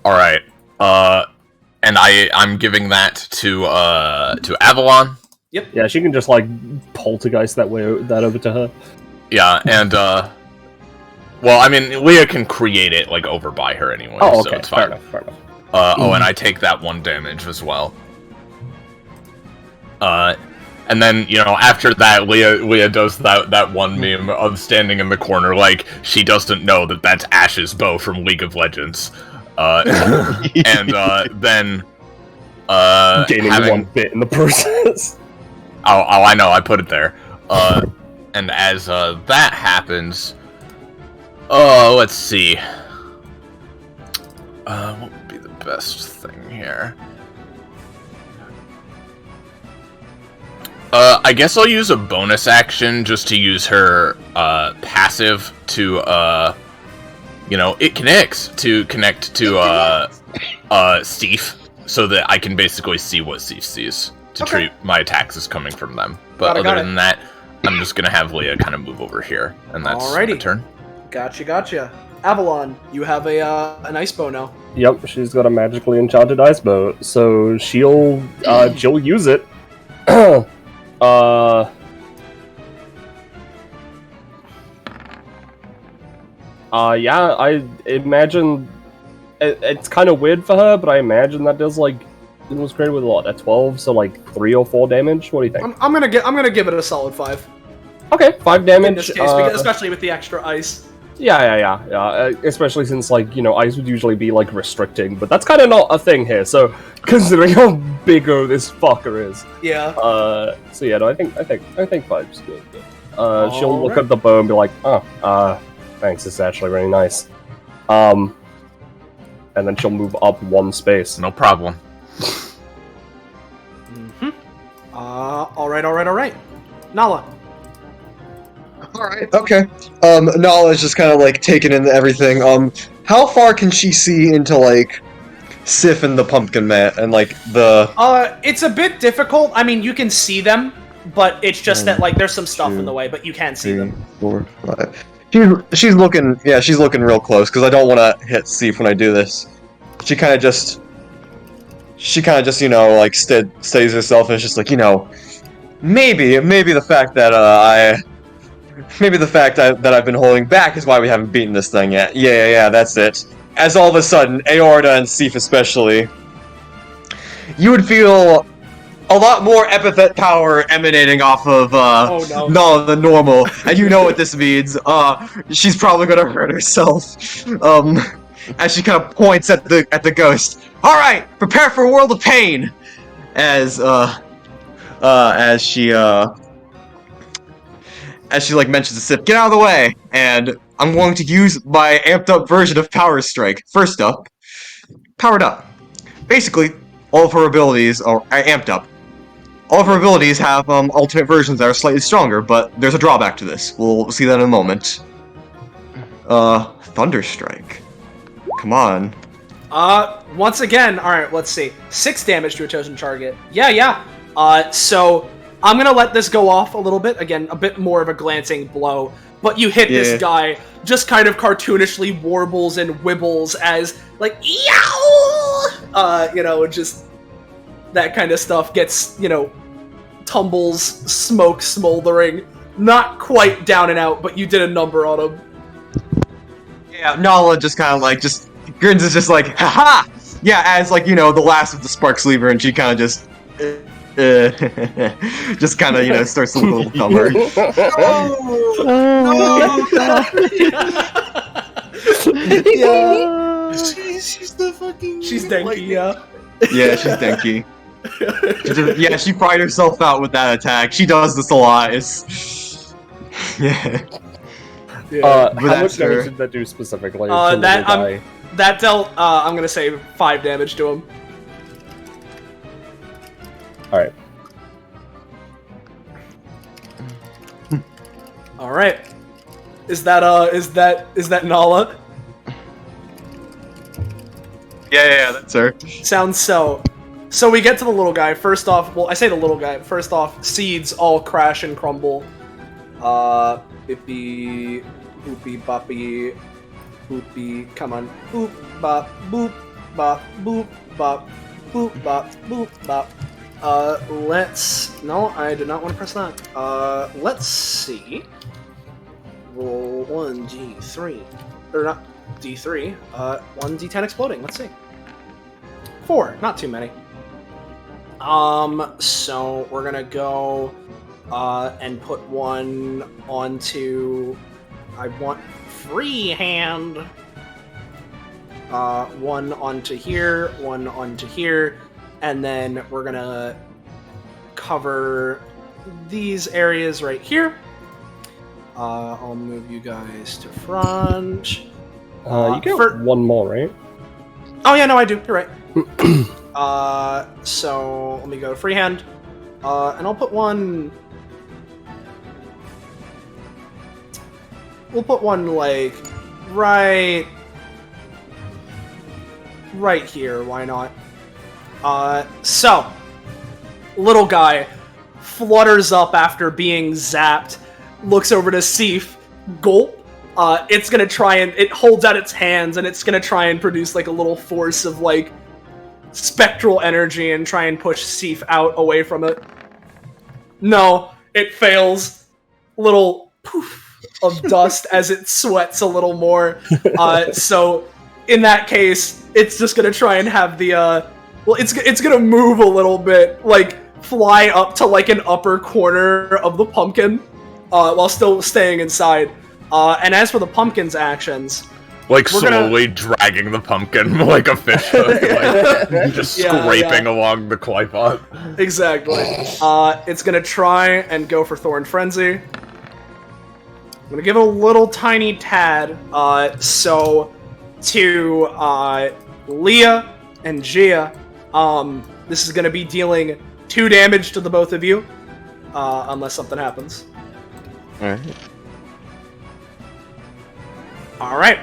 Alright. And I'm giving that to Avalon. Yep. Yeah, she can just like poltergeist that over to her. Yeah, and well, I mean, Leah can create it like over by her anyway, Oh, okay. so it's fine. Fair enough. Oh, and I take that 1 damage as well. And then, you know, after that, Leah does that one meme of standing in the corner like she doesn't know that that's Ash's bow from League of Legends. And then gaining having 1 bit in the process. Oh, I know, I put it there. And as that happens, let's see. What would be the best thing here? I guess I'll use a bonus action just to use her passive to you know, it connects to connect to Seif, so that I can basically see what Seif sees to treat my attacks as coming from them. But other than that, I'm just gonna have Leah kind of move over here, and that's my turn. Gotcha. Avalon, you have an ice bow now. Yep, she's got a magically enchanted ice bow, so she'll use it. Yeah, I imagine it's kind of weird for her, but I imagine that does like it was created with a 12, so like 3 or 4 damage. What do you think? I'm gonna give it a solid 5. Okay, 5 damage. In this case, because, especially with the extra ice. Yeah. Especially since like, you know, ice would usually be like restricting, but that's kind of not a thing here. So considering how bigger this fucker is. Yeah. So yeah, no, I think 5's good. She'll look at the bow and be like, thanks, it's actually really nice. And then she'll move up 1 space. No problem. Alright. Nala. Alright, okay. Nala's just kind of like taking in everything. How far can she see into like Sif and the pumpkin mat and like the... It's a bit difficult. I mean, you can see them, but it's just that like there's some stuff in the way, but you can see them. 4, 5. She's looking real close because I don't want to hit Sif when I do this. She kind of just, you know, like steadies herself and is just like, you know, maybe the fact that that I've been holding back is why we haven't beaten this thing yet. Yeah, that's it. As all of a sudden, Aorta and Sif especially, you would feel a lot more epithet power emanating off of Nala than normal, and you know what this means. She's probably gonna hurt herself. As she kind of points at the ghost. All right, prepare for a world of pain. As she like mentions the sip, get out of the way, and I'm going to use my amped up version of Power Strike. First up, powered up. Basically, all of her abilities are amped up. All of her abilities have alternate versions that are slightly stronger, but there's a drawback to this. We'll see that in a moment. Thunderstrike. Come on. Once again, alright, let's see. 6 damage to a chosen target. Yeah. So I'm gonna let this go off a little bit. Again, a bit more of a glancing blow. But you hit this guy, just kind of cartoonishly warbles and wibbles as, like, yow! Just that kind of stuff gets, tumbles, smoke smoldering. Not quite down and out, but you did a number on him. Yeah, Nala just kind of like, grins is just like, haha! Yeah, as like, the last of the sparks leave her, and she kind of just kind of, starts to look a little dumber. She's the fucking... She's Denki, yeah. Yeah, she's Denki. She fried herself out with that attack. She does this a lot. It's... Yeah. How much damage did that do specifically? That dealt, I'm gonna say 5 damage to him. Alright. Alright. Is that Nala? Yeah, that's her. Sounds so. So we get to the little guy. First off, well, I say the little guy. First off, seeds all crash and crumble. Bippy, boopy, boppy, boopy, come on. Boop, bop, boop, bop, boop, bop, boop, bop, boop, bop. No, I did not want to press that. Let's see. Roll 1d3. Or not d3. 1d10 exploding. Let's see. 4. Not too many. So we're gonna go, and put one onto... I want freehand. One onto here, one onto here, and then we're gonna cover these areas right here. I'll move you guys to front. You get one more, right? Oh yeah, no, I do. You're right. So let me go to freehand, and I'll put one. We'll put one like right here. Why not? So little guy flutters up after being zapped, looks over to Seif, gulp. It's gonna try and it holds out its hands, and it's gonna try and produce like a little force of like spectral energy and try and push Seif out away from it. No, it fails. Little poof of dust as it sweats a little more. So in that case, it's just gonna try and have the it's gonna move a little bit, like fly up to like an upper corner of the pumpkin, while still staying inside. And as for the pumpkin's actions, like slowly dragging the pumpkin like a fish hook, like, just scraping along the clay pot. Exactly. It's gonna try and go for Thorn Frenzy. I'm gonna give it a little tiny tad. So to Leah and Gia, this is gonna be dealing 2 damage to the both of you, unless something happens. Alright.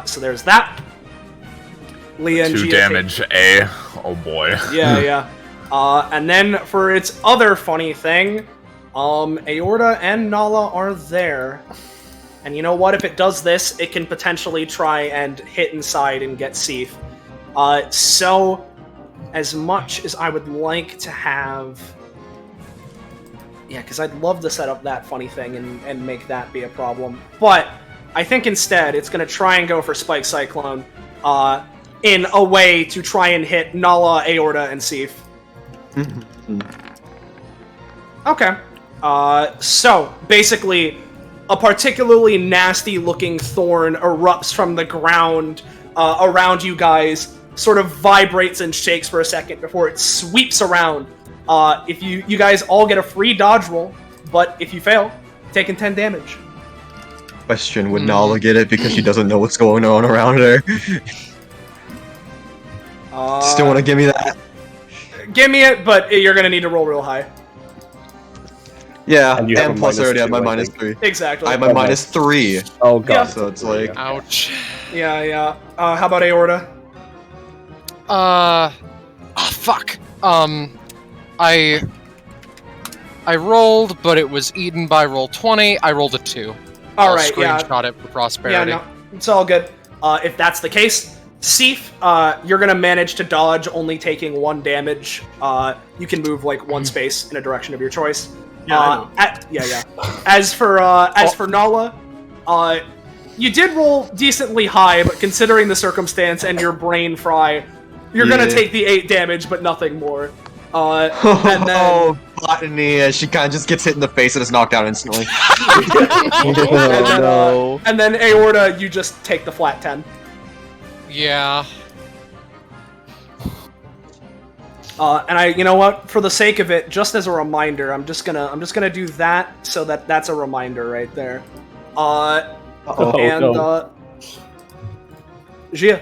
So there's that. Leah and 2 Gia damage, oh boy. Yeah. And then for its other funny thing, Aorta and Nala are there. And you know what? If it does this, it can potentially try and hit inside and get Seif. So, as much as I would like to have... Yeah, because I'd love to set up that funny thing and make that be a problem. But I think instead it's going to try and go for Spike Cyclone in a way to try and hit Nala, Aorta, and Seif. Okay. So basically, a particularly nasty-looking thorn erupts from the ground around you guys, sort of vibrates and shakes for a second before it sweeps around. If you guys all get a free dodge roll, but if you fail, taking 10 damage. Question: would Nala get it because she doesn't know what's going on around her? Still want to give me that? Give me it, but you're gonna need to roll real high. Yeah, And you have and a plus I already have -2, my I minus think. 3. Exactly. I have my -3. Oh god. Yeah. So it's like, Ouch. Yeah. How about aorta? Fuck. I rolled, but it was eaten by roll 20. I rolled a 2. All I'll right. Yeah. screenshot it for Yeah. prosperity. No, it's all good. If that's the case, Sif, you're gonna manage to dodge, only taking 1 damage. You can move like 1 space in a direction of your choice. Yeah, I know. Yeah. As for Nala, you did roll decently high, but considering the circumstance and your brain fry, you're gonna Yeah. take the 8 damage, but nothing more. And then oh, botany, she kind of just gets hit in the face and is knocked out instantly. and then aorta, you just take the flat 10. Yeah. And you know what? For the sake of it, just as a reminder, I'm just gonna do that so that's a reminder right there. Gia.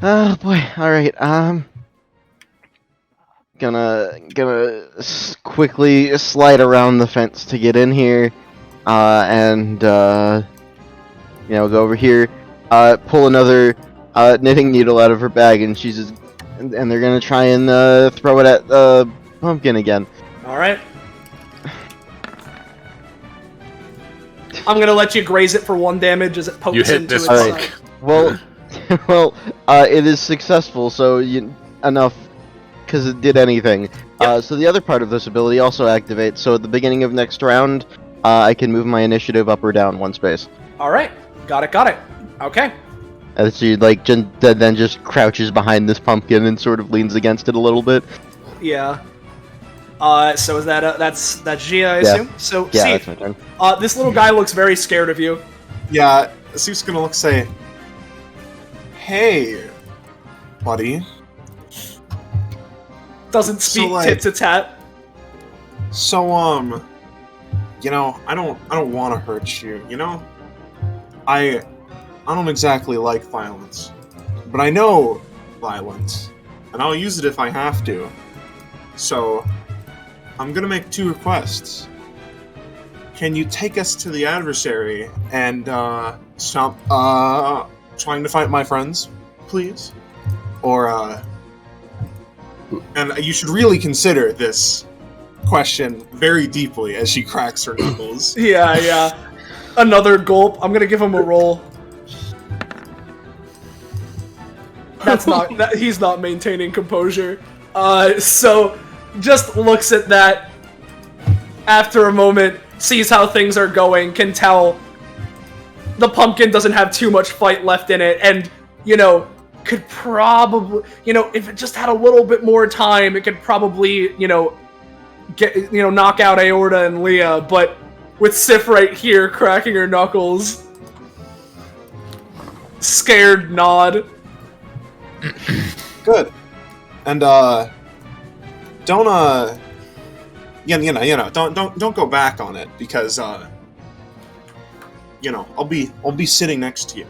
Oh boy. All right. Gonna quickly slide around the fence to get in here, and go over here, pull another knitting needle out of her bag, and she's just, and they're gonna try and throw it at Pumpkin again. All right. I'm gonna let you graze it for 1 damage as it pokes You hit into this its poke. side. Well, it is successful, so enough. Because it did anything. So the other part of this ability also activates. So at the beginning of next round, I can move my initiative up or down 1 space. All right. Got it. Okay. And she then just crouches behind this pumpkin and sort of leans against it a little bit. Yeah. So is that that's Gia, I Yeah. assume? So Yeah, Sif, that's my turn. this little guy looks very scared of you. Yeah, Sif's gonna look say, "Hey, buddy. Doesn't speak So, like- tit to tat. So, I don't want to hurt you. I don't exactly like violence, but I know violence, and I'll use it if I have to. So, I'm gonna make 2 requests. Can you take us to the adversary and stop trying to fight my friends, please? Or and you should really consider this question very deeply as she cracks her knuckles. Yeah. Another gulp. I'm gonna give him a roll. That's not. He's not maintaining composure. So just looks at that. After a moment, sees how things are going, can tell the pumpkin doesn't have too much fight left in it, and could probably, if it just had a little bit more time, it could probably, get, knock out Aorta and Leah, but with Sif right here cracking her knuckles, scared nod. Good. And don't don't go back on it because I'll be sitting next to you.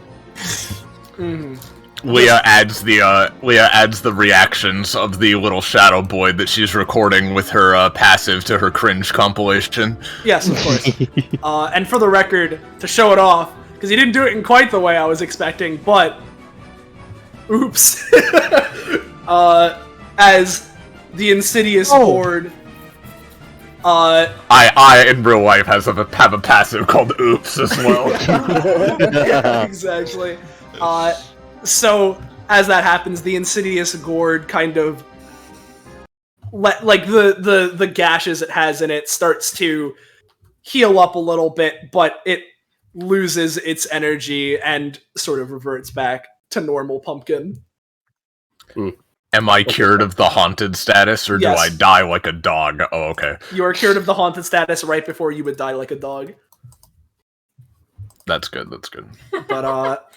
Mm-hmm. Leah adds the reactions of the little shadow boy that she's recording with her passive to her cringe compilation. Yes, of course. And for the record, to show it off, because he didn't do it in quite the way I was expecting, but oops. As the insidious horde. I in real life have a passive called Oops as well. Yeah, exactly. So as that happens, the insidious gourd kind of the gashes it has in it starts to heal up a little bit, but it loses its energy and sort of reverts back to normal pumpkin. Am I cured of the haunted status, or do Yes. I die like a dog? Oh, okay. You are cured of the haunted status right before you would die like a dog. That's good, that's good. But,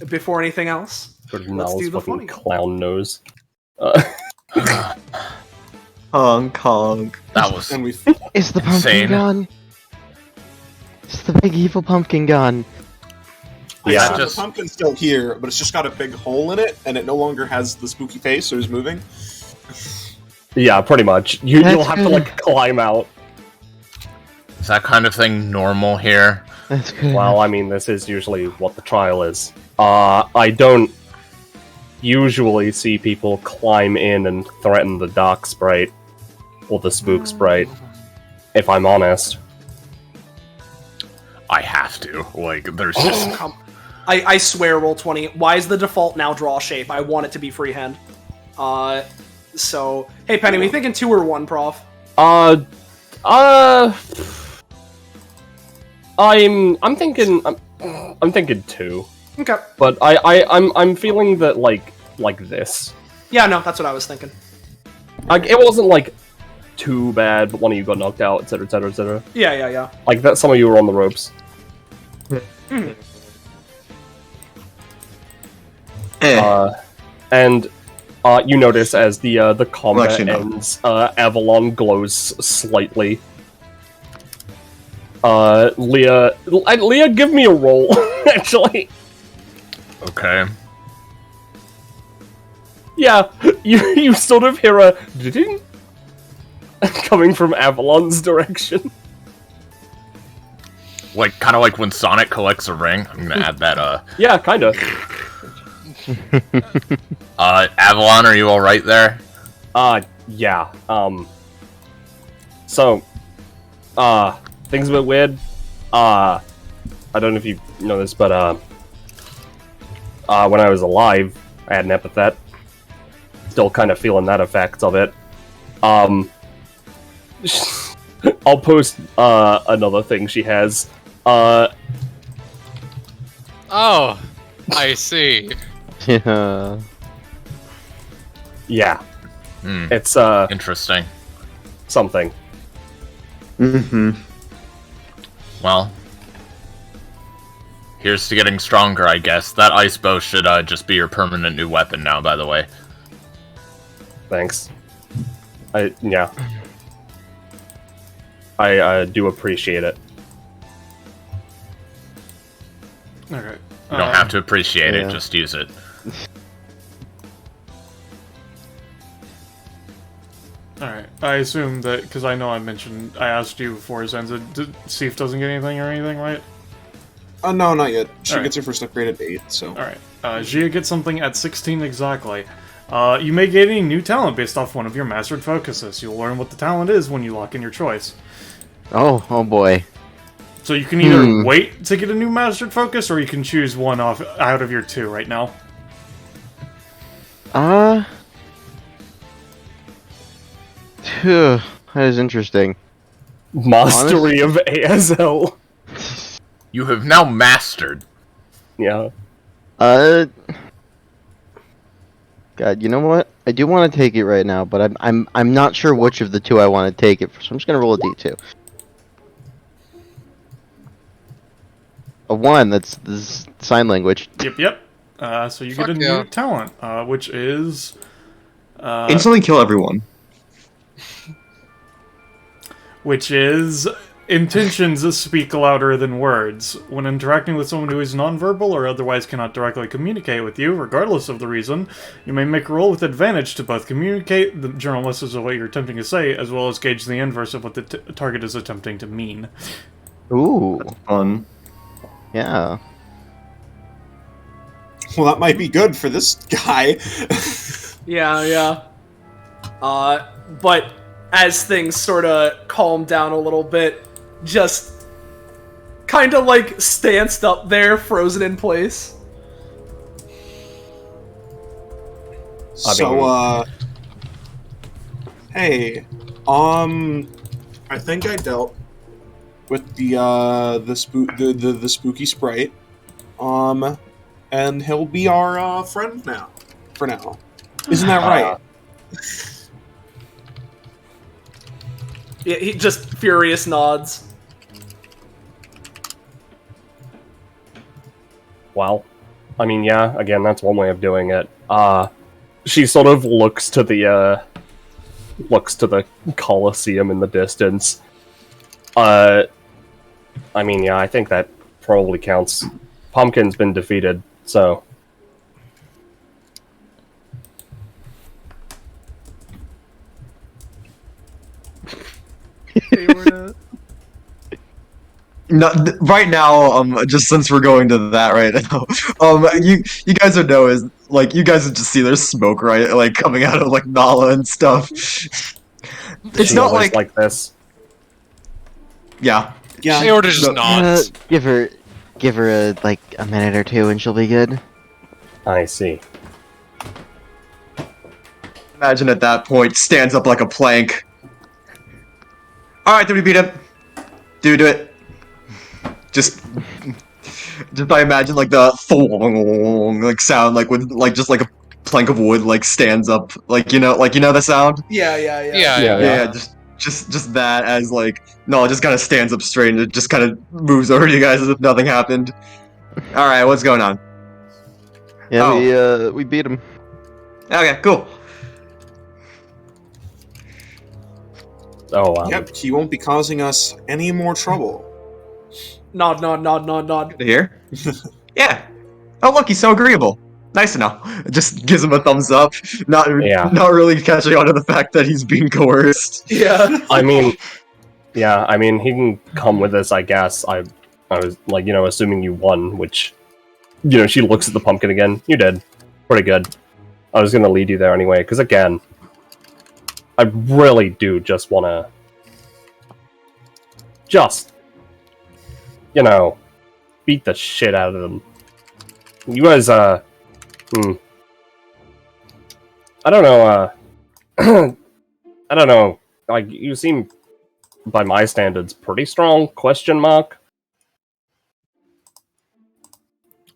before anything else, let's do the funny. Clown nose. Honk, honk. That was And we It's the insane. pumpkin gun. It's the big evil pumpkin gun. Yeah. the Just- pumpkin's still here, but it's just got a big hole in it, and it no longer has the spooky face, so it's moving. Yeah, pretty much. You'll That's have to good. like climb out. Is that kind of thing normal here? That's good. Well, I mean, this is usually what the trial is. I don't usually see people climb in and threaten the dark sprite or the spook sprite, if I'm honest. I have to. Like, there's just... I swear, Roll20. Why is the default now draw shape? I want it to be freehand. So, hey Penny, we thinking 2 or 1, Prof? I'm thinking 2, Okay. but I'm feeling that like this. Yeah, no, that's what I was thinking. Like it wasn't like too bad, but one of you got knocked out, etc., etc., etc. Yeah. Like that, some of you were on the ropes. And you notice as the combat actually, no. ends, Avalon glows slightly. Leah, give me a roll, actually. Okay. Yeah, you sort of hear a ding coming from Avalon's direction. Like, kind of like when Sonic collects a ring. I'm gonna add that, Yeah, kinda. Avalon, are you alright there? Yeah. So, things a bit weird. I don't know if you know this, but when I was alive, I had an epithet. Still kind of feeling that effect of it. I'll post another thing she has. Oh, I see. Yeah. Yeah. Hmm. It's Interesting. something. Mm-hmm. Well, here's to getting stronger, I guess. That ice bow should just be your permanent new weapon now, by the way. Thanks. I do appreciate it. Okay. You don't have to appreciate yeah. it, just use it. Alright. I assume that, because I know I asked you before Zenza, see if doesn't get anything or anything, right? No, not yet. She Alright. gets her first upgrade at 8, so... Alright. Gia gets something at 16 exactly. You may gain a new talent based off one of your mastered focuses. You'll learn what the talent is when you lock in your choice. Oh boy. So you can either wait to get a new mastered focus, or you can choose one out of your 2 right now. Phew, that is interesting. Mastery of ASL. You have now mastered. Yeah. God, you know what? I do want to take it right now, but I'm not sure which of the 2 I want to take it for, so I'm just gonna roll a d2. A 1. That's this sign language. Yep. So you get a new talent, which is... Instantly kill everyone. which is intentions speak louder than words. When interacting with someone who is nonverbal or otherwise cannot directly communicate with you, regardless of the reason, you may make a roll with advantage to both communicate the general message of what you're attempting to say, as well as gauge the inverse of what the target is attempting to mean. Ooh. Fun. Yeah. Well, that might be good for this guy. Yeah. But as things sort of calm down a little bit, just kind of like stanced up there, frozen in place. So, hey, I think I dealt with the spooky sprite, and he'll be our friend now, for now. Isn't that right? Yeah, he just furious nods. Well, I mean, yeah, again, that's one way of doing it. She sort of looks to the Colosseum in the distance. I mean, yeah, I think that probably counts. Pumpkin's been defeated, so... No, right now, just since we're going to that right now, you guys would know is like you guys would just see there's smoke right, like coming out of like Nala and stuff. It's She not always like this. yeah, Aorta just nods. Give her like a minute or two, and she'll be good. I see. Imagine at that point stands up like a plank. All right, did we beat him? Do it. Just I imagine like the thong like sound like with like just like a plank of wood like stands up like you know the sound. Yeah. Just that as like no, it just kind of stands up straight and it just kind of moves over to you guys as if nothing happened. All right, what's going on? Yeah, we beat him. Okay, cool. Oh wow. Yep, he won't be causing us any more trouble. Nod. Good to hear. Yeah. Oh look, he's so agreeable. Nice to know. Just gives him a thumbs up. Not really catching on to the fact that he's being coerced. Yeah. I mean, he can come with us, I guess. I was like, assuming you won, which, she looks at the pumpkin again. You did. Pretty good. I was gonna lead you there anyway, because again, I really do just want to beat the shit out of them. You guys, I don't know, I don't know, like, you seem, by my standards, pretty strong, question mark?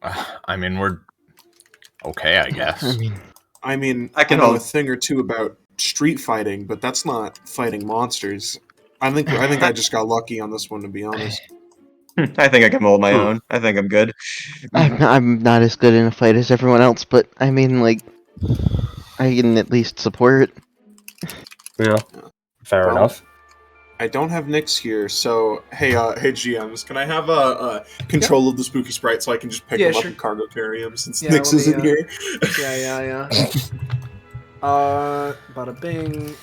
I mean, we're okay, I guess. I mean, I can know hold a thing or two about street fighting, but that's not fighting monsters. I think I just got lucky on this one, to be honest. I think I can hold my own. I think I'm good. I'm not as good in a fight as everyone else, but I mean, like, I can at least support. Yeah, fair enough. I don't have Nyx here, so hey GMs, can I have a control of the spooky sprite so I can just pick him up and cargo carry him since Nyx isn't here? Yeah. Bada bing.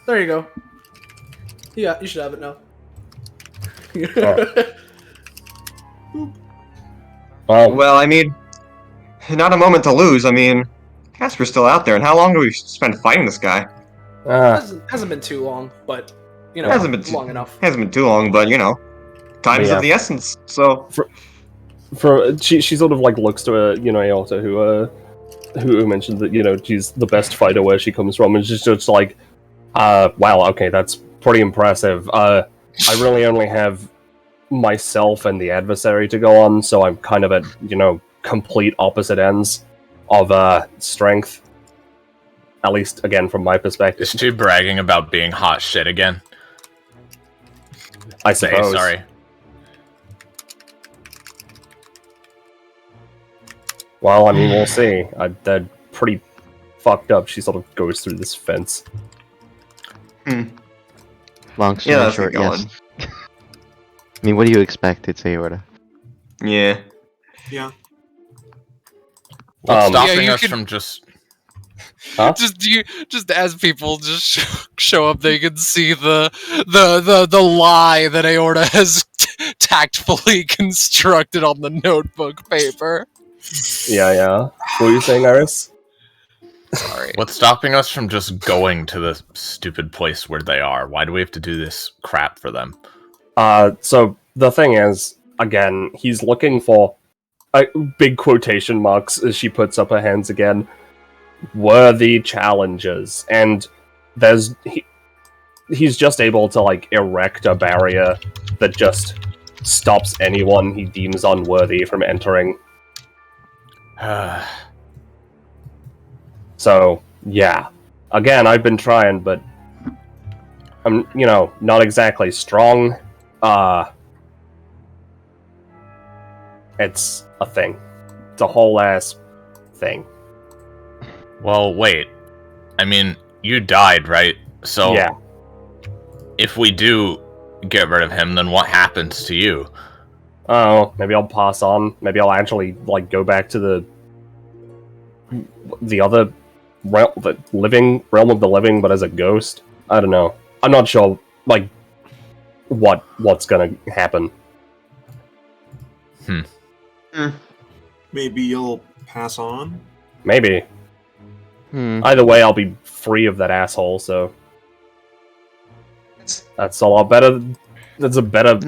There you go. Yeah, you should have it now. Well, I mean, not a moment to lose. I mean, Casper's still out there, and how long do we spend fighting this guy? Hasn't been too long, but hasn't been long enough. Hasn't been too long, but time is of the essence. So, she sort of like looks to Aorta, who mentioned that she's the best fighter where she comes from, and she's just like, wow, okay, that's pretty impressive. I really only have myself and the adversary to go on, so I'm kind of at complete opposite ends of strength. At least, again, from my perspective. Is she bragging about being hot shit again? I suppose. Sorry. Well, I mean, we'll see. They're pretty fucked up. She sort of goes through this fence. Long story short, yes. I mean, what do you expect? It's Aorta. Yeah. What's stopping us from just... Huh? Just as people just show up, they can see the lie that Aorta has tactfully constructed on the notebook paper. Yeah. What were you saying, Iris? Sorry. What's stopping us from just going to the stupid place where they are? Why do we have to do this crap for them? So the thing is, again, he's looking for big quotation marks as she puts up her hands again. Worthy challenges, and he's just able to like erect a barrier that just stops anyone he deems unworthy from entering. So, yeah. Again, I've been trying, but I'm, not exactly strong. It's a thing. It's a whole ass thing. Well, wait. I mean, you died, right? So, yeah. If we do get rid of him, then what happens to you? Oh, maybe I'll pass on. Maybe I'll actually, go back to the other realm, the realm of the living, but as a ghost. I don't know. I'm not sure, what's gonna happen. Maybe you'll pass on? Maybe. Either way, I'll be free of that asshole, so... That's a lot better... That's a better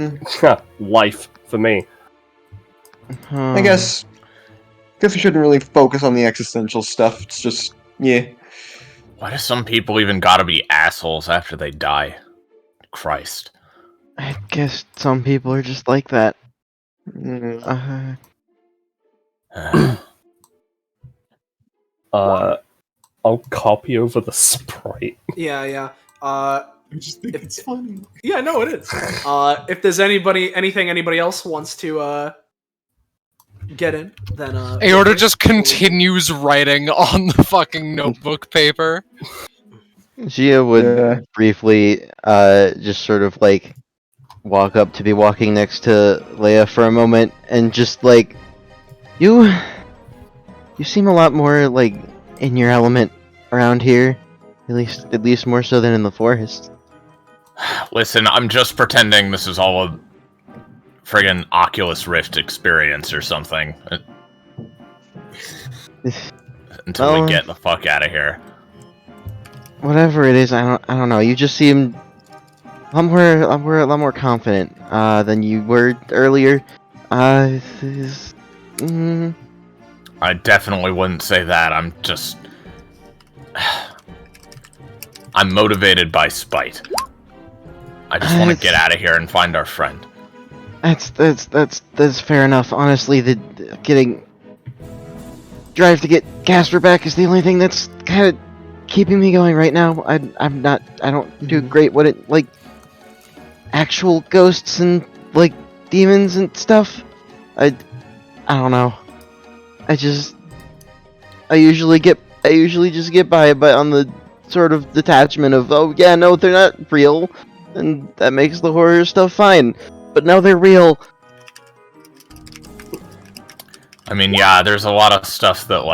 life for me. I guess we shouldn't really focus on the existential stuff. It's just, yeah. Why do some people even gotta be assholes after they die? Christ. I guess some people are just like that. I'll copy over the sprite. Yeah. I just think it's funny. Yeah, no, it is. If there's anything anybody else wants to get in, then Aorta just continues writing on the fucking notebook paper. Gia would briefly just sort of walk up to be walking next to Leia for a moment and just you seem a lot more in your element around here, at least more so than in the forest. Listen, I'm just pretending this is all a friggin' Oculus Rift experience or something. Until we get the fuck out of here. Whatever it is, I don't know. You just seem a lot more confident than you were earlier. I definitely wouldn't say that. I'm motivated by spite. I just want to get out of here and find our friend. That's fair enough. Honestly, the drive to get Casper back is the only thing that's kind of keeping me going right now. I don't do great with it, actual ghosts and demons and stuff. I don't know. I usually just get by on the sort of detachment of, oh yeah, no, they're not real, and that makes the horror stuff fine. But now they're real. I mean, yeah, there's a lot of stuff that,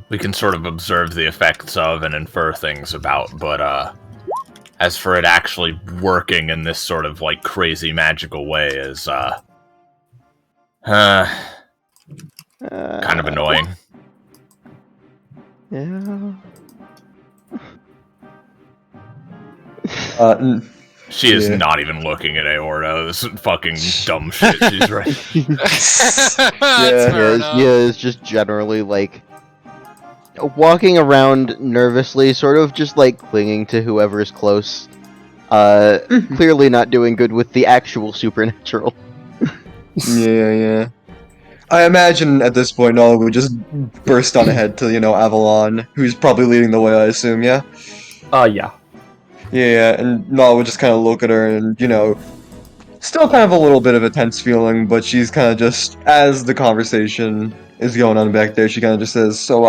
we can sort of observe the effects of and infer things about, but, as for it actually working in this sort of, crazy magical way is, kind of annoying. Yeah. She is not even looking at Aorta. This is fucking dumb shit she's right. It's just generally walking around nervously, sort of just clinging to whoever's close. Clearly not doing good with the actual supernatural. Yeah. I imagine at this point Nala would just burst on ahead to, Avalon, who's probably leading the way, I assume, yeah? Yeah. Yeah, and Nala would just kind of look at her and, still kind of a little bit of a tense feeling, but she's kind of just, as the conversation is going on back there, she kind of just says, so,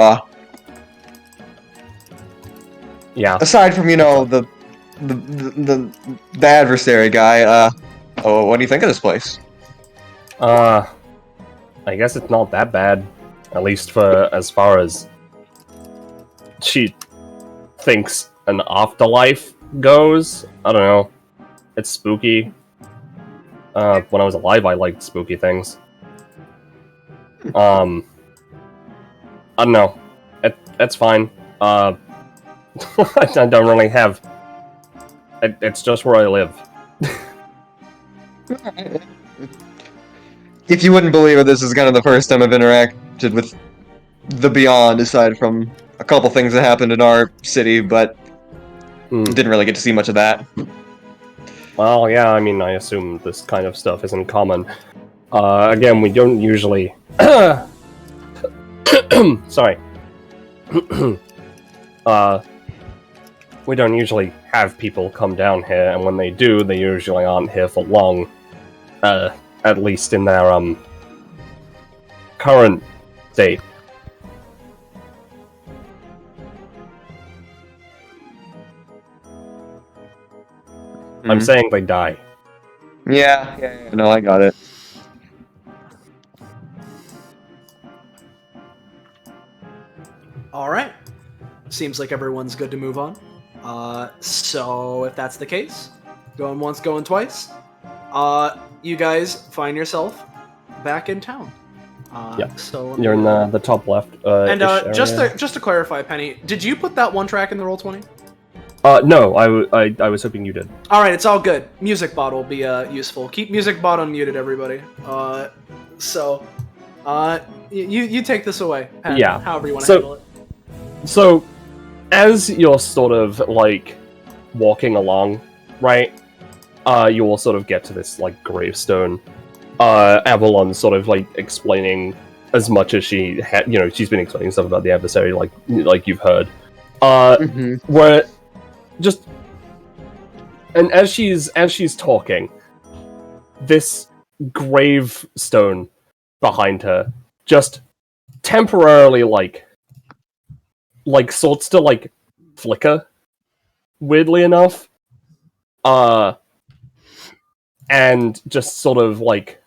yeah. Aside from, the adversary guy, what do you think of this place? I guess it's not that bad. At least for as far as she thinks an afterlife goes. I don't know. It's spooky. When I was alive, I liked spooky things. I don't know. It's fine. I don't really have... It's just where I live. If you wouldn't believe it, this is kind of the first time I've interacted with the Beyond, aside from a couple things that happened in our city, but didn't really get to see much of that. Well, yeah, I mean, I assume this kind of stuff isn't common. Again, we don't usually... Sorry. we don't usually have people come down here, and when they do, they usually aren't here for long. At least in their, current state. I'm saying they die. Yeah, no, I got it. Alright. Seems like everyone's good to move on. So if that's the case, going once, going twice, you guys find yourself back in town. Yeah. So You're in the top left. and ish just area. to clarify, Penny, did you put that one track in the Roll20? No, I was hoping you did. All right, it's all good. Music bot will be useful. Keep music bot unmuted, everybody. You take this away. Pat, Yeah. However you want to So- handle it. So, as you're sort of, like, walking along, right, you will sort of get to this, like, gravestone. Avalon's sort of, like, explaining as much as she had, you know, she's been explaining stuff about the adversary, like you've heard. Where, just, and as she's talking, this gravestone behind her just temporarily, like sorts to, like, flicker, weirdly enough, and just sort of like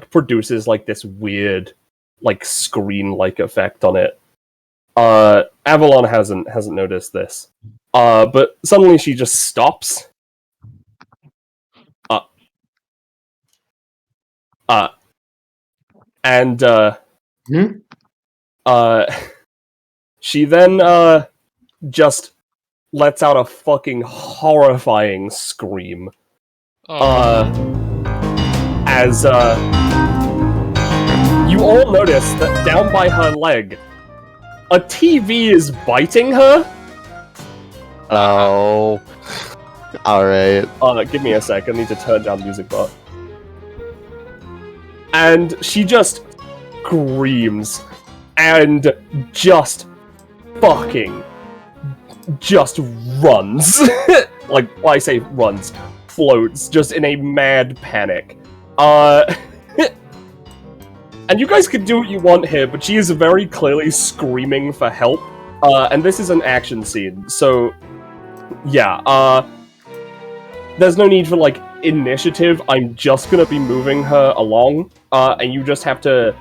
produces, like, this weird, like, screen-like effect on it. Avalon hasn't noticed this, but suddenly she just stops, and she then just lets out a fucking horrifying scream. As you all notice that down by her leg, a TV is biting her. Oh. Alright. Give me a sec, I need to turn down music bot. And she just screams and just fucking just runs. Like, well, I say runs, floats, just in a mad panic. And you guys can do what you want here, but she is very clearly screaming for help. And this is an action scene, so yeah, there's no need for, like, initiative. I'm just gonna be moving her along, and you just have to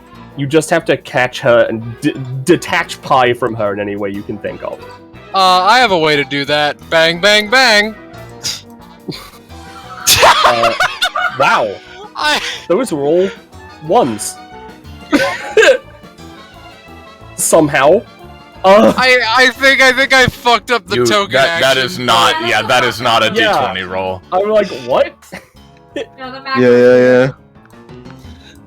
catch her and detach Pi from her in any way you can think of. I have a way to do that. Bang, bang, bang. Wow. Those were all ones. Somehow. I think I fucked up the token that action. is not, yeah, that is not a Yeah. D20 roll. I'm like, what? Yeah.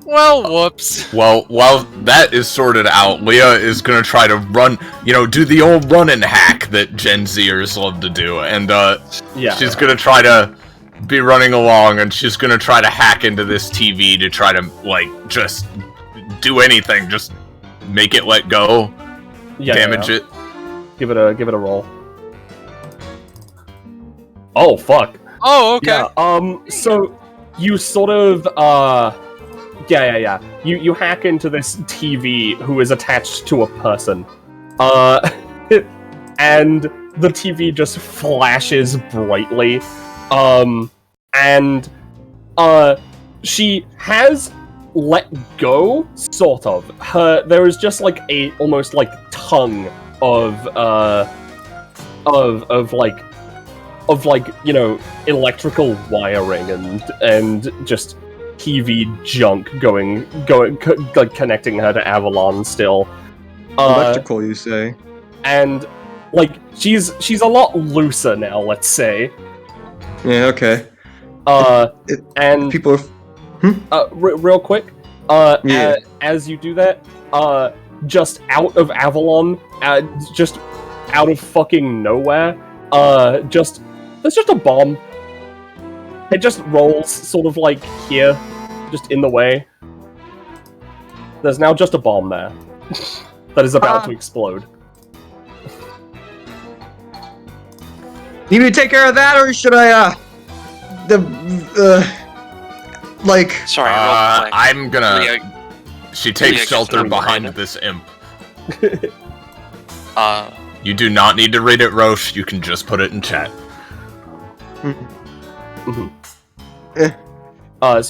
Well, whoops. Well, while that is sorted out, Leah is gonna try to run, do the old run and hack that Gen Zers love to do, and Yeah. she's gonna try to be running along, and she's gonna try to hack into this TV to try to, like, just do anything, just make it let go, damage it. Give it a roll. Oh fuck. Oh, okay. Yeah, so you sort of yeah. You hack into this TV who is attached to a person. And the TV just flashes brightly. And she has let go, sort of. There is just like a almost like tongue of electrical wiring and just TV junk going connecting her to Avalon still. Electrical, you say? And like she's a lot looser now, let's say. Yeah, okay. And people are... real quick, Yeah. as you do that, just out of Avalon, just out of fucking nowhere, there's just a bomb. It just rolls sort of like here, just in the way. There's now just a bomb there. that is about to explode. Need me to take care of that, or should I, Sorry, real quick. I'm gonna. Leah- She takes Leah, shelter can you behind read it? this imp. Uh, You do not need to read it, Roche. You can just put it in chat. So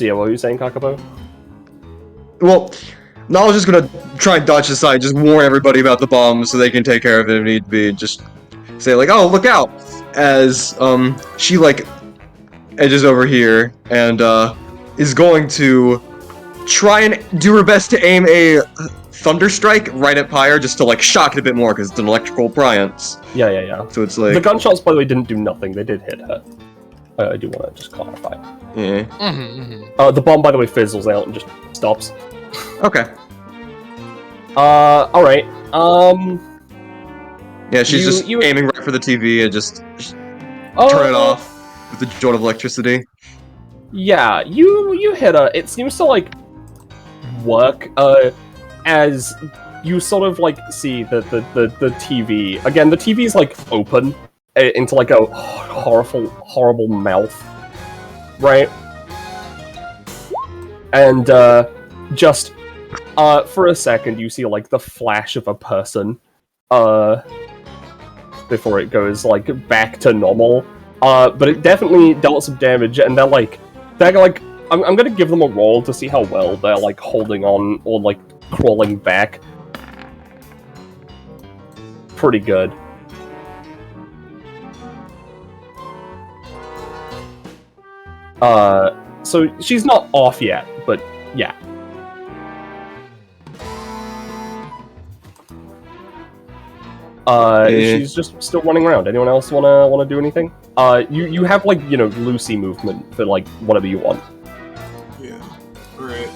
yeah, what were you saying, Kakapo? well, now I was just gonna try and dodge aside, just warn everybody about the bomb so they can take care of it if need be. Just say like, oh, look out! As, she, like, edges over here and, is going to try and do her best to aim a thunder strike right at Pyre just to, like, shock it a bit more because it's an electrical appliance. Yeah. So it's like... The gunshots, by the way, didn't do nothing. They did hit her. I do want to just clarify. Yeah. The bomb, by the way, fizzles out and just stops. Okay. Alright. Yeah, she's just aiming right for the TV and just turn it off with the jolt of electricity. Yeah, you hit her. It seems to, like, work, as you sort of, like, see the TV. Again, the TV's, like, open into, like, a horrible mouth. Right? And, just, for a second, you see, like, the flash of a person, before it goes, like, back to normal. But it definitely dealt some damage, and they're like, I'm gonna give them a roll to see how well they're, like, holding on, or, like, crawling back. Pretty good. So she's not off yet, but yeah. She's just still running around. Anyone else wanna do anything? You have, like, you know, Lucy movement for, like, whatever you want. Yeah. Alright.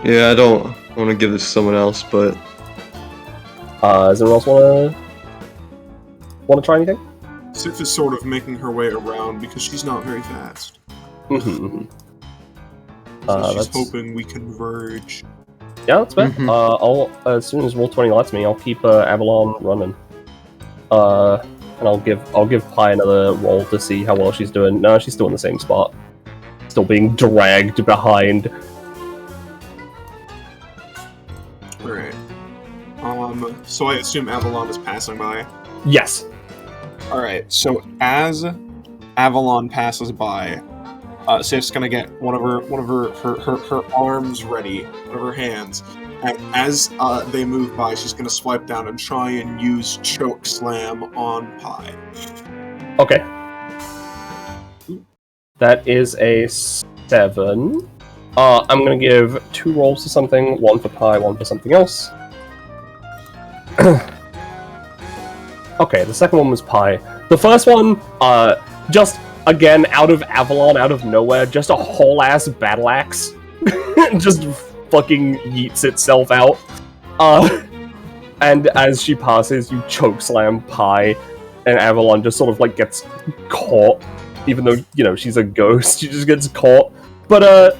Yeah, I don't want to give this to someone else, but... Does anyone else wanna try anything? Sif is sort of making her way around because she's not very fast. Mm-hmm. So she's hoping we converge. Yeah, that's fair. I'll as soon as Roll20 lets me, I'll keep Avalon running. And I'll give Pi another roll to see how well she's doing. No, she's still in the same spot. Still being dragged behind. Alright. So I assume Avalon is passing by? Yes. Alright, so as Avalon passes by, Sif's gonna get one of her arms ready, one of her hands, and as they move by, she's gonna swipe down and try and use Choke Slam on Pi. Okay. That is a 7. I'm gonna give 2 rolls to something, 1 for Pi, 1 for something else. Okay, the second one was Pi. The first one, just, again, out of Avalon, out of nowhere, just a whole-ass battle axe. Just fucking yeets itself out. And as she passes, you chokeslam Pi, and Avalon just sort of, like, gets caught. Even though, you know, she's a ghost, she just gets caught. But,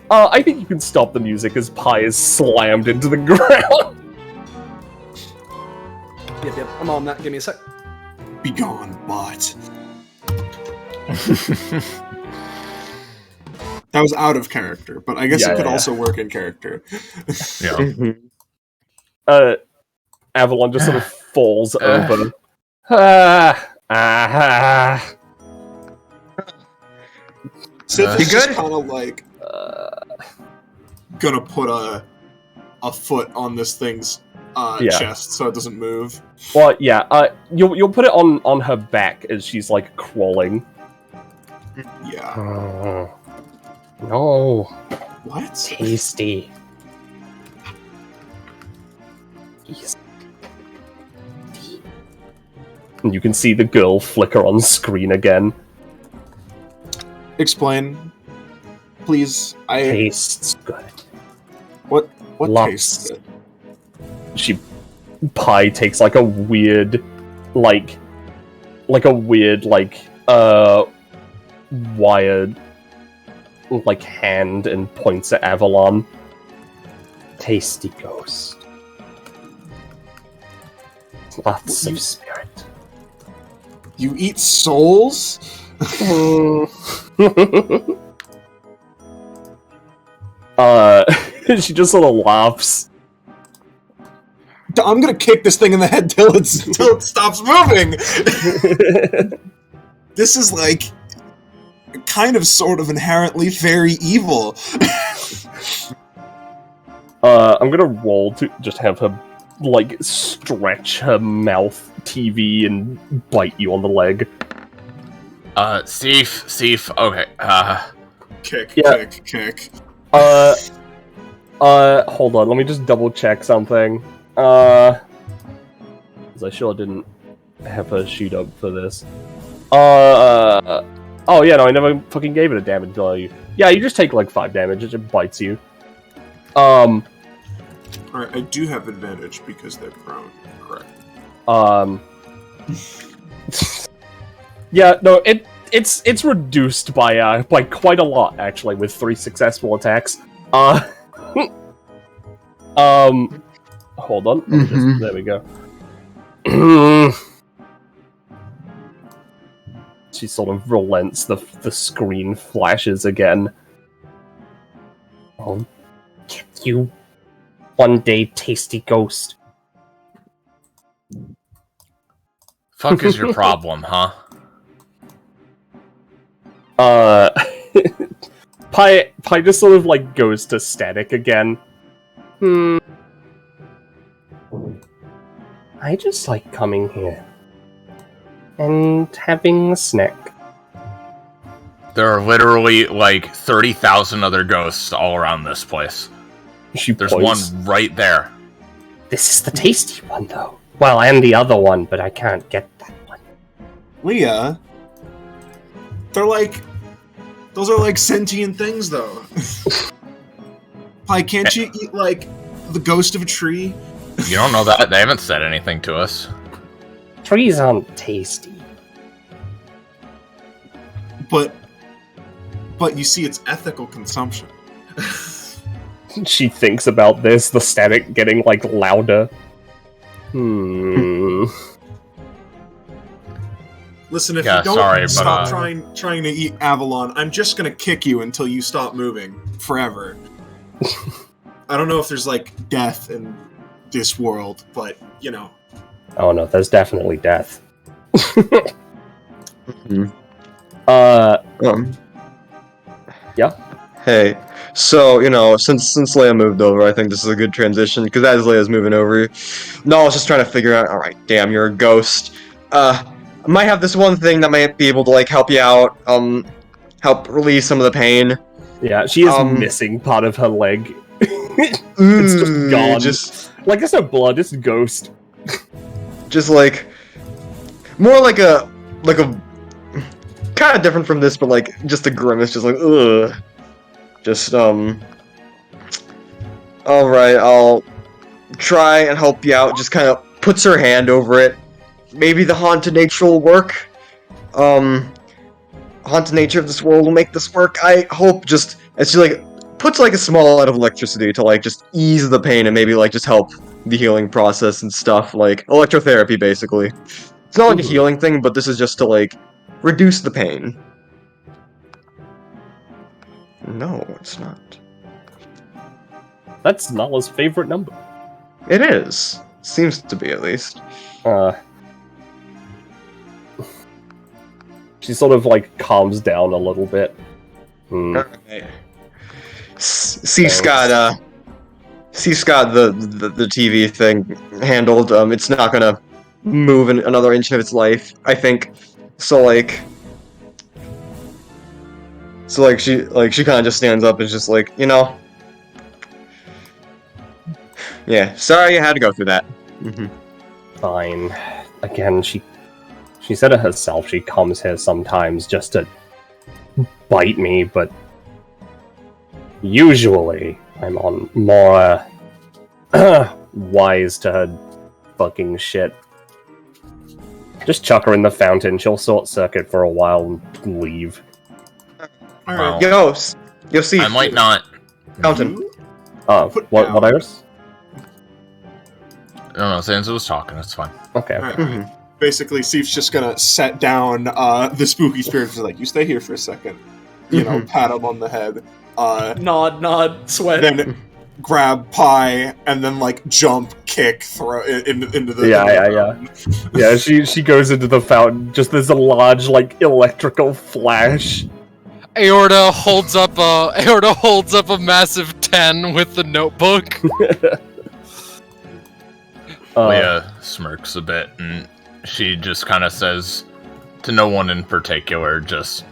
I think you can stop the music as Pi is slammed into the ground. Yep, I'm on that. Give me a sec. Be gone, bot. That was out of character, but I guess it could also work in character. Yeah. Avalon just sort of falls over. Sif is just kind of like gonna put a foot on this thing's chest so it doesn't move. Well, yeah. You'll put it on her back as she's like crawling. Yeah. No. What? Tasty. And you can see the girl flicker on screen again. Explain, please. Tastes good. What Lots. tastes good? Pi takes like a weird, wired, like hand and points at Avalon. Tasty ghost. Lots of spirit. You eat souls? She just sort of laughs. I'm gonna kick this thing in the head till it stops moving! This is like kind of sort of inherently very evil. I'm gonna roll to just have her like stretch her mouth TV and bite you on the leg. Seif, okay, Kick. Hold on, let me just double check something. 'Cause I sure didn't have her shoot up for this. Oh yeah, no, I never fucking gave it a damage value. Yeah, you just take like 5 damage, it just bites you. Alright, I do have advantage because they're prone. Correct. Yeah, no, it's reduced by quite a lot actually with 3 successful attacks. Hold on. There we go. She sort of relents. The screen flashes again. I'll get you one day, tasty ghost. fuck is your problem, huh? Pi just sort of like goes to static again. I just like coming here and having a snack. There are literally like 30,000 other ghosts all around this place. There's points. one right there. This is the tasty one, though. Well, and the other one, but I can't get that one. Leah, those are like sentient things, though. Pi, can't you eat like the ghost of a tree? You don't know that? They haven't said anything to us. Trees aren't tasty. But you see, it's ethical consumption. She thinks about this, the static getting like louder. Listen, if Yeah, you don't sorry, but, stop trying to eat Avalon, I'm just gonna kick you until you stop moving forever. I don't know if there's like death in this world, but you know. Oh no, there's definitely death. Yeah. Hey, so, you know, since Leia moved over, I think this is a good transition, because as Leia's moving over, no, I was just trying to figure out, alright, damn, you're a ghost. I might have this one thing that might be able to, like, help you out, help relieve some of the pain. Yeah, she is missing part of her leg. It's just gone. Like, there's no blood, it's ghost. Just, like, more like a, kind of different from this, but, like, just a grimace, just like, ugh. Just, alright, I'll try and help you out. Just kind of puts her hand over it. Maybe the haunted nature will work. Haunted nature of this world will make this work. I hope just, as she, like, puts, like, a small amount of electricity to, like, just ease the pain and maybe, like, just help the healing process and stuff. Like, electrotherapy, basically. It's not like a healing thing, but this is just to, like, reduce the pain. No, it's not. That's Nala's favorite number. It is. Seems to be, at least. She sort of, like, calms down a little bit. Alright. Seif's got the TV thing handled. It's not gonna move in another inch of its life, I think. So, like... she kind of just stands up and is just like, you know... Yeah, sorry you had to go through that. Fine. Again, she said it herself, she comes here sometimes just to bite me, but usually I'm on more wise to her fucking shit. Just chuck her in the fountain, she'll short circuit for a while and leave. Alright, yo, You'll see. I might not. Fountain. What else? No, Sansa was talking. It's fine. Okay. All right. Basically, Seif's just gonna set down the spooky spirits. Like, you stay here for a second. You know, pat him on the head. Nod, sweat. Then grab Pie and then like jump, kick, throw into the Yeah. She goes into the fountain. Just there's a large like electrical flash. Aorta holds up a massive 10 with the notebook. Leah smirks a bit, and she just kind of says to no one in particular, just,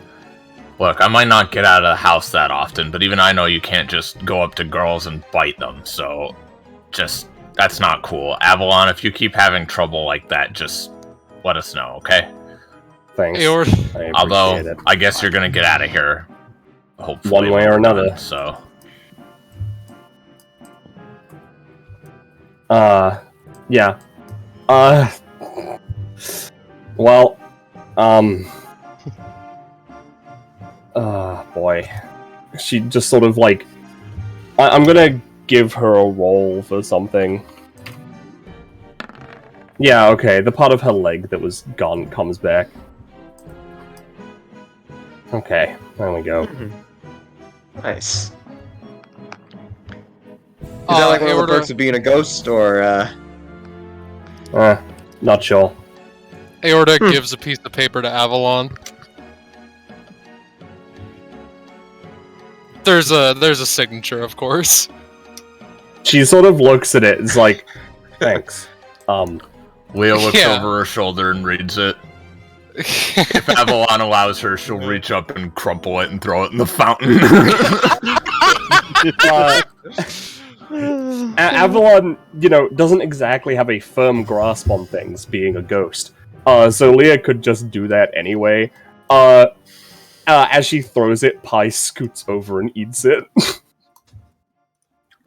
look, I might not get out of the house that often, but even I know you can't just go up to girls and bite them, so just, that's not cool. Avalon, if you keep having trouble like that, just let us know, okay? Thanks. Although, I guess you're gonna get out of here, hopefully. One way or another. So. Yeah. Well, boy. She just sort of like... I'm gonna give her a roll for something. Yeah, okay, the part of her leg that was gone comes back. Okay, there we go. Nice. Is that like one of the perks of being a ghost, or, not sure. Aorta gives a piece of paper to Avalon. There's a signature, of course. She sort of looks at it and is like, thanks. Leah looks over her shoulder and reads it. If Avalon allows her, she'll reach up and crumple it and throw it in the fountain. Avalon, doesn't exactly have a firm grasp on things, being a ghost. So Leah could just do that anyway. As she throws it, Pi scoots over and eats it.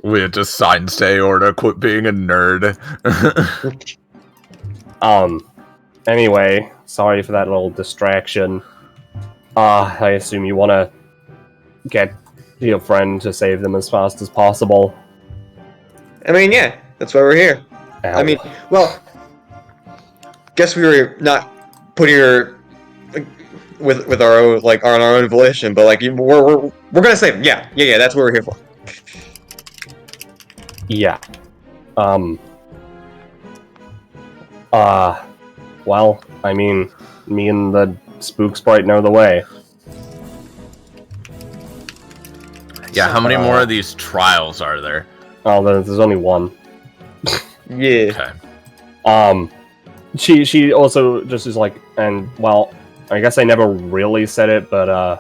Leah just signs to Aorta, quit being a nerd. Anyway, sorry for that little distraction. I assume you want to get your friend to save them as fast as possible. I mean, yeah, that's why we're here. Ow. I mean, well, guess we were not putting her with our own, like, on our own volition, but like we're gonna save him. Yeah, that's what we're here for. Yeah. Well, I mean, me and the spook sprite know the way. Yeah, how many more of these trials are there? Oh, there's only one. Yeah. Okay. She also just is like, and well, I guess I never really said it, but I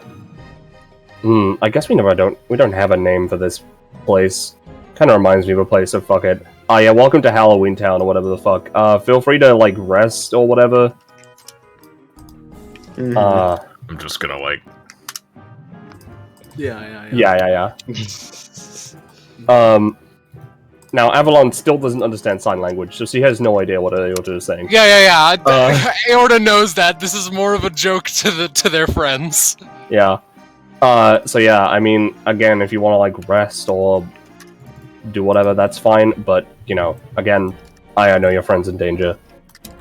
guess we don't have a name for this place. Kind of reminds me of a place, so fuck it. Yeah, welcome to Halloween Town or whatever the fuck. Feel free to like rest or whatever. I'm just gonna like. Yeah. Now Avalon still doesn't understand sign language, so she has no idea what Aorta is saying. Yeah. Aorta knows that this is more of a joke to their friends. Yeah. So yeah, I mean, again, if you want to like rest or do whatever, that's fine. But again, I know your friend's in danger.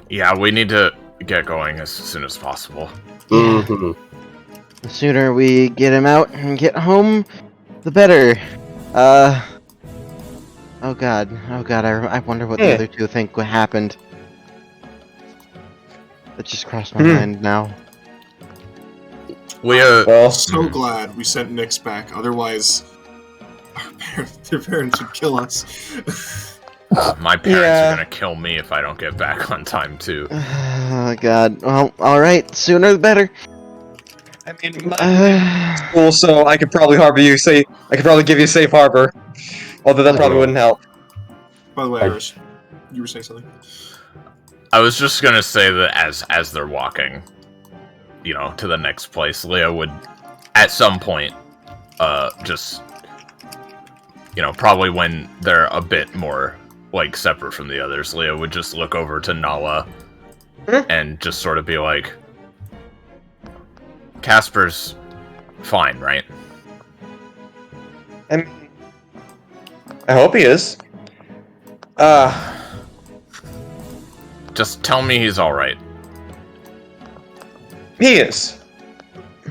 Yeah, we need to get going as soon as possible. Mm-hmm. The sooner we get him out and get home, the better. Oh god, I wonder what the other two think what happened. That just crossed my mind now. Leah, So glad we sent Nyx back, otherwise their parents would kill us. my parents are gonna kill me if I don't get back on time too. Oh god, well, alright, sooner the better. I mean, my school, so I could probably give you a safe harbor. Although that probably wouldn't help. By the way, Irish, you were saying something? I was just gonna say that as they're walking, to the next place, Leah would, at some point, just, probably when they're a bit more, like, separate from the others, Leah would just look over to Nala and just sort of be like, Casper's fine, right? I hope he is. Just tell me he's alright. He is.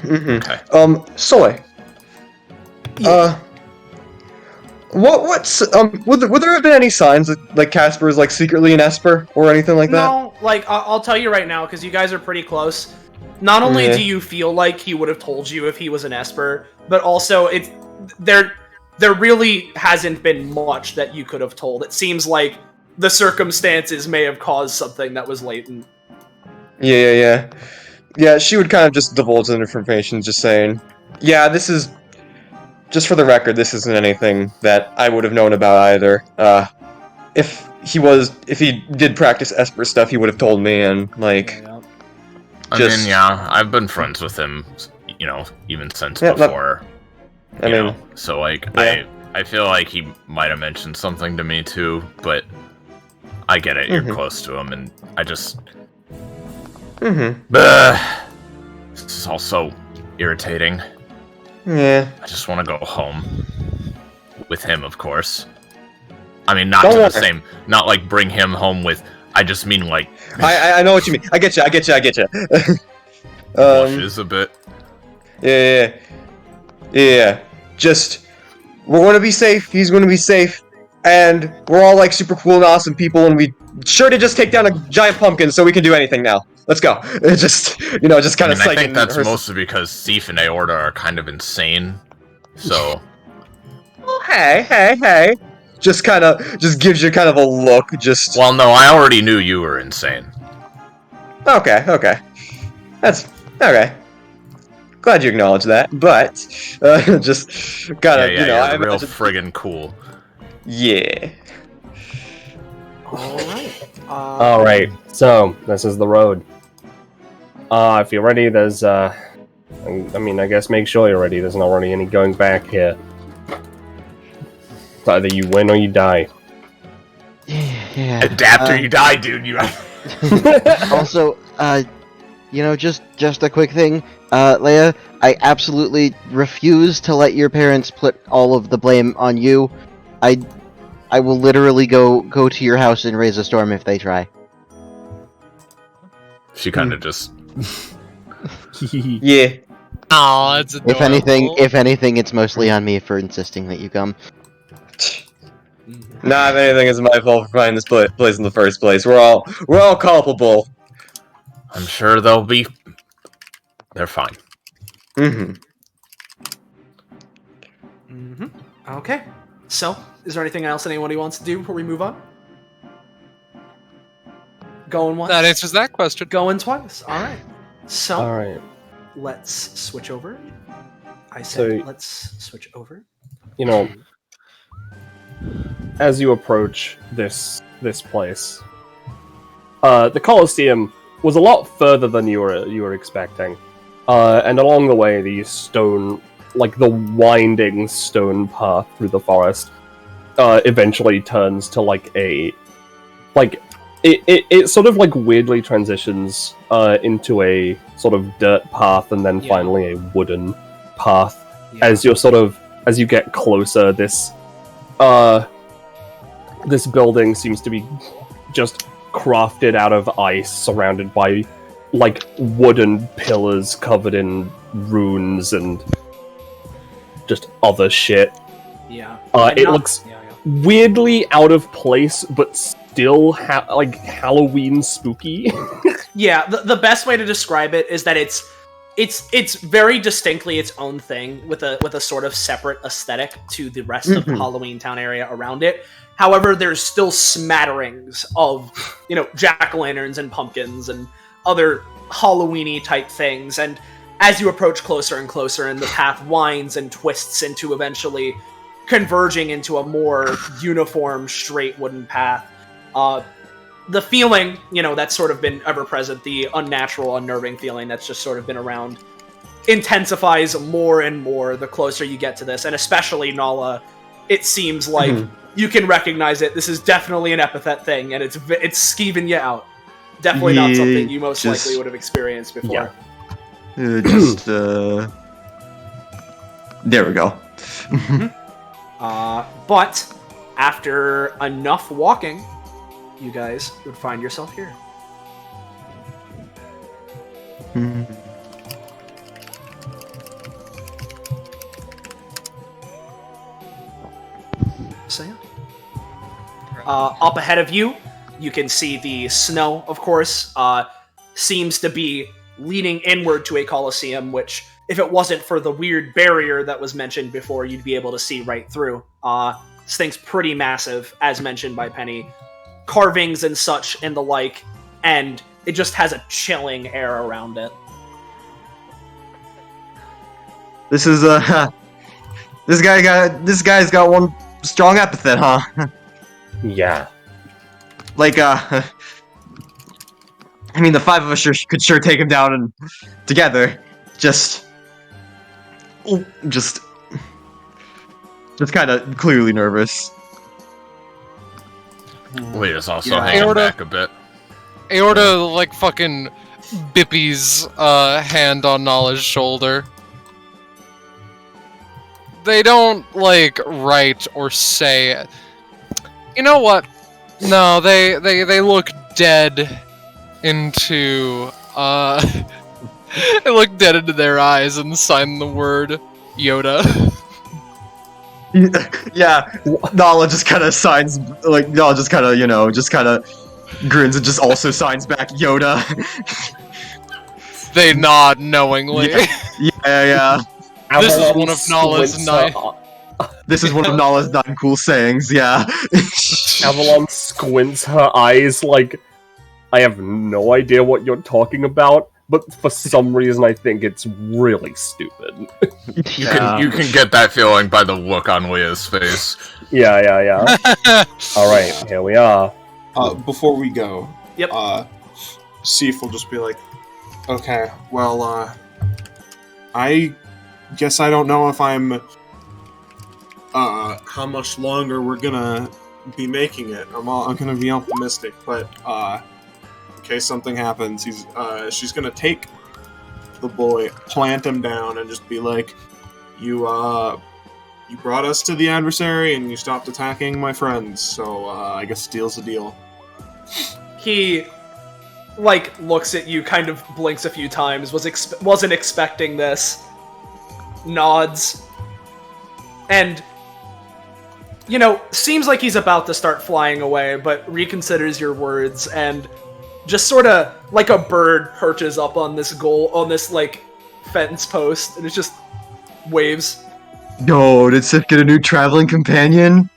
Okay. Soleil. What's would there have been any signs that like Casper is like secretly an Esper or anything like that? No, like I'll tell you right now because you guys are pretty close. Not only do you feel like he would have told you if he was an Esper, but also there really hasn't been much that you could have told. It seems like the circumstances may have caused something that was latent. Yeah. She would kind of just divulge the information, just saying, "Yeah, this is just for the record. This isn't anything that I would have known about either. If he did practice Esper stuff, he would have told me, and like." I mean, yeah, I've been friends with him, even since before. So like, I feel like he might have mentioned something to me too, but I get it. You're close to him, and I just. This is all so irritating. Yeah. I just want to go home with him, of course. I mean, not not like bring him home with. I just mean like. I know what you mean. I get you. Blushes a bit. Yeah. Just we're going to be safe. He's going to be safe, and we're all like super cool and awesome people, and we sure to just take down a giant pumpkin, so we can do anything now. Let's go. Just kind of. I think that's mostly because Thief and Aorta are kind of insane. So. Oh, hey. Just gives you kind of a look. Well, no, I already knew you were insane. Okay. That's okay. Glad you acknowledged that, but just kind of, you're real friggin' cool. Yeah. All right. So this is the road. If you're ready, there's I guess make sure you're ready. There's not really any going back here. It's either you win or you die. Yeah. Adapt or you die, dude. Also, just a quick thing, Leia, I absolutely refuse to let your parents put all of the blame on you. I will literally go to your house and raise a storm if they try. She kind of just. Yeah. Oh, that's adorable. If anything, it's mostly on me for insisting that you come. Nah, if anything, it's my fault for finding this place in the first place. We're all culpable. I'm sure they're fine. Okay. So, is there anything else anybody wants to do before we move on? Going once? That answers that question. Going twice. All right. So, All right. let's switch over. Let's switch over. As you approach this place, the Colosseum was a lot further than you were expecting, and along the way, the winding stone path through the forest, eventually turns to it sort of like weirdly transitions into a sort of dirt path, and then finally a wooden path. As you get closer, this building seems to be just crafted out of ice, surrounded by wooden pillars covered in runes and just other shit. Yeah. It looks weirdly out of place, but still Halloween spooky. Yeah, the best way to describe it is that it's very distinctly its own thing with a sort of separate aesthetic to the rest of the Halloween Town area around it. However, there's still smatterings of, jack-o'-lanterns and pumpkins and other Halloween-y type things. And as you approach closer and closer, and the path winds and twists into eventually converging into a more uniform, straight wooden path, the feeling, that's sort of been ever-present, the unnatural, unnerving feeling that's just sort of been around, intensifies more and more the closer you get to this. And especially Nala, it seems like you can recognize it. This is definitely an Epithet thing, and it's skeeving you out. Definitely not something you most likely would have experienced before. There we go. But after enough walking, you guys would find yourself here. So yeah. Up ahead of you, you can see the snow, of course, seems to be leading inward to a coliseum, which, if it wasn't for the weird barrier that was mentioned before, you'd be able to see right through. This thing's pretty massive, as mentioned by Penny. Carvings and such and the like, and it just has a chilling air around it. This is this guy's got one strong epithet, huh? Yeah. Like, I mean, the five of us could sure take him down and together. Just kind of clearly nervous. Leah's also Yeah. hanging Aorta- back a bit. Aorta, like, fucking Bippy's hand on Nala's shoulder. They don't, like, write or say it. You know what? No, they look dead into, they look dead into their eyes and sign the word Yoda. Yeah, Nala just kind of signs, like, Nala just kind of, just kind of grins and just also signs back Yoda. They nod knowingly. Yeah. This is one of Nala's This is one of Nala's 9 cool sayings, yeah. Avalon squints her eyes like, I have no idea what you're talking about, but for some reason I think it's really stupid. You can get that feeling by the look on Leah's face. Yeah. Alright, here we are. Before we go, Yep. Sif will just be like, okay, well, I guess I don't know if I'm, how much longer we're gonna be making it. I'm gonna be optimistic, but, in case something happens, she's gonna take the boy, plant him down, and just be like, you brought us to the adversary, and you stopped attacking my friends, so, I guess deal's a deal. He, like, looks at you, kind of blinks a few times, wasn't expecting this, nods, and, seems like he's about to start flying away, but reconsiders your words, and just sort of, like a bird, perches up on this like, fence post, and it just waves. Yo, did Sif get a new traveling companion?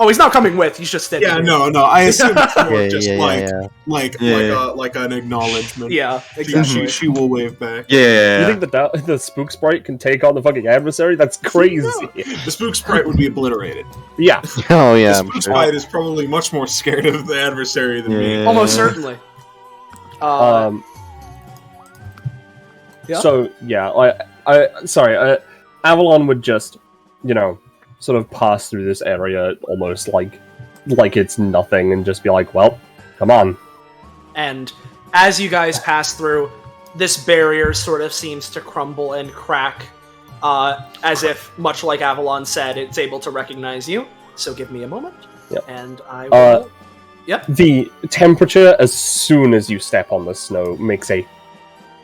Oh, he's not coming with. He's just standing. Yeah, there. no. I assume it's more Yeah, just yeah. like an acknowledgement. Yeah, exactly. She will wave back. Yeah. You think the spook sprite can take on the fucking adversary? That's crazy. The spook sprite would be obliterated. Yeah. Oh yeah, The I'm spook sure. sprite is probably much more scared of the adversary than me. Almost certainly. Yeah? So yeah, Avalon would just, sort of pass through this area almost like it's nothing, and just be like, "Well, come on." And as you guys pass through, this barrier sort of seems to crumble and crack, as if, much like Avalon said, it's able to recognize you. So give me a moment, Yep. and I will. Yep. The temperature, as soon as you step on the snow, makes a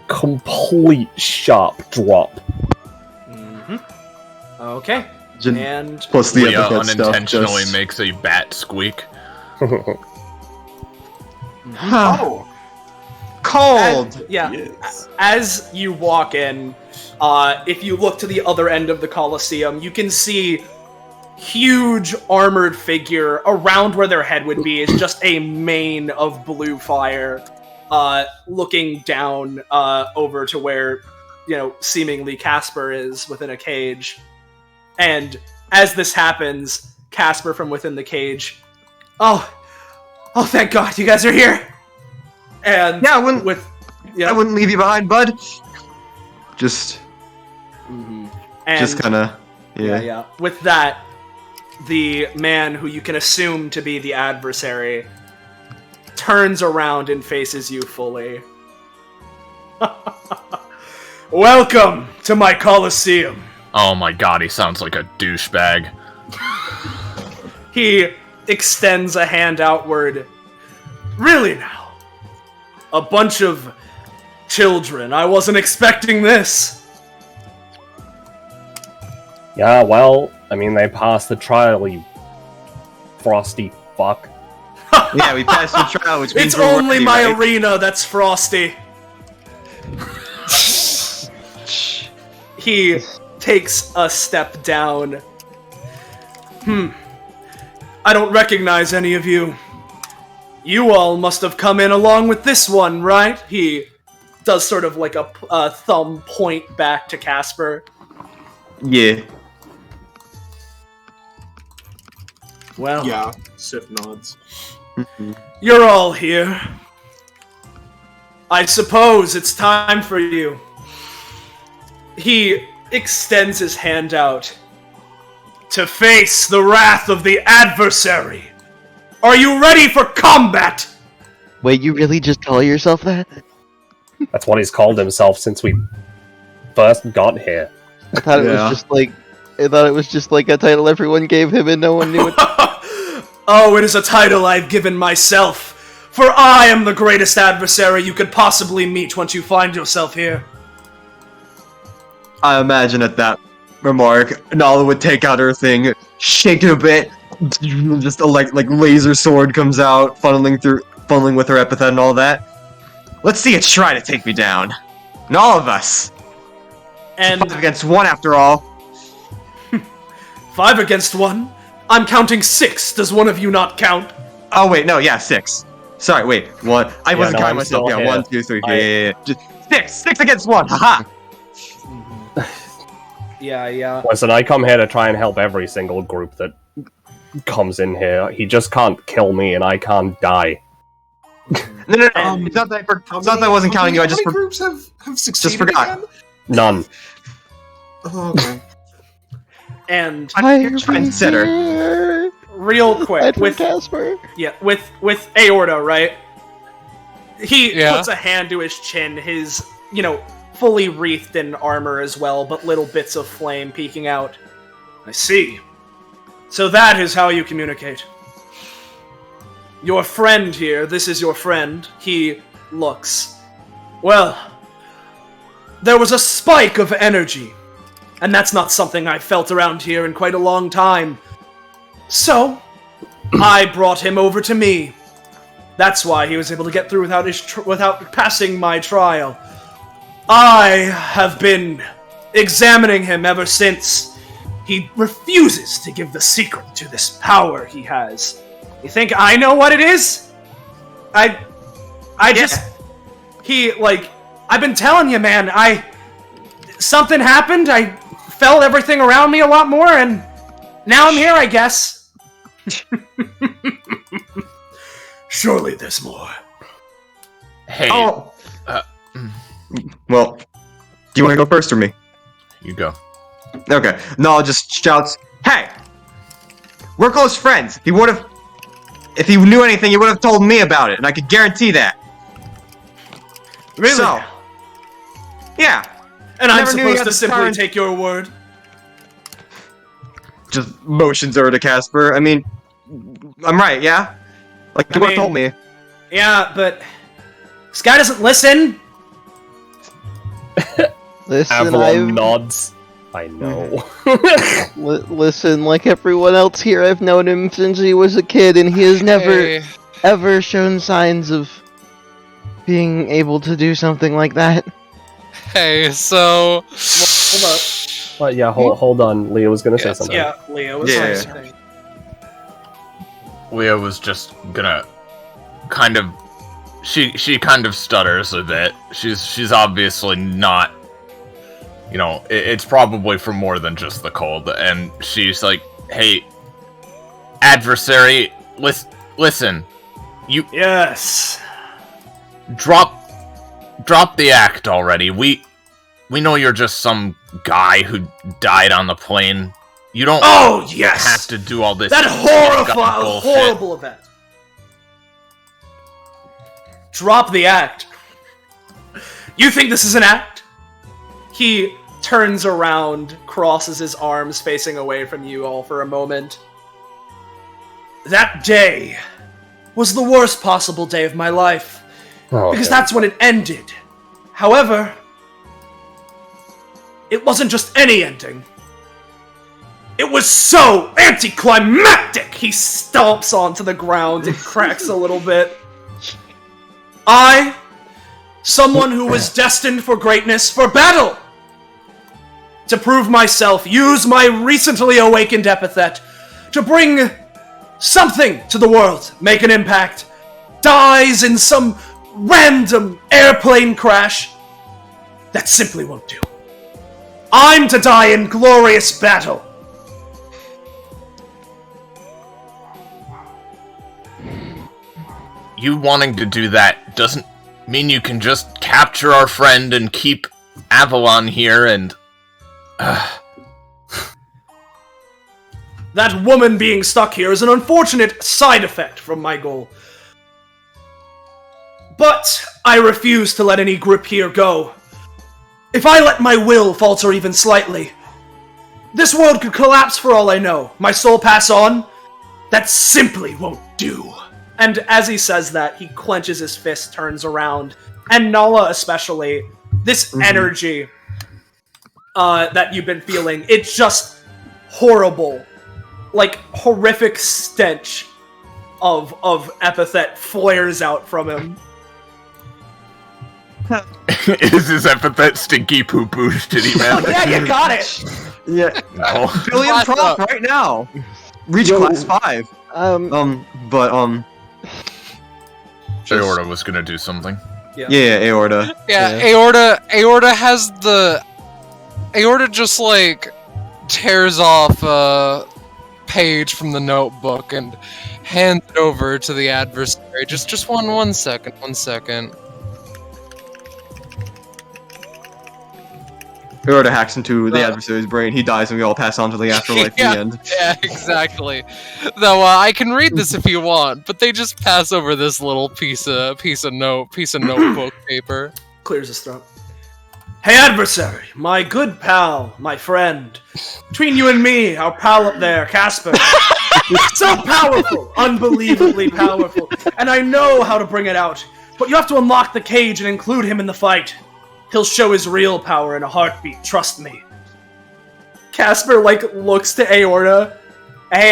complete sharp drop. Mm-hmm. Okay. Gen- And Plus the Leah epithet stuff unintentionally just... makes a bat squeak. Oh, Cold! yeah, yes. as you walk in, if you look to the other end of the Colosseum, you can see huge armored figure around where their head would be is just a mane of blue fire, looking down over to where, seemingly Casper is within a cage. And as this happens, Casper from within the cage, oh, thank God, you guys are here. And Yeah, I wouldn't leave you behind, bud. Just And kind of, yeah. With that, the man who you can assume to be the adversary turns around and faces you fully. Welcome to my Colosseum. Oh my god, he sounds like a douchebag. He extends a hand outward. Really now? A bunch of children. I wasn't expecting this. Yeah, well, I mean, they passed the trial, you frosty fuck. Yeah, we passed the trial, which means It's we're only worthy, my right? arena that's frosty. He takes a step down. I don't recognize any of you. You all must have come in along with this one, right? He does sort of like a thumb point back to Casper. Yeah. Well, Yeah, Sif nods. you're all here. I suppose it's time for you. He extends his hand out. To face the wrath of the adversary. Are you ready for combat? Wait, you really just call yourself that? That's what he's called himself since we first got here. I thought it was just like a title everyone gave him and no one knew it. Oh, it is a title I've given myself. For I am the greatest adversary you could possibly meet once you find yourself here. I imagine at that remark, Nala would take out her thing, shake it a bit, just a like laser sword comes out, funneling with her epithet and all that. Let's see it try to take me down. And all of us. And 5 against 1 after all. 5 against 1? I'm counting 6. Does one of you not count? Oh wait, no, yeah, 6. Sorry, wait, 1. I wasn't counting I'm myself. still Yeah, here. 1, 2, 3. Yeah. Just 6 against 1. Haha. Yeah. Listen, I come here to try and help every single group that comes in here. He just can't kill me and I can't die. No. It's not that I wasn't counting you. I just How many groups have succeeded forgot. again? None. Oh, okay. And trendsetter. real quick, Edward with Casper. with Aorta, right? He Yeah. puts a hand to his chin, his, fully wreathed in armor as well, but little bits of flame peeking out. I see. So that is how you communicate. Your friend here, this is your friend. He looks. Well, there was a spike of energy, and that's not something I've felt around here in quite a long time. So, I brought him over to me. That's why he was able to get through without passing my trial. I have been examining him ever since. He refuses to give the secret to this power he has. You think I know what it is? I've been telling you, man, something happened, I felt everything around me a lot more, and now I'm here, I guess. Surely there's more. Hey, Oh. Well, do you want to go first or me? you go. Okay. Nala just shouts, "Hey! We're close friends. If he knew anything, he would have told me about it, and I could guarantee that." Really? So, yeah. And I'm Never knew you supposed had to the simply talent. take your word? Just motions her to Casper. I mean, I'm right, yeah? Like, you would have told me. Yeah, but this guy doesn't listen. Listen, Avalon nods. I know. listen, like everyone else here, I've known him since he was a kid, and he has never, Hey, ever shown signs of being able to do something like that. hey, so Hold up. But yeah, hold on. Leo was gonna say something. Yeah, Leo was Yeah. saying. Leo was just gonna kind of she kind of stutters a bit. She's obviously not, it's probably for more than just the cold, and she's like, "Hey, adversary, listen, you Yes. drop the act already. We know you're just some guy who died on the plane. You don't Oh, yes! have to do all this That bullshit. horrible event. Drop the act. You think this is an act? He turns around, crosses his arms facing away from you all for a moment. That day was the worst possible day of my life, because that's when it ended. However, it wasn't just any ending. It was so anticlimactic! He stomps onto the ground and cracks a little bit. I, someone who was destined for greatness, for battle! To prove myself, use my recently awakened epithet to bring something to the world, make an impact, dies in some random airplane crash. That simply won't do. I'm to die in glorious battle. You wanting to do that doesn't mean you can just capture our friend and keep Avalon here and... That woman being stuck here is an unfortunate side effect from my goal. But I refuse to let any grip here go. If I let my will falter even slightly, this world could collapse for all I know. My soul pass on? That simply won't do. And as he says that, he clenches his fist, turns around, and Nala especially, this energy that you've been feeling, it's just horrible. Like, horrific stench of Epithet flares out from him. Is his epithet stinky poo poo shitty man? Yeah, you got it! Yeah. No. Billion prop right now. Reach class 5. Aorta was gonna do something. Yeah, Aorta. Yeah, Aorta has the... Aorta just, like, tears off a page from the notebook and hands it over to the adversary. Just one second. Aorta hacks into the adversary's brain, he dies, and we all pass on to the afterlife at the end. Yeah, exactly. Though I can read this if you want, but they just pass over this little piece of notebook paper. Clears his throat. Hey adversary, my good pal, my friend. Between you and me, our pal up there, Casper. So powerful, unbelievably powerful. And I know how to bring it out. But you have to unlock the cage and include him in the fight. He'll show his real power in a heartbeat, trust me. Casper, looks to Aorta. Hey,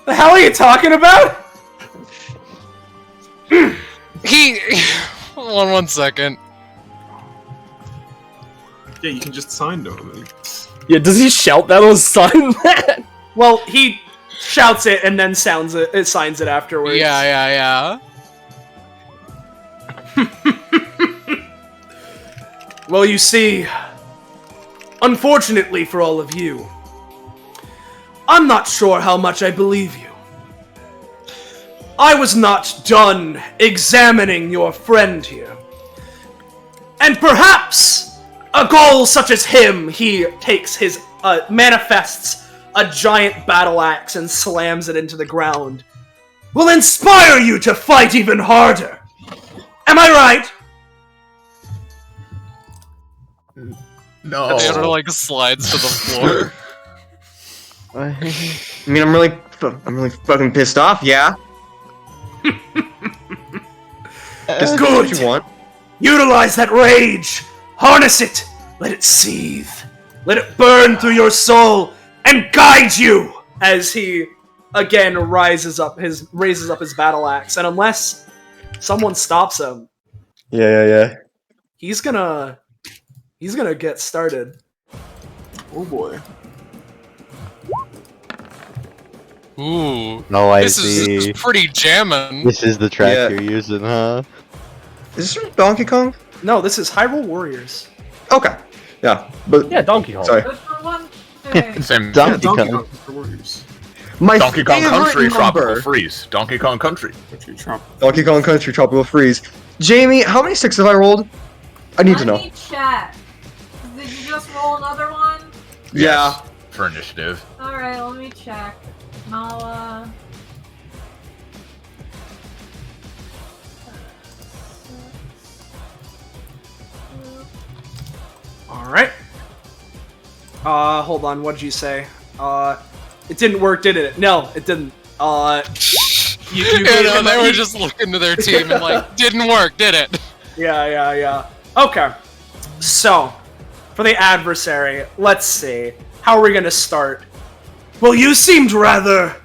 the hell are you talking about? One second. Yeah, you can just sign to him. Yeah, does he shout that or sign that? Well, he shouts it and then signs it afterwards. Yeah. Well, you see, unfortunately for all of you, I'm not sure how much I believe you. I was not done examining your friend here. And perhaps a goal such as him, he takes his, manifests a giant battle axe and slams it into the ground, will inspire you to fight even harder. Am I right? No. Aorta, slides to the floor. I mean, I'm really fucking pissed off, yeah? Just do what you want. Utilize that rage! Harness it! Let it seethe! Let it burn through your soul and guide you! As he again raises up his battle axe, and unless someone stops him, Yeah. he's gonna get started. Oh boy. Ooh. No, I This see. is pretty jammin'. This is the track Yeah. you're using, huh? Is this from Donkey Kong? No, this is Hyrule Warriors. Okay. Yeah, but Yeah, Donkey Kong. sorry. But for one thing, Same. Donkey Donkey Kong. Kong for Warriors. My Donkey Kong favorite Country Tropical number. Freeze. Donkey Kong Country. Donkey Kong Country Tropical Freeze. Jamie, how many 6s have I rolled? I need to know. Let me check. Did you just roll another one? Yeah. For initiative. Alright, let me check. Nala. Alright. Hold on, what did you say? It didn't work, did it? No, it didn't. They were just looking to their team and like, didn't work, did it? Yeah. Okay. So, for the adversary, let's see. How are we gonna start? Well, you seemed rather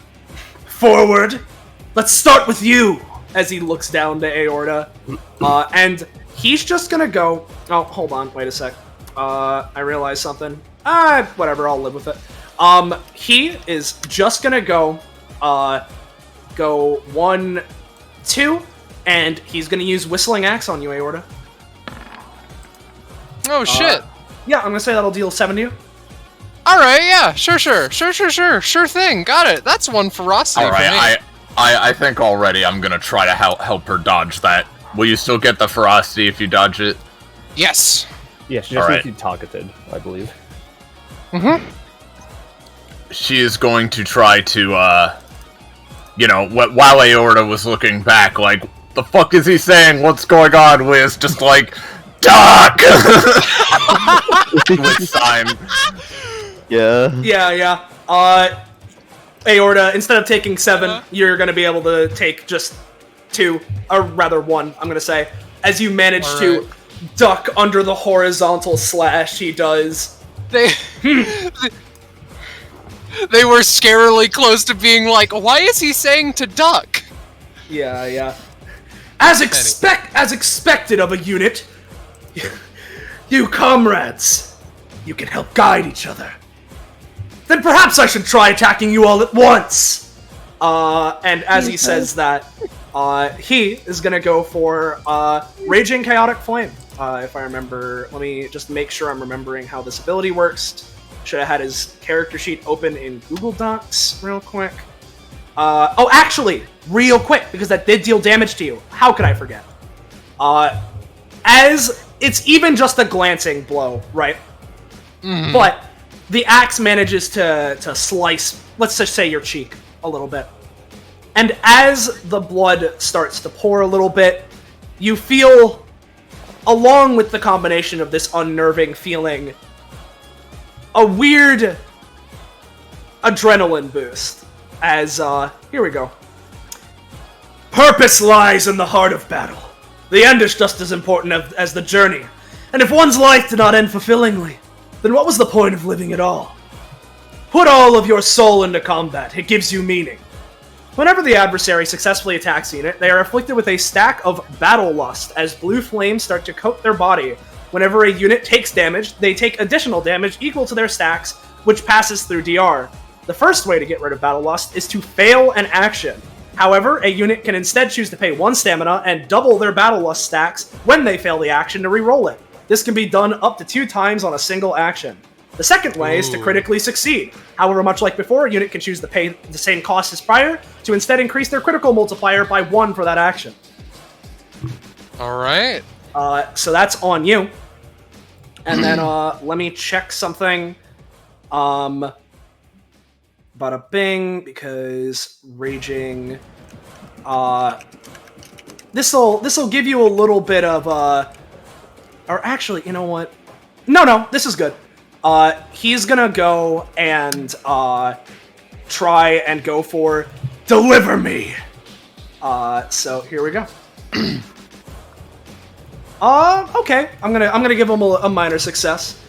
forward. Let's start with you, as he looks down to Aorta. And he's just gonna go... Oh, hold on, wait a sec. I realized something. Whatever, I'll live with it. He is just gonna go 1, 2, and he's gonna use Whistling Axe on you, Aorta. Oh, shit. Yeah, I'm gonna say that'll deal 7 to you. Alright, yeah, sure thing, got it. That's one ferocity for me. I think already I'm gonna try to help her dodge that. Will you still get the ferocity if you dodge it? Yes. Yeah, she just needs to be targeted, I believe. Mm-hmm. She is going to try to, while Aorta was looking back, like, the fuck is he saying? What's going on, Wiz? Just like, duck! With time. Yeah. Aorta, instead of taking 7, you're gonna be able to take just 2, or rather 1, I'm gonna say, as you manage to duck under the horizontal slash he does. They were scarily close to being like, why is he saying to duck? Yeah. As expected of a unit, you comrades, you can help guide each other. Then perhaps I should try attacking you all at once. And as he says that, he is gonna go for Raging Chaotic Flame. If I remember, let me just make sure I'm remembering how this ability works. Should have had his character sheet open in Google Docs real quick. Actually, real quick, because that did deal damage to you. How could I forget? As it's even just a glancing blow, right? Mm-hmm. But the axe manages to slice, let's just say, your cheek a little bit. And as the blood starts to pour a little bit, you feel, along with the combination of this unnerving feeling, a weird adrenaline boost. As, here we go. Purpose lies in the heart of battle. The end is just as important as the journey. And if one's life did not end fulfillingly, then what was the point of living at all? Put all of your soul into combat. It gives you meaning. Whenever the adversary successfully attacks a unit, they are afflicted with a stack of Battle Lust as blue flames start to coat their body. Whenever a unit takes damage, they take additional damage equal to their stacks, which passes through DR. The first way to get rid of Battle Lust is to fail an action. However, a unit can instead choose to pay 1 stamina and double their Battle Lust stacks when they fail the action to reroll it. This can be done up to 2 times on a single action. The second way is to critically succeed. However, much like before, a unit can choose to pay the same cost as prior to instead increase their critical multiplier by 1 for that action. Alright. So that's on you. And then, let me check something. Bada bing, because raging... This'll give you a little bit of, or actually, you know what? No, this is good. He's gonna go and, try and go for Deliver Me! So, here we go. Okay. I'm gonna give him a minor success.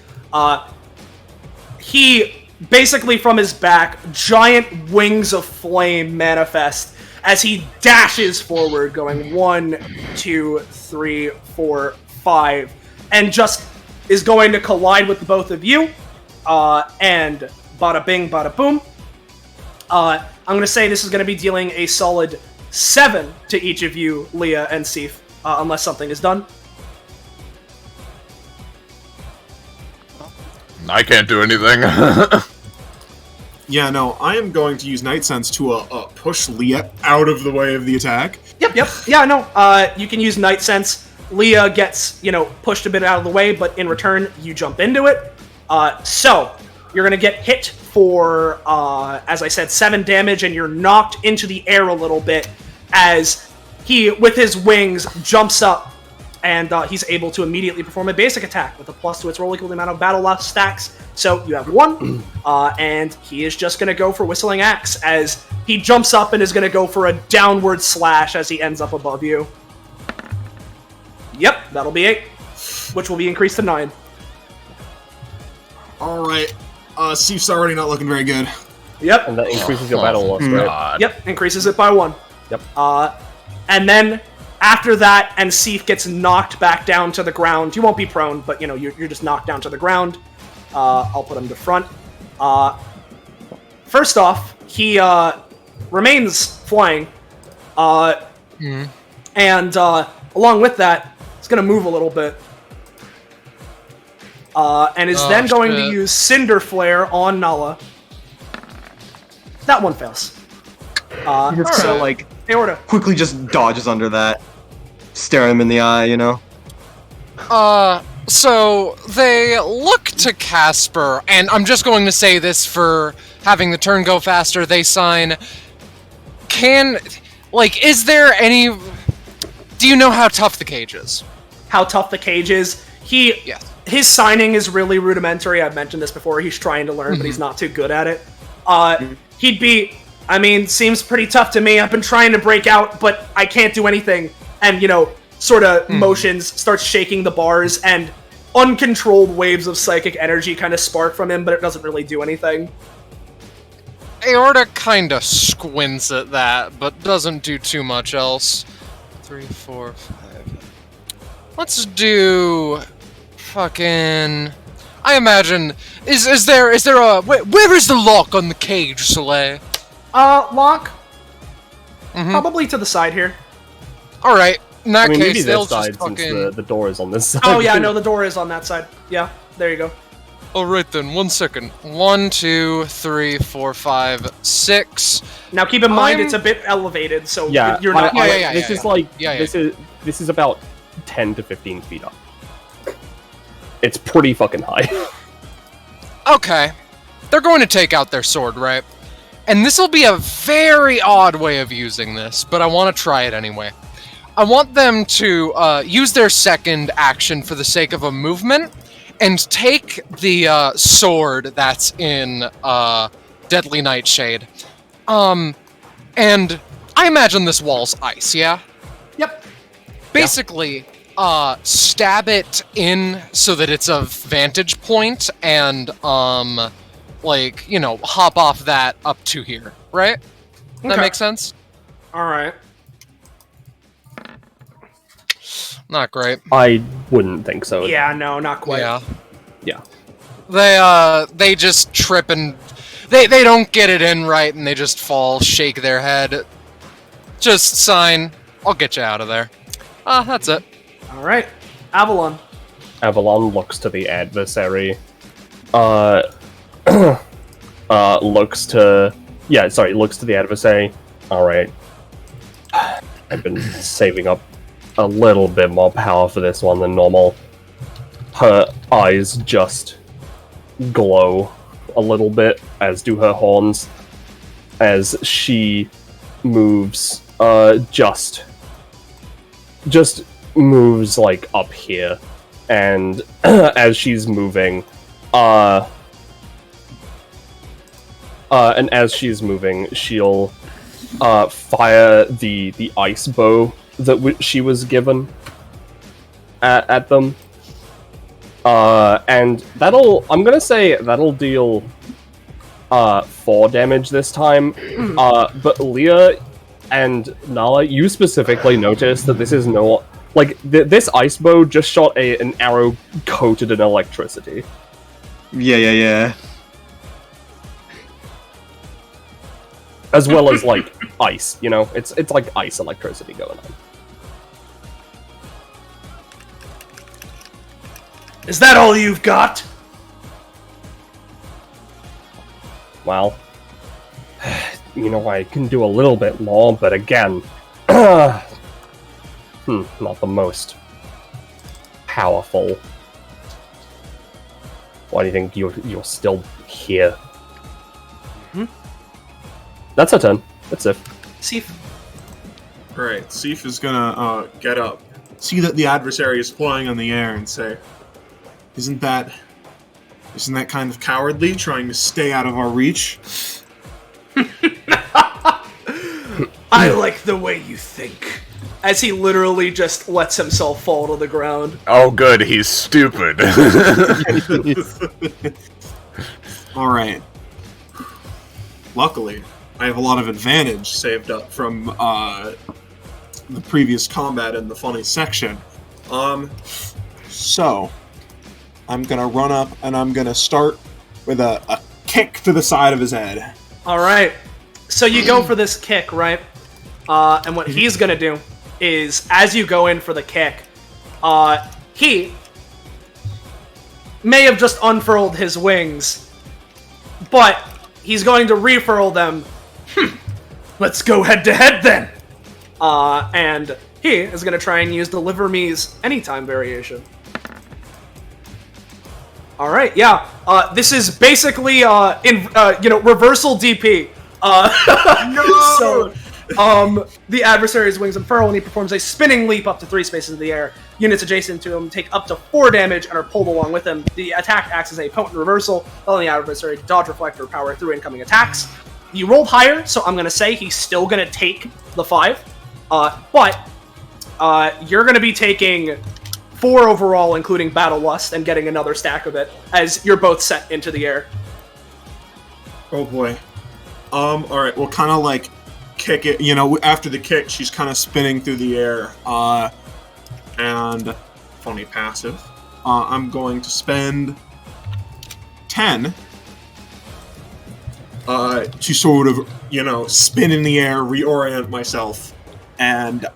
He, basically from his back, giant wings of flame manifest as he dashes forward, going 1, 2, 3, 4, 5, and just is going to collide with the both of you, and bada bing, bada boom. I'm going to say this is going to be dealing a solid 7 to each of you, Leah and Sif, unless something is done. I can't do anything. Yeah, no, I am going to use Night Sense to push Leah out of the way of the attack. Yep. Yeah, no, you can use Night Sense. Leah gets, pushed a bit out of the way, but in return, you jump into it. So, you're going to get hit for, as I said, 7 damage, and you're knocked into the air a little bit as he, with his wings, jumps up and he's able to immediately perform a basic attack with a plus to its roll equal to the amount of battle loss stacks. So you have 1, and he is just going to go for Whistling Axe as he jumps up and is going to go for a downward slash as he ends up above you. Yep, that'll be 8, which will be increased to 9. Alright. Seif's already not looking very good. Yep. And that increases your battle loss, right? Yep, increases it by 1. Yep. And then after that, and Seif gets knocked back down to the ground. You won't be prone, but you know you're just knocked down to the ground. I'll put him to front. First off, he remains flying, and along with that, he's gonna move a little bit, and is then going to use Cinder Flare on Nala. That one fails. So, like, Aorta. quickly just dodges under that. Staring him in the eye, you know? So they look to Casper, and I'm just going to say this for having the turn go faster, they sign... is there any... Do you know how tough the cage is? How tough the cage is? Yes. His signing is really rudimentary. I've mentioned this before. He's trying to learn, but he's not too good at it. He'd be... seems pretty tough to me. I've been trying to break out, but I can't do anything. And, sort of motions, starts shaking the bars, and uncontrolled waves of psychic energy kind of spark from him, but it doesn't really do anything. Aorta kind of squints at that, but doesn't do too much else. 3, 4, 5... Let's do... fucking... I imagine... Is there a... Where is the lock on the cage, Soleil? Lock? Probably to the side here. Alright, in that maybe case, they'll just since fucking... the door is on this side. Oh yeah, no, the door is on that side. Yeah, there you go. Alright then, 1 second. 1, 2, 3, 4, 5, 6... Now keep in mind, it's a bit elevated, so Yeah, you're not... This is about 10 to 15 feet up. It's pretty fucking high. Okay. They're going to take out their sword, right? And this will be a very odd way of using this, but I want to try it anyway. I want them to use their second action for the sake of a movement, and take the sword that's in Deadly Nightshade. And I imagine this wall's ice, yeah? Yep. Basically, stab it in so that it's a vantage point, and hop off that up to here, right? That makes sense? Alright. Not great. I wouldn't think so. Yeah, no, not quite. Yeah. They just trip and... They don't get it in right, and they just fall, shake their head. Just sign, I'll get you out of there. That's it. Alright. Avalon. Avalon looks to the adversary. Looks to the adversary. Alright. I've been saving up a little bit more power for this one than normal. Her eyes just glow a little bit, as do her horns, as she moves, just moves, like, up here. And as she's moving, she'll fire the ice bow that she was given at them. And I'm gonna say that'll deal 4 damage this time. But Leah and Nala, you specifically noticed that this is this ice bow just shot an arrow coated in electricity. Yeah. As well as, like, ice, It's like ice electricity going on. Is that all you've got? Well, I can do a little bit more, but again, not the most powerful. Why do you think you're still here? That's her turn. That's it. Seif. Alright, Seif is gonna get up see that the adversary is flying on the air and say, Isn't that kind of cowardly, trying to stay out of our reach? I like the way you think. As he literally just lets himself fall to the ground. Oh, good, he's stupid. Alright. Luckily, I have a lot of advantage saved up from the previous combat in the funny section. So, I'm gonna run up and I'm gonna start with a kick to the side of his head. Alright. So you go for this kick, right? And what he's gonna do is, as you go in for the kick, he may have just unfurled his wings, but he's going to refurl them. Let's go head-to-head then! And he is going to try and use the Liver Me's Anytime variation. Alright, yeah. This is basically, reversal DP. No! So, the adversary's wings unfurl and he performs a spinning leap up to 3 spaces in the air. Units adjacent to him take up to 4 damage and are pulled along with him. The attack acts as a potent reversal, allowing the adversary to dodge, reflect, or power through incoming attacks. You rolled higher, so I'm going to say he's still going to take the 5. But you're going to be taking 4 overall, including Battle Lust, and getting another stack of it, as you're both set into the air. Oh boy. Alright, we'll kind of like kick it, after the kick, she's kind of spinning through the air, and funny passive. I'm going to spend 10 to sort of, spin in the air, reorient myself, and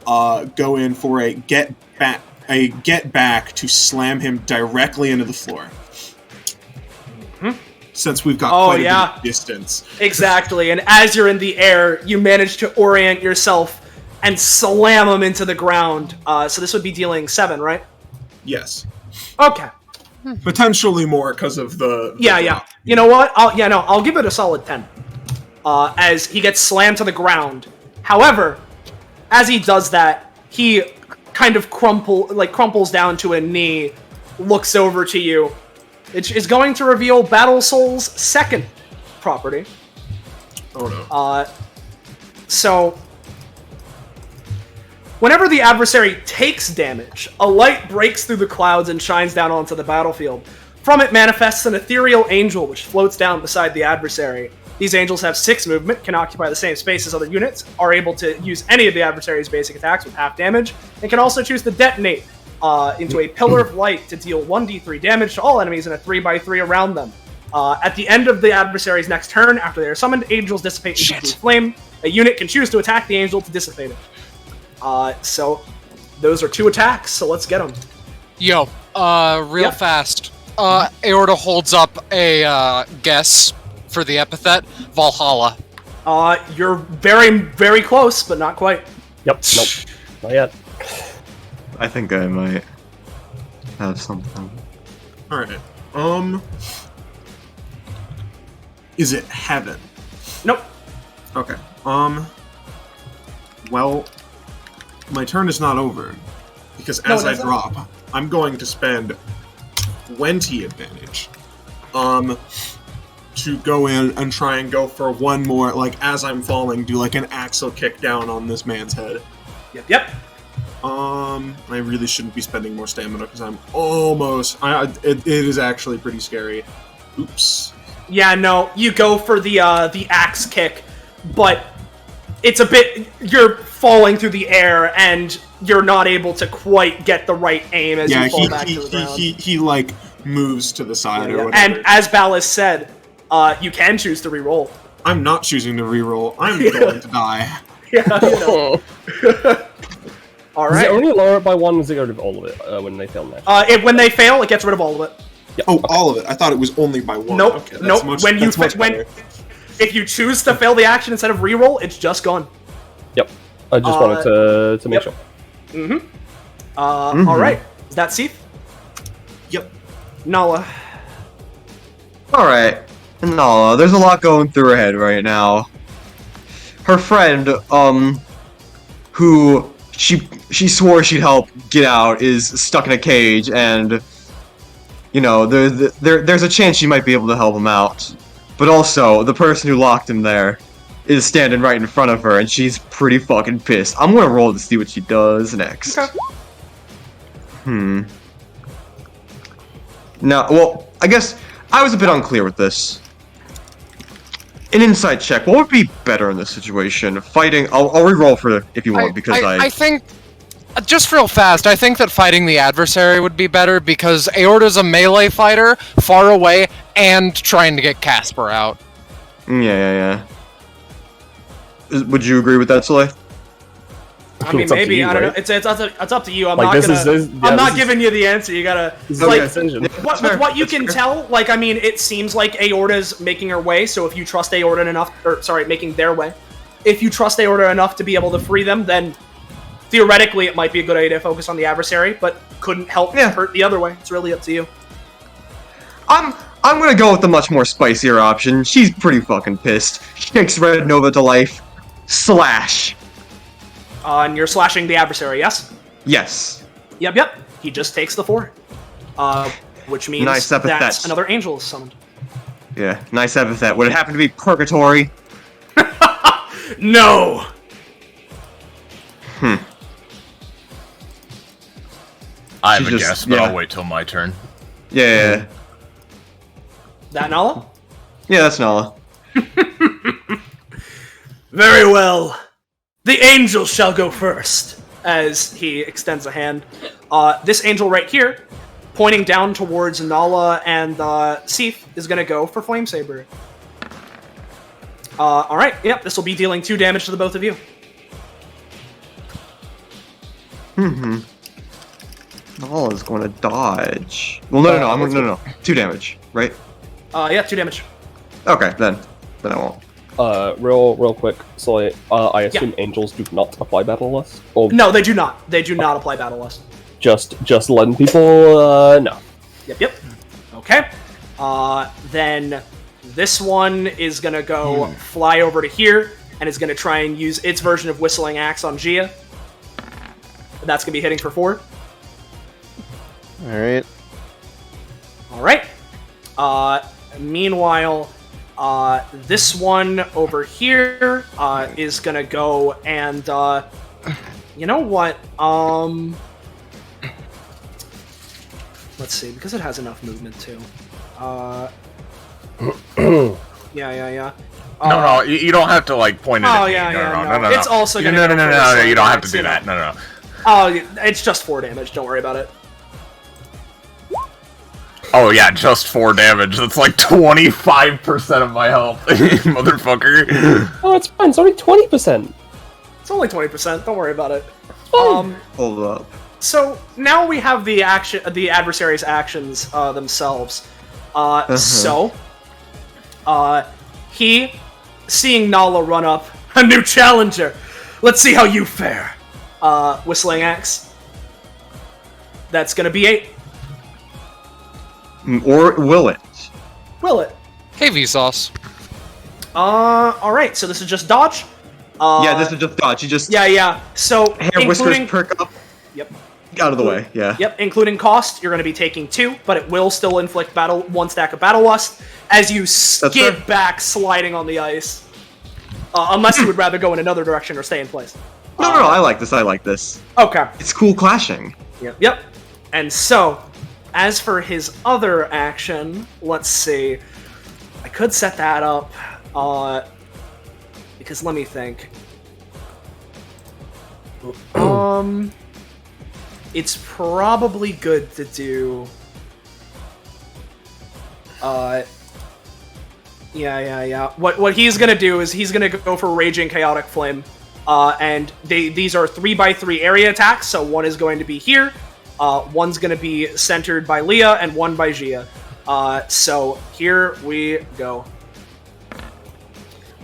go in for a get back to slam him directly into the floor. Since we've got quite a bit of distance. Exactly, and as you're in the air, you manage to orient yourself and slam him into the ground. So this would be dealing 7, right? Yes. Okay. Potentially more because of the Yeah. drop. You know what? I'll give it a solid 10. As he gets slammed to the ground. However, as he does that, he kind of crumples down to a knee, looks over to you. It is going to reveal Battle Soul's second property. Oh no. So, whenever the adversary takes damage, a light breaks through the clouds and shines down onto the battlefield. From it manifests an ethereal angel which floats down beside the adversary. These angels have 6 movement, can occupy the same space as other units, are able to use any of the adversary's basic attacks with half damage, and can also choose to detonate into a pillar of light to deal 1d3 damage to all enemies in a 3x3 around them. At the end of the adversary's next turn, after they are summoned, angels dissipate into blue flame. A unit can choose to attack the angel to dissipate it. So, those are 2 attacks, so let's get them. Yo, real fast. Aorta holds up a guess for the epithet, Valhalla. You're very, very close, but not quite. Yep, nope, not yet. I think I might have something. Alright. Is it heaven? Nope. Okay. Well, my turn is not over. Because as I drop, I'm going to spend 20 advantage. To go in and try and go for one more, as I'm falling, do an axle kick down on this man's head. Yep. I really shouldn't be spending more stamina because I'm almost. It is actually pretty scary. Oops. Yeah, no, you go for the axe kick, but it's a bit. You're falling through the air and you're not able to quite get the right aim as you fall back to the ground. He moves to the side or whatever. And as Ballas said, you can choose to reroll. I'm not choosing to reroll. I'm going to die. Yeah. All right. Does it only lower it by 1? Does it get rid of all of it when they fail next? When they fail, it gets rid of all of it. Yeah, oh, okay. All of it. I thought it was only by 1. Nope. Okay, nope. Better. If you choose to fail the action instead of reroll, it's just gone. Yep. I just wanted to make sure. All right. Is that Seath? Yep. Nala. Alright. Nala, there's a lot going through her head right now. Her friend, who she swore she'd help get out is stuck in a cage, and you know there's a chance she might be able to help him out, but also the person who locked him there is standing right in front of her, and she's pretty fucking pissed. I'm gonna roll to see what she does next. Okay. Now, well, I guess I was a bit unclear with this. An insight check. What would be better in this situation? Fighting. I'll re-roll for it if you want, because I think, just real fast, I think that fighting the adversary would be better because Aorta's a melee fighter, far away, and trying to get Casper out. Yeah. Would you agree with that, Soleil? I mean, It's up to maybe you, I don't know. right? It's up to you. I'm Like, not this gonna. is- I'm not this is- giving you the answer. You gotta. This is Like, a decision. with what you can tell, like, I mean, it seems like Aorta's making her way. So if you trust Aorta enough, or sorry, making their way, if you trust Aorta enough to be able to free them, then theoretically it might be a good idea to focus on the adversary, but couldn't help hurt the other way. It's really up to you. I'm gonna go with the much more spicier option. She's pretty fucking pissed. She takes Red Nova to life. Slash. And you're slashing the adversary, yes? Yes. Yep. He just takes the 4. Which means Nice epithet. that's another angel is summoned. Yeah, nice epithet. Would it happen to be Purgatory? No! I have She a just- guess, but yeah. I'll wait till my turn. Yeah. That Nala? Yeah, that's Nala. Very well. The angel shall go first, as he extends a hand. This angel right here, pointing down towards Nala and Seath, is going to go for Flame Saber. Alright, yep, this will be dealing 2 damage to the both of you. Nala's going to dodge. Well, no. 2 damage, right? Yeah, 2 damage. Okay, then I won't. Real quick. So I assume angels do not apply battle lust, or No, they do not. They do not apply Battle Lust. just letting people know. Yep. Okay. Then this one is gonna go fly over to here, and is gonna try and use its version of Whistling Axe on Gia. That's gonna be hitting for 4. Alright. Alright. Meanwhile, this one over here is gonna go and you know what? Let's see, because it has enough movement too. Yeah. No, you don't have to like point it at me. No. It's also gonna. No, you don't have to do that. No. Oh, it's just 4 damage. Don't worry about it. Oh yeah, just 4 damage. That's like 25% of my health, motherfucker. Oh, it's fine. It's only 20%. It's only 20%. Don't worry about it. Hold up. So now we have the adversary's actions themselves. So, he, seeing Nala run up, a new challenger. Let's see how you fare. Whistling Axe. That's gonna be 8. Or will it? Will it? Hey, Vsauce. Alright, so this is just dodge. Yeah, this is just dodge. You just Yeah. So, hair whiskers perk up. Yep. Out of the way. Yeah. Yep, including cost, you're going to be taking 2, but it will still inflict 1 stack of Battle Lust as you skid back, sliding on the ice. Unless you would rather go in another direction or stay in place. No. I like this. Okay. It's cool clashing. Yep. And so, as for his other action, let's see. I could set that up, because let me think. It's probably good to do... Yeah. What he's gonna do is he's gonna go for Raging Chaotic Flame. And these are 3x3 area attacks, so one is going to be here, one's gonna be centered by Leah, and one by Gia. So here we go.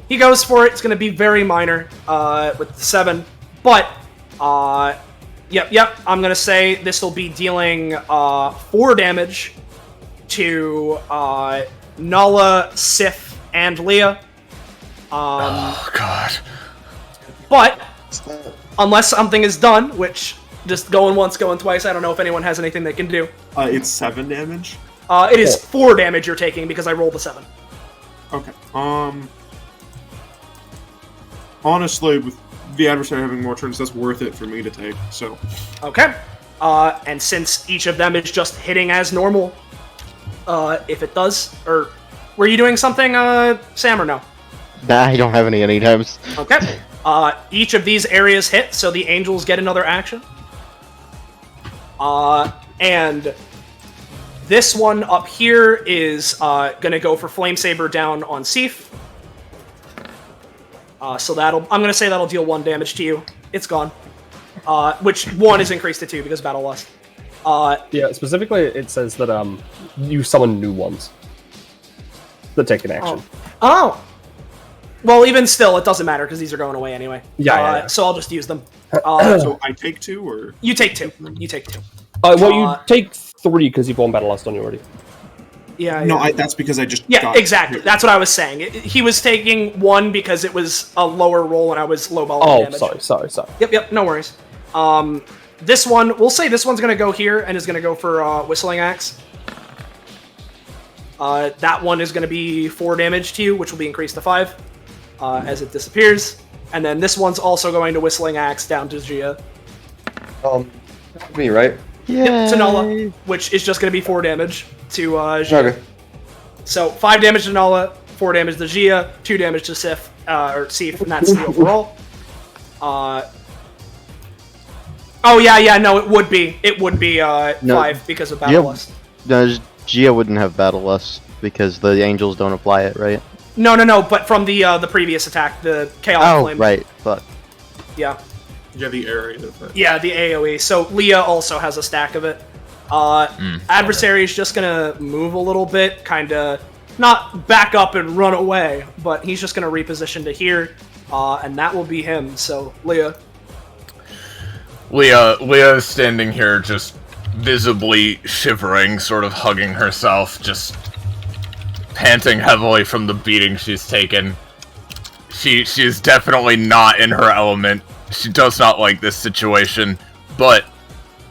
He goes for it. It's gonna be very minor, with the 7, but, Yep. I'm gonna say this will be dealing 4 damage to Nala, Sif, and Leah. Oh god. But unless something is done, which just going once, going twice. I don't know if anyone has anything they can do. It's 7 damage. It is 4 damage you're taking because I rolled a 7. Okay. Honestly, with the adversary having more turns, that's worth it for me to take. So. Okay. And since each of them is just hitting as normal, if it does, or were you doing something, Sam, or no? Nah, I don't have any times. Okay. Each of these areas hit, so the angels get another action. And this one up here is gonna go for Flame Saber down on Seif. So I'm gonna say that'll deal 1 damage to you. It's gone. Which 1 is increased to 2 because Battle Lust. Yeah, specifically it says that you summon new ones that take an action. Oh! Well, even still, it doesn't matter because these are going away anyway. Yeah. So I'll just use them. So I take 2, or you take 2. You take 2. Well, you take 3 because you've won Battle Lust on you already. Yeah. No, that's because I just. Yeah, exactly. That's what I was saying. He was taking 1 because it was a lower roll and I was lowballing damage. Sorry. Yep. No worries. This one, we'll say this one's gonna go here and is gonna go for Whistling Axe. That one is gonna be 4 damage to you, which will be increased to 5 as it disappears. And then this one's also going to Whistling Axe down to Gia. Me, right? Yep, to Nala, which is just going to be 4 damage to Gia. Okay. So 5 damage to Nala, 4 damage to Gia, 2 damage to Seif, and that's the overall. No, it would be 5 because of Battle Lust. No, Gia wouldn't have Battle Lust because the angels don't apply it, right? No, but from the previous attack, the Chaos Flame. Oh, right, fuck. Yeah. Yeah, the area effect. Yeah, the AoE. So Leah also has a stack of it. Adversary is just gonna move a little bit, kinda not back up and run away, but he's just gonna reposition to here, and that will be him. So Leah is standing here, just visibly shivering, sort of hugging herself, just panting heavily from the beating she's taken. She's definitely not in her element. She does not like this situation, but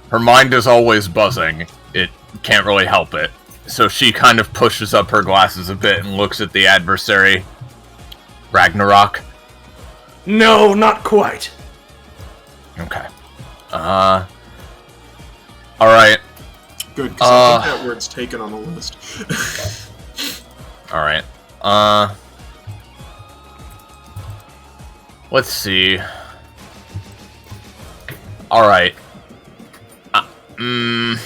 her mind is always buzzing. It can't really help it. So she kind of pushes up her glasses a bit and looks at the adversary. Ragnarok? No, not quite. Okay. Alright. Good, because I think that word's taken on the list. Alright. Let's see. Alright. I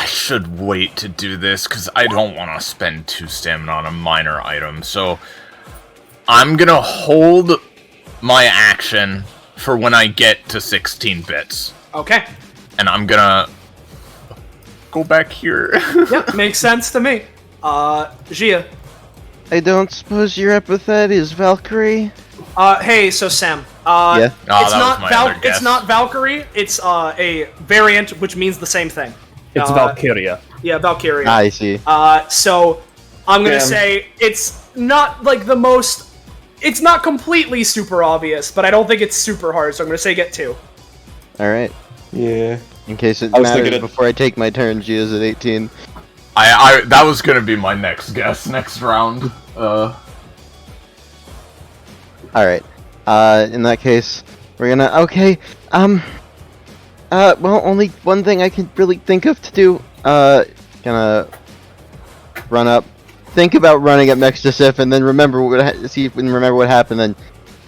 should wait to do this, because I don't want to spend 2 stamina on a minor item, so I'm gonna hold my action for when I get to 16 bits. Okay. And I'm gonna go back here. Yep, makes sense to me. Gia. I don't suppose your epithet is Valkyrie? Hey, so Sam. Yeah. It's not Valkyrie. It's a variant, which means the same thing. It's Valkyria. Yeah, Valkyria. I see. So I'm gonna say it's not like the most. It's not completely super obvious, but I don't think it's super hard. So I'm gonna say get 2. All right. Yeah. In case it matters, before I take my turn, Gia's at 18. That was gonna be my next guess next round. Alright. In that case, we're gonna... Okay, well, only one thing I can really think of to do. Gonna run up, think about running up next to Seif, and then remember what happened, then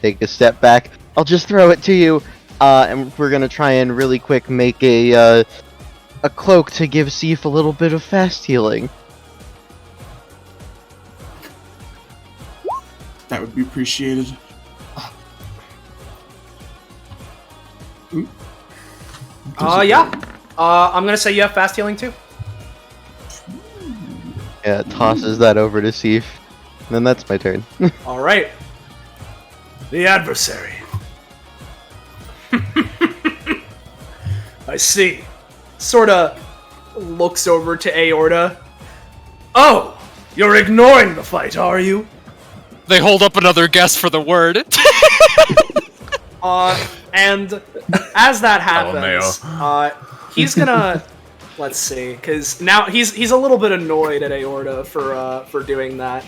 take a step back. I'll just throw it to you, and we're gonna try and really quick make a cloak to give Seif a little bit of fast healing. That would be appreciated. Yeah. I'm gonna say you have fast healing too. Yeah, it tosses that over to Seif. And then that's my turn. Alright. The adversary. I see. Sorta looks over to Aorta. Oh! You're ignoring the fight, are you? They hold up another guess for the word. And as that happens, he's gonna let's see, because now he's a little bit annoyed at Aorta for doing that.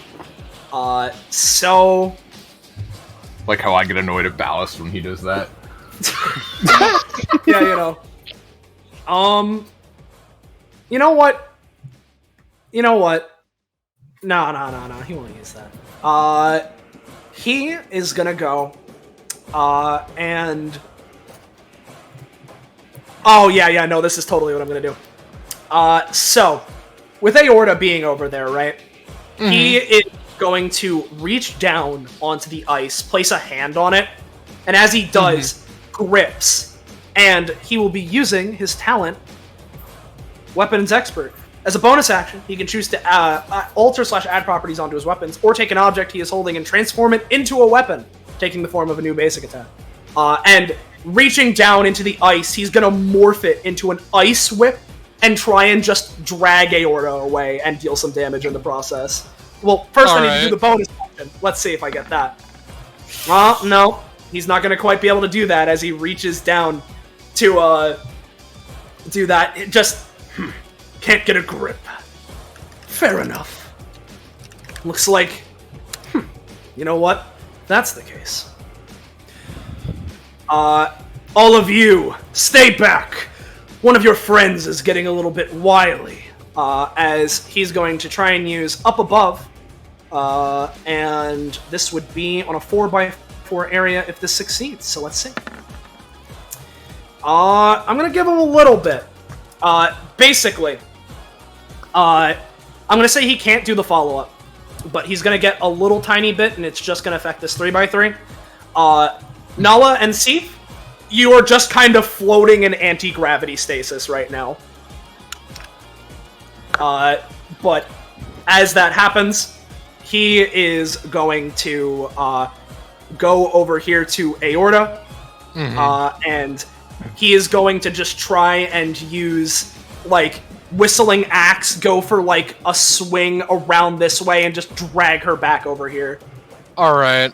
So Like how I get annoyed at Ballast when he does that. yeah, you know. You know what? No. He won't use that. He is gonna go. And oh yeah. No, this is totally what I'm gonna do. So with Aorta being over there, right? Mm-hmm. He is going to reach down onto the ice, place a hand on it, and as he does, grips. And he will be using his talent, Weapons Expert. As a bonus action, he can choose to alter/add properties onto his weapons, or take an object he is holding and transform it into a weapon, taking the form of a new basic attack. And reaching down into the ice, he's gonna morph it into an ice whip and try and just drag Aorta away and deal some damage in the process. Well, first I need to do the bonus action. Let's see if I get that. No. He's not gonna quite be able to do that as he reaches down to, do that. It just can't get a grip. Fair enough. Looks like, you know what? That's the case. All of you, stay back. One of your friends is getting a little bit wily, as he's going to try and use up above, and this would be on a 4x4 area if this succeeds, so let's see. I'm gonna give him a little bit. Basically, I'm gonna say he can't do the follow-up, but he's gonna get a little tiny bit, and it's just gonna affect this 3x3. Nala and Seif, you are just kind of floating in anti-gravity stasis right now. But as that happens, he is going to go over here to Aorta, and he is going to just try and use, like, Whistling Axe, go for, like, a swing around this way and just drag her back over here. Alright.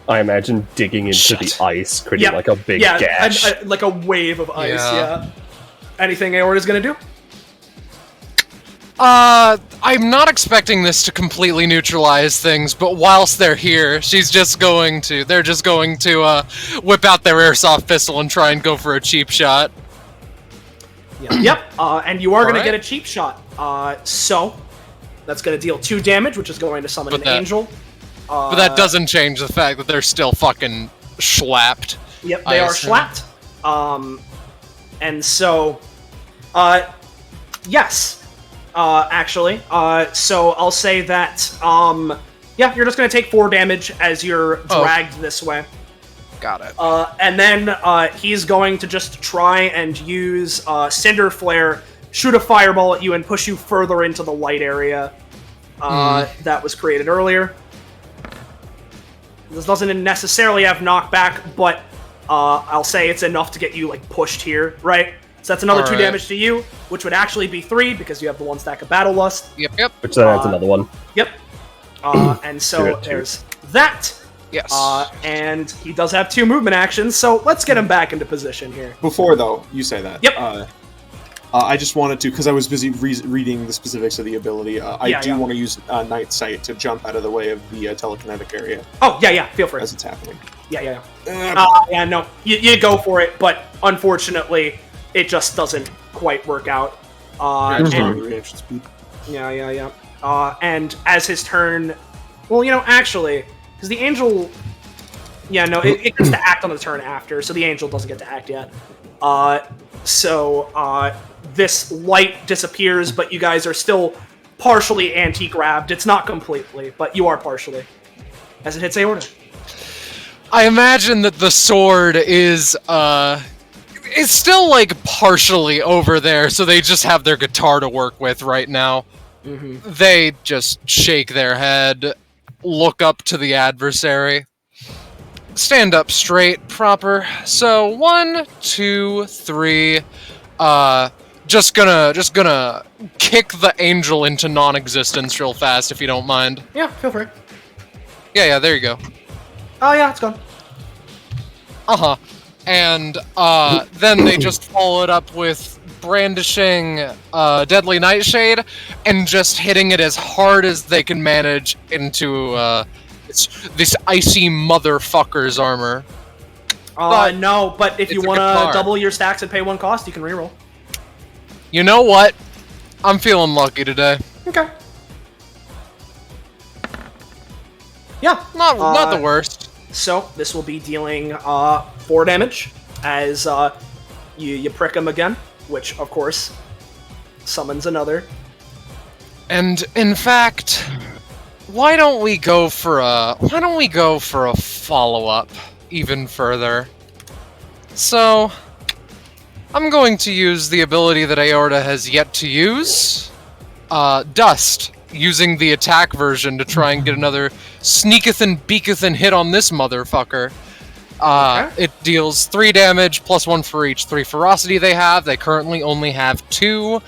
I imagine digging into the ice, creating like a big gash. Like a wave of ice, yeah. Anything Aorta's gonna do? I'm not expecting this to completely neutralize things, but whilst they're here, they're just going to, whip out their airsoft pistol and try and go for a cheap shot. Yep, and you are gonna get a cheap shot. So, that's gonna deal 2 damage, which is going to summon an angel. But that doesn't change the fact that they're still fucking schlapped. Yep, they are schlapped. And so, yes. Actually. So I'll say that, yeah, you're just gonna take 4 damage as you're dragged this way. Got it. And then, he's going to just try and use, Cinder Flare, shoot a fireball at you and push you further into the light area, that was created earlier. This doesn't necessarily have knockback, but, I'll say it's enough to get you, like, pushed here, right? So that's another 2 damage to you, which would actually be 3 because you have the 1 stack of Battle Lust. Yep. Which then adds another 1. Yep. And so there's that. Yes. And he does have 2 movement actions, so let's get him back into position here. Before, though, you say that. Yep. I just wanted to, because I was busy reading the specifics of the ability, I do want to use Night Sight to jump out of the way of the telekinetic area. Oh, yeah, feel free. As it's happening. Yeah. Yeah, no, you go for it, but unfortunately, it just doesn't quite work out. Reaction speed. Yeah. And as his turn... Well, you know, actually, because the angel... Yeah, no, it gets to act on the turn after, so the angel doesn't get to act yet. This light disappears, but you guys are still partially anti-grabbed. It's not completely, but you are partially. As it hits Aorta. I imagine that the sword is still, like, partially over there, so they just have their guitar to work with right now. They just shake their head, look up to the adversary, stand up straight, proper. So 1, 2, 3. Just gonna kick the angel into non-existence real fast, if you don't mind. Yeah, feel free. Yeah, there you go. Oh yeah, it's gone. Uh-huh. And then they just follow it up with brandishing Deadly Nightshade and just hitting it as hard as they can manage into this icy motherfucker's armor. No, but if you it's a want good to card. double your stacks and pay 1 cost, you can reroll. You know what? I'm feeling lucky today. Okay. Yeah. Not the worst. So this will be dealing 4 damage as you prick him again, which of course summons another. And in fact, why don't we go for a follow-up even further? So I'm going to use the ability that Aorta has yet to use, Dust, using the attack version to try and get another sneaketh and beaketh and hit on this motherfucker. It deals 3 damage, plus 1 for each 3 ferocity they have. They currently only have 2.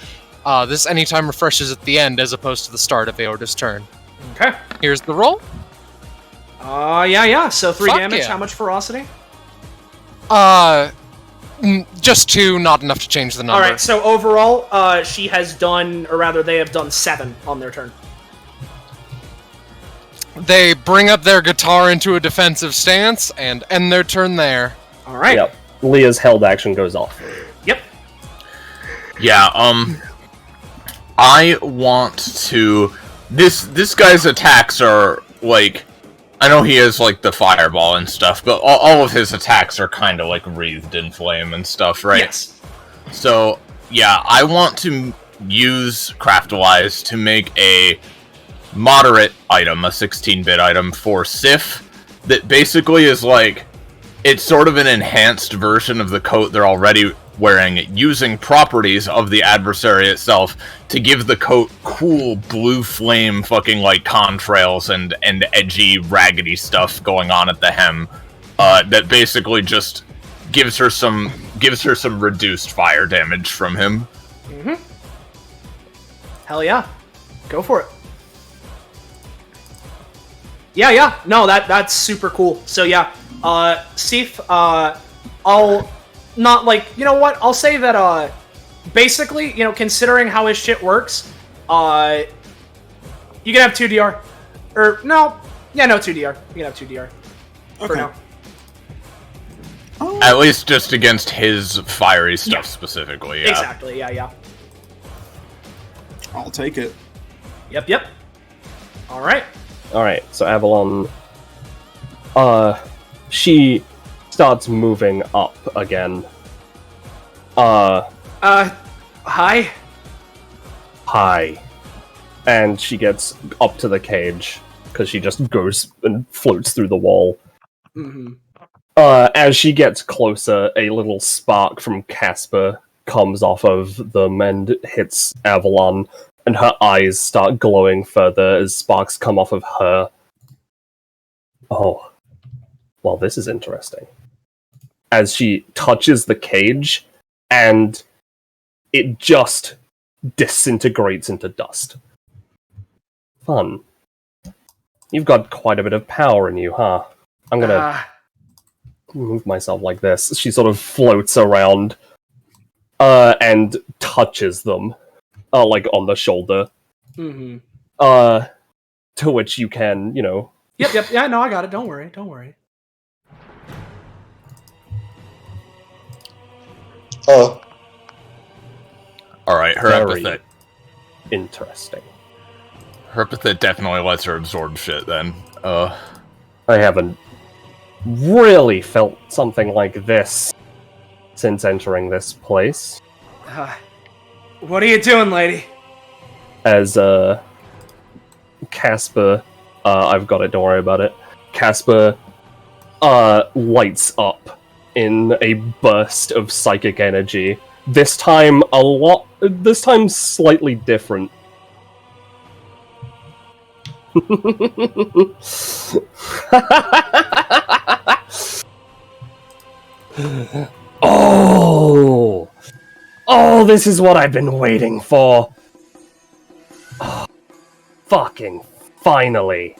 This anytime refreshes at the end as opposed to the start of Aorta's turn. Okay. Here's the roll. Yeah. So 3 Fuck damage. yeah. How much ferocity? Just 2, not enough to change the number. All right. So overall, she has done, or rather, they have done 7 on their turn. They bring up their guitar into a defensive stance and end their turn there. All right. Yep. Leah's held action goes off. Yep. Yeah, I want to... This guy's attacks are, like... I know he has, like, the fireball and stuff, but all of his attacks are kind of, like, wreathed in flame and stuff, right? Yes. So, yeah, I want to use Craftwise to make a moderate item, a 16-bit item for Sif, that basically is, like... It's sort of an enhanced version of the coat they're already wearing, using properties of the adversary itself to give the coat cool blue flame fucking like contrails and edgy raggedy stuff going on at the hem that basically just gives her some reduced fire damage from him. Hell yeah. Go for it. Yeah. No, that's super cool. So yeah, Sif, I'll not like, you know what? I'll say that basically, you know, considering how his shit works, you can have 2 DR. Or no, 2 DR. You can have 2 DR for now. At least just against his fiery stuff specifically, yeah. Exactly. Yeah. I'll take it. Yep. All right. So Avalon, she starts moving up again. Hi. And she gets up to the cage, because she just goes and floats through the wall. Mm-hmm. As she gets closer, a little spark from Casper comes off of them and hits Avalon, and her eyes start glowing further as sparks come off of her. Oh. Well, this is interesting. As she touches the cage, and it just disintegrates into dust. Fun. You've got quite a bit of power in you, huh? I'm gonna move myself like this. She sort of floats around, and touches them, like on the shoulder. Mm-hmm. To which you can, you know... Yep. Yeah, no, I got it. Don't worry. Alright, her Very epithet. Interesting. Her epithet definitely lets her absorb shit then. I haven't really felt something like this since entering this place. What are you doing, lady? As, Casper, I've got it, don't worry about it. Casper, lights up in a burst of psychic energy. This time slightly different. Oh, this is what I've been waiting for. Fucking finally.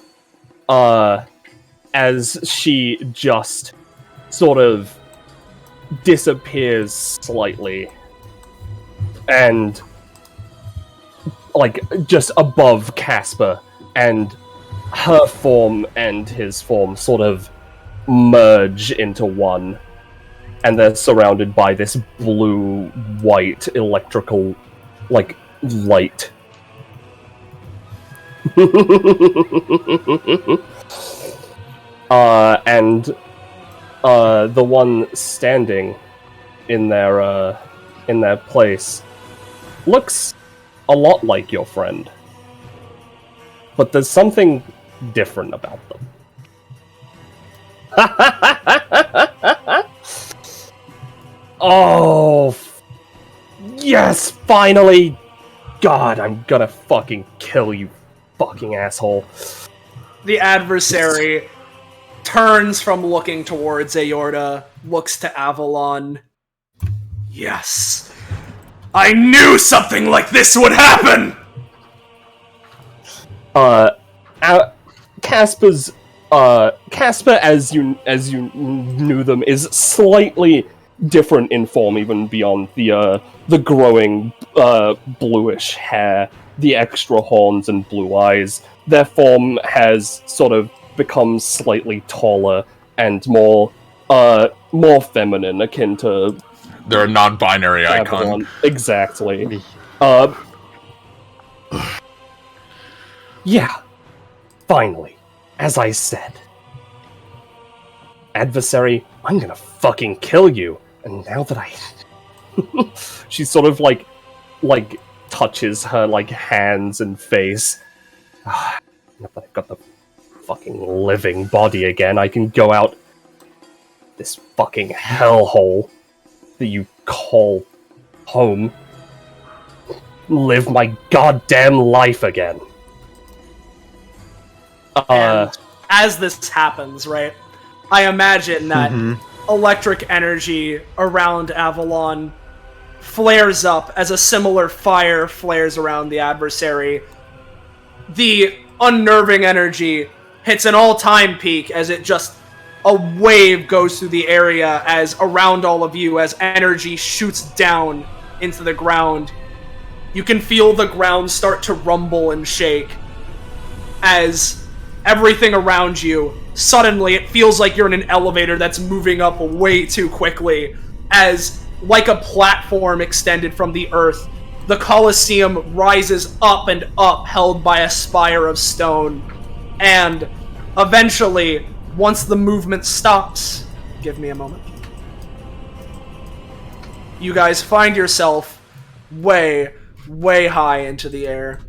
as she just sort of disappears slightly and like just above Casper, and her form and his form sort of merge into one, and they're surrounded by this blue-white electrical like light. And the one standing in their place looks a lot like your friend, but there's something different about them. Oh, yes, finally! God, I'm gonna fucking kill you, fucking asshole. The adversary turns from looking towards Aorta, looks to Avalon. Yes! I knew something like this would happen! Casper, as you knew them, is slightly different in form, even beyond the growing bluish hair, the extra horns and blue eyes. Their form has sort of become slightly taller and more feminine, akin to. They're a non-binary icon. Exactly. Yeah. Finally, as I said. Adversary, I'm gonna fucking kill you. And now that I... she sort of like touches her like hands and face. Now that I've got the fucking living body again, I can go out this fucking hellhole that you call home. Live my goddamn life again. And as this happens, right, I imagine that electric energy around Avalon flares up as a similar fire flares around the adversary. The unnerving energy hits an all-time peak as it just... a wave goes through the area as around all of you as energy shoots down into the ground. You can feel the ground start to rumble and shake as everything around you, suddenly it feels like you're in an elevator that's moving up way too quickly, as, like a platform extended from the earth, the Colosseum rises up and up, held by a spire of stone. And eventually, once the movement stops, give me a moment, you guys find yourself way, way high into the air.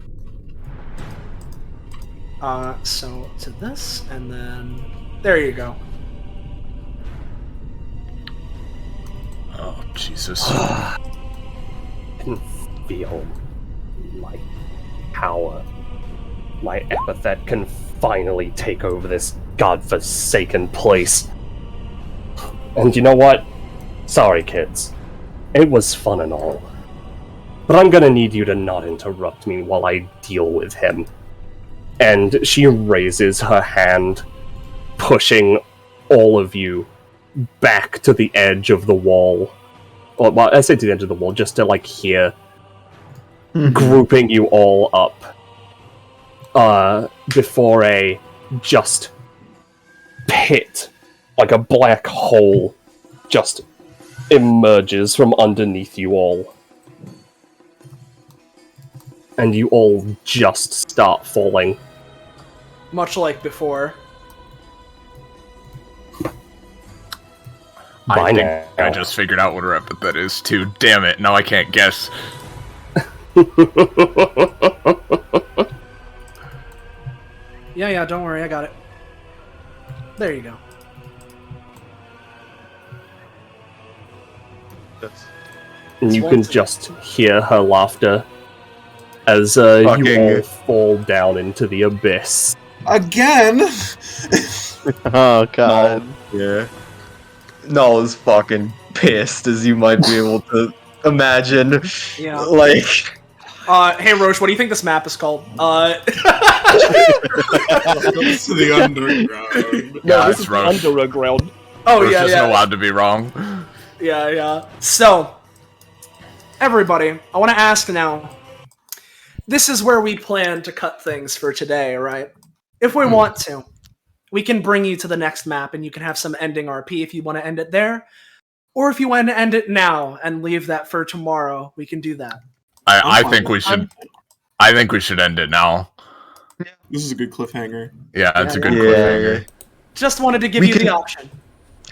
So to this, and then there you go. Oh, Jesus. I can feel my power. My epithet can finally take over this godforsaken place. And you know what? Sorry, kids. It was fun and all. But I'm gonna need you to not interrupt me while I deal with him. And she raises her hand, pushing all of you back to the edge of the wall. Well, I say to the edge of the wall, just to, like, here. Grouping you all up. Before a just pit, like a black hole, just emerges from underneath you all. And you all just start falling. Much like before. I think I just figured out what her epithet is too. Damn it, now I can't guess. Yeah, don't worry, I got it. There you go. And you can just hear her laughter as you all fall down into the abyss. Again? Oh god. Yeah. Null is fucking pissed, as you might be able to imagine. Yeah. Like, Hey Roche, what do you think this map is called? Goes to the underground. No, Yeah, this it's is the Roche. underground. Oh Roche yeah, isn't yeah, allowed to be wrong. yeah. So, everybody, I want to ask now. This is where we plan to cut things for today, right? If we want to, we can bring you to the next map, and you can have some ending RP if you want to end it there, or if you want to end it now and leave that for tomorrow, we can do that. I think we should. I think we should end it now. This is a good cliffhanger. Yeah, it's a good Yeah. cliffhanger. Just wanted to give We you can- the option.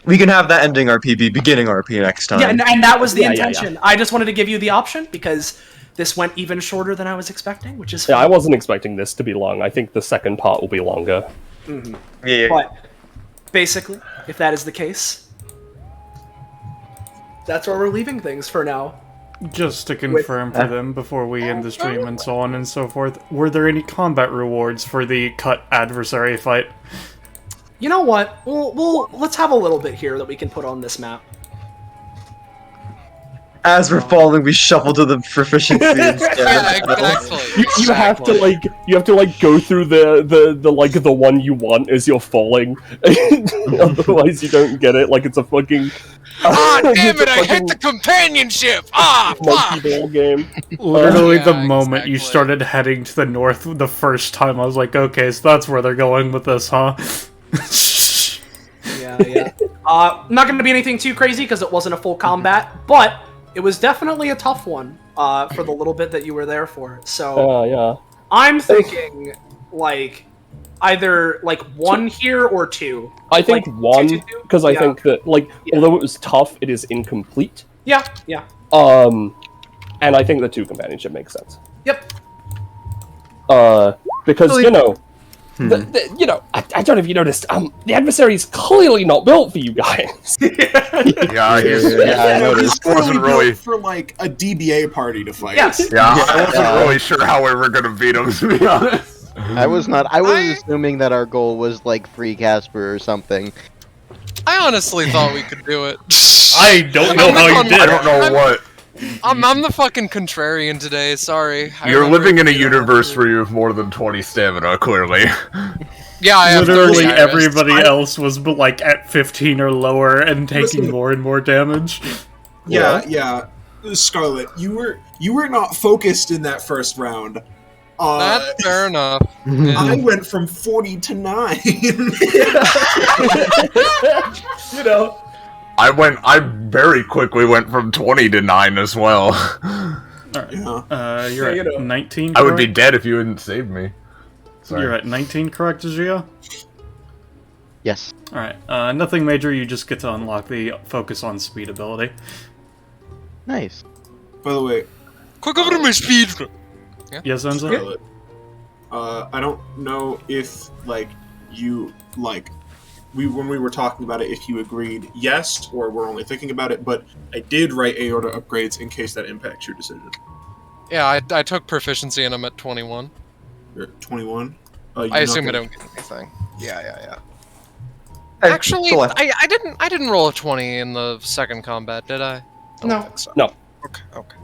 We can have that ending RP be beginning RP next time. Yeah, and that was the Yeah, intention. I just wanted to give you the option because this went even shorter than I was expecting, which is Yeah, fine. I wasn't expecting this to be long. I think the second part will be longer. Yeah. But basically, if that is the case, that's where we're leaving things for now. Just to confirm for them before we end the stream and so on and so forth, were there any combat rewards for the cut adversary fight? You know what? Let's have a little bit here that we can put on this map. As we're falling, we shuffle to the proficiency instead. Yeah, exactly. You have to go through the one you want as you're falling. Otherwise you don't get it. Like it's a fucking Ah, damn it! I hit the companionship. Ah, fuck. monkey ball game. Literally, Yeah, the moment you exactly. started heading to the north the first time, I was like, okay, so that's where they're going with this, huh? Yeah. Not going to be anything too crazy because it wasn't a full combat, but it was definitely a tough one for the little bit that you were there for. So Yeah. I'm thinking like either like one here or two. I think Like, one, two. because I Yeah. think that, like, Yeah. although it was tough, it is incomplete. Yeah. And I think the 2 companionship makes sense. Yep. Because, you know, I don't know if you noticed, the adversary is clearly not built for you guys. Yeah, I noticed. I wasn't really. for like a DBA party to fight. Yes. Yeah, I wasn't really sure how we were gonna beat him, to be honest. I was assuming that our goal was like free Casper or something. I honestly thought we could do it. I don't know how you did. I don't know what. I'm the fucking contrarian today. Sorry. I You're remember living in a you know, universe where you have more than 20 stamina, clearly. Yeah, I have Literally 30 everybody wrists. else was like at 15 or lower and taking Listen. more and more damage. Yeah. Scarlet, you were not focused in that first round. That's fair enough. I went from 40 to 9. You know. I very quickly went from 20 to 9 as well. Yeah. You're you at know. 19. I would be correct? dead if you hadn't saved me. Sorry. You're at 19, correct, Gia? Yes. Alright, nothing major, you just get to unlock the focus on speed ability. Nice. By the way, Quick over to my speed. Yes, Enzo? Scarlet, I don't know if you when we were talking about it, if you agreed yes or we're only thinking about it, but I did write aorta upgrades in case that impacts your decision. Yeah, I took proficiency and I'm at 21. You're at 21. I assume I don't get anything. Yeah. Hey, Actually, Soleil. I didn't roll a 20 in the second combat, did I? No. Think so. No. Okay.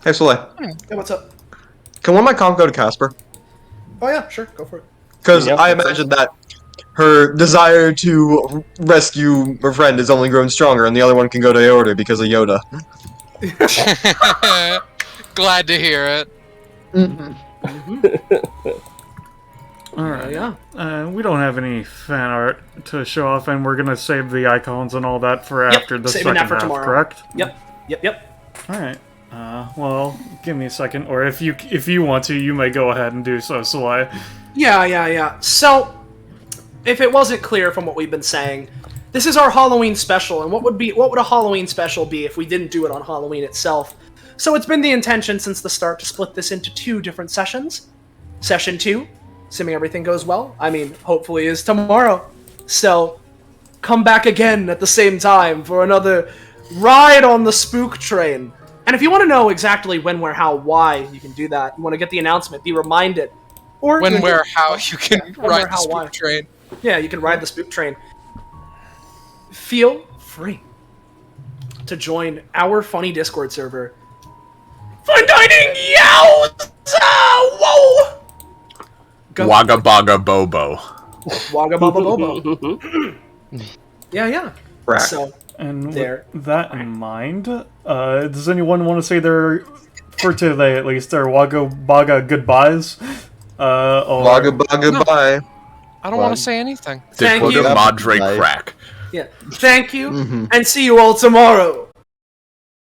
Hey, Soleil. Yeah, what's up? Can one of my comp go to Casper? Oh yeah, sure, go for it. Because Yeah, I that's imagine that her desire to rescue her friend has only grown stronger, and the other one can go to Aorta because of Yoda. Glad to hear it. Alright. Yeah. We don't have any fan art to show off, and we're gonna save the icons and all that for Yep, after the saving second that for half, tomorrow. correct? Yep. Alright. Well, give me a second, or if you want to, you may go ahead and do so, Soleil. Yeah. So, if it wasn't clear from what we've been saying, this is our Halloween special, and what would a Halloween special be if we didn't do it on Halloween itself? So it's been the intention since the start to split this into 2 different sessions. Session 2, assuming everything goes well, hopefully is tomorrow. So, come back again at the same time for another ride on the spook train. And if you want to know exactly when, where, how, why, you can do that. You want to get the announcement, be reminded. Or When, where, how you can When, where, ride the how, why. spook train. Yeah, you can ride the spook train. Feel free to join our funny Discord server. Fun dining, yeah! Whoa! Wagga Bogga Bobo. Wagga Baba Bobo. Yeah. Crack. So, And there. with that in mind, does anyone want to say their, for today at least, their Wagga Bogga goodbyes? Or... Wagga Bogga bye. I don't want to say anything. Thank you. Madre Bye. crack. Yeah. Thank you, and see you all tomorrow.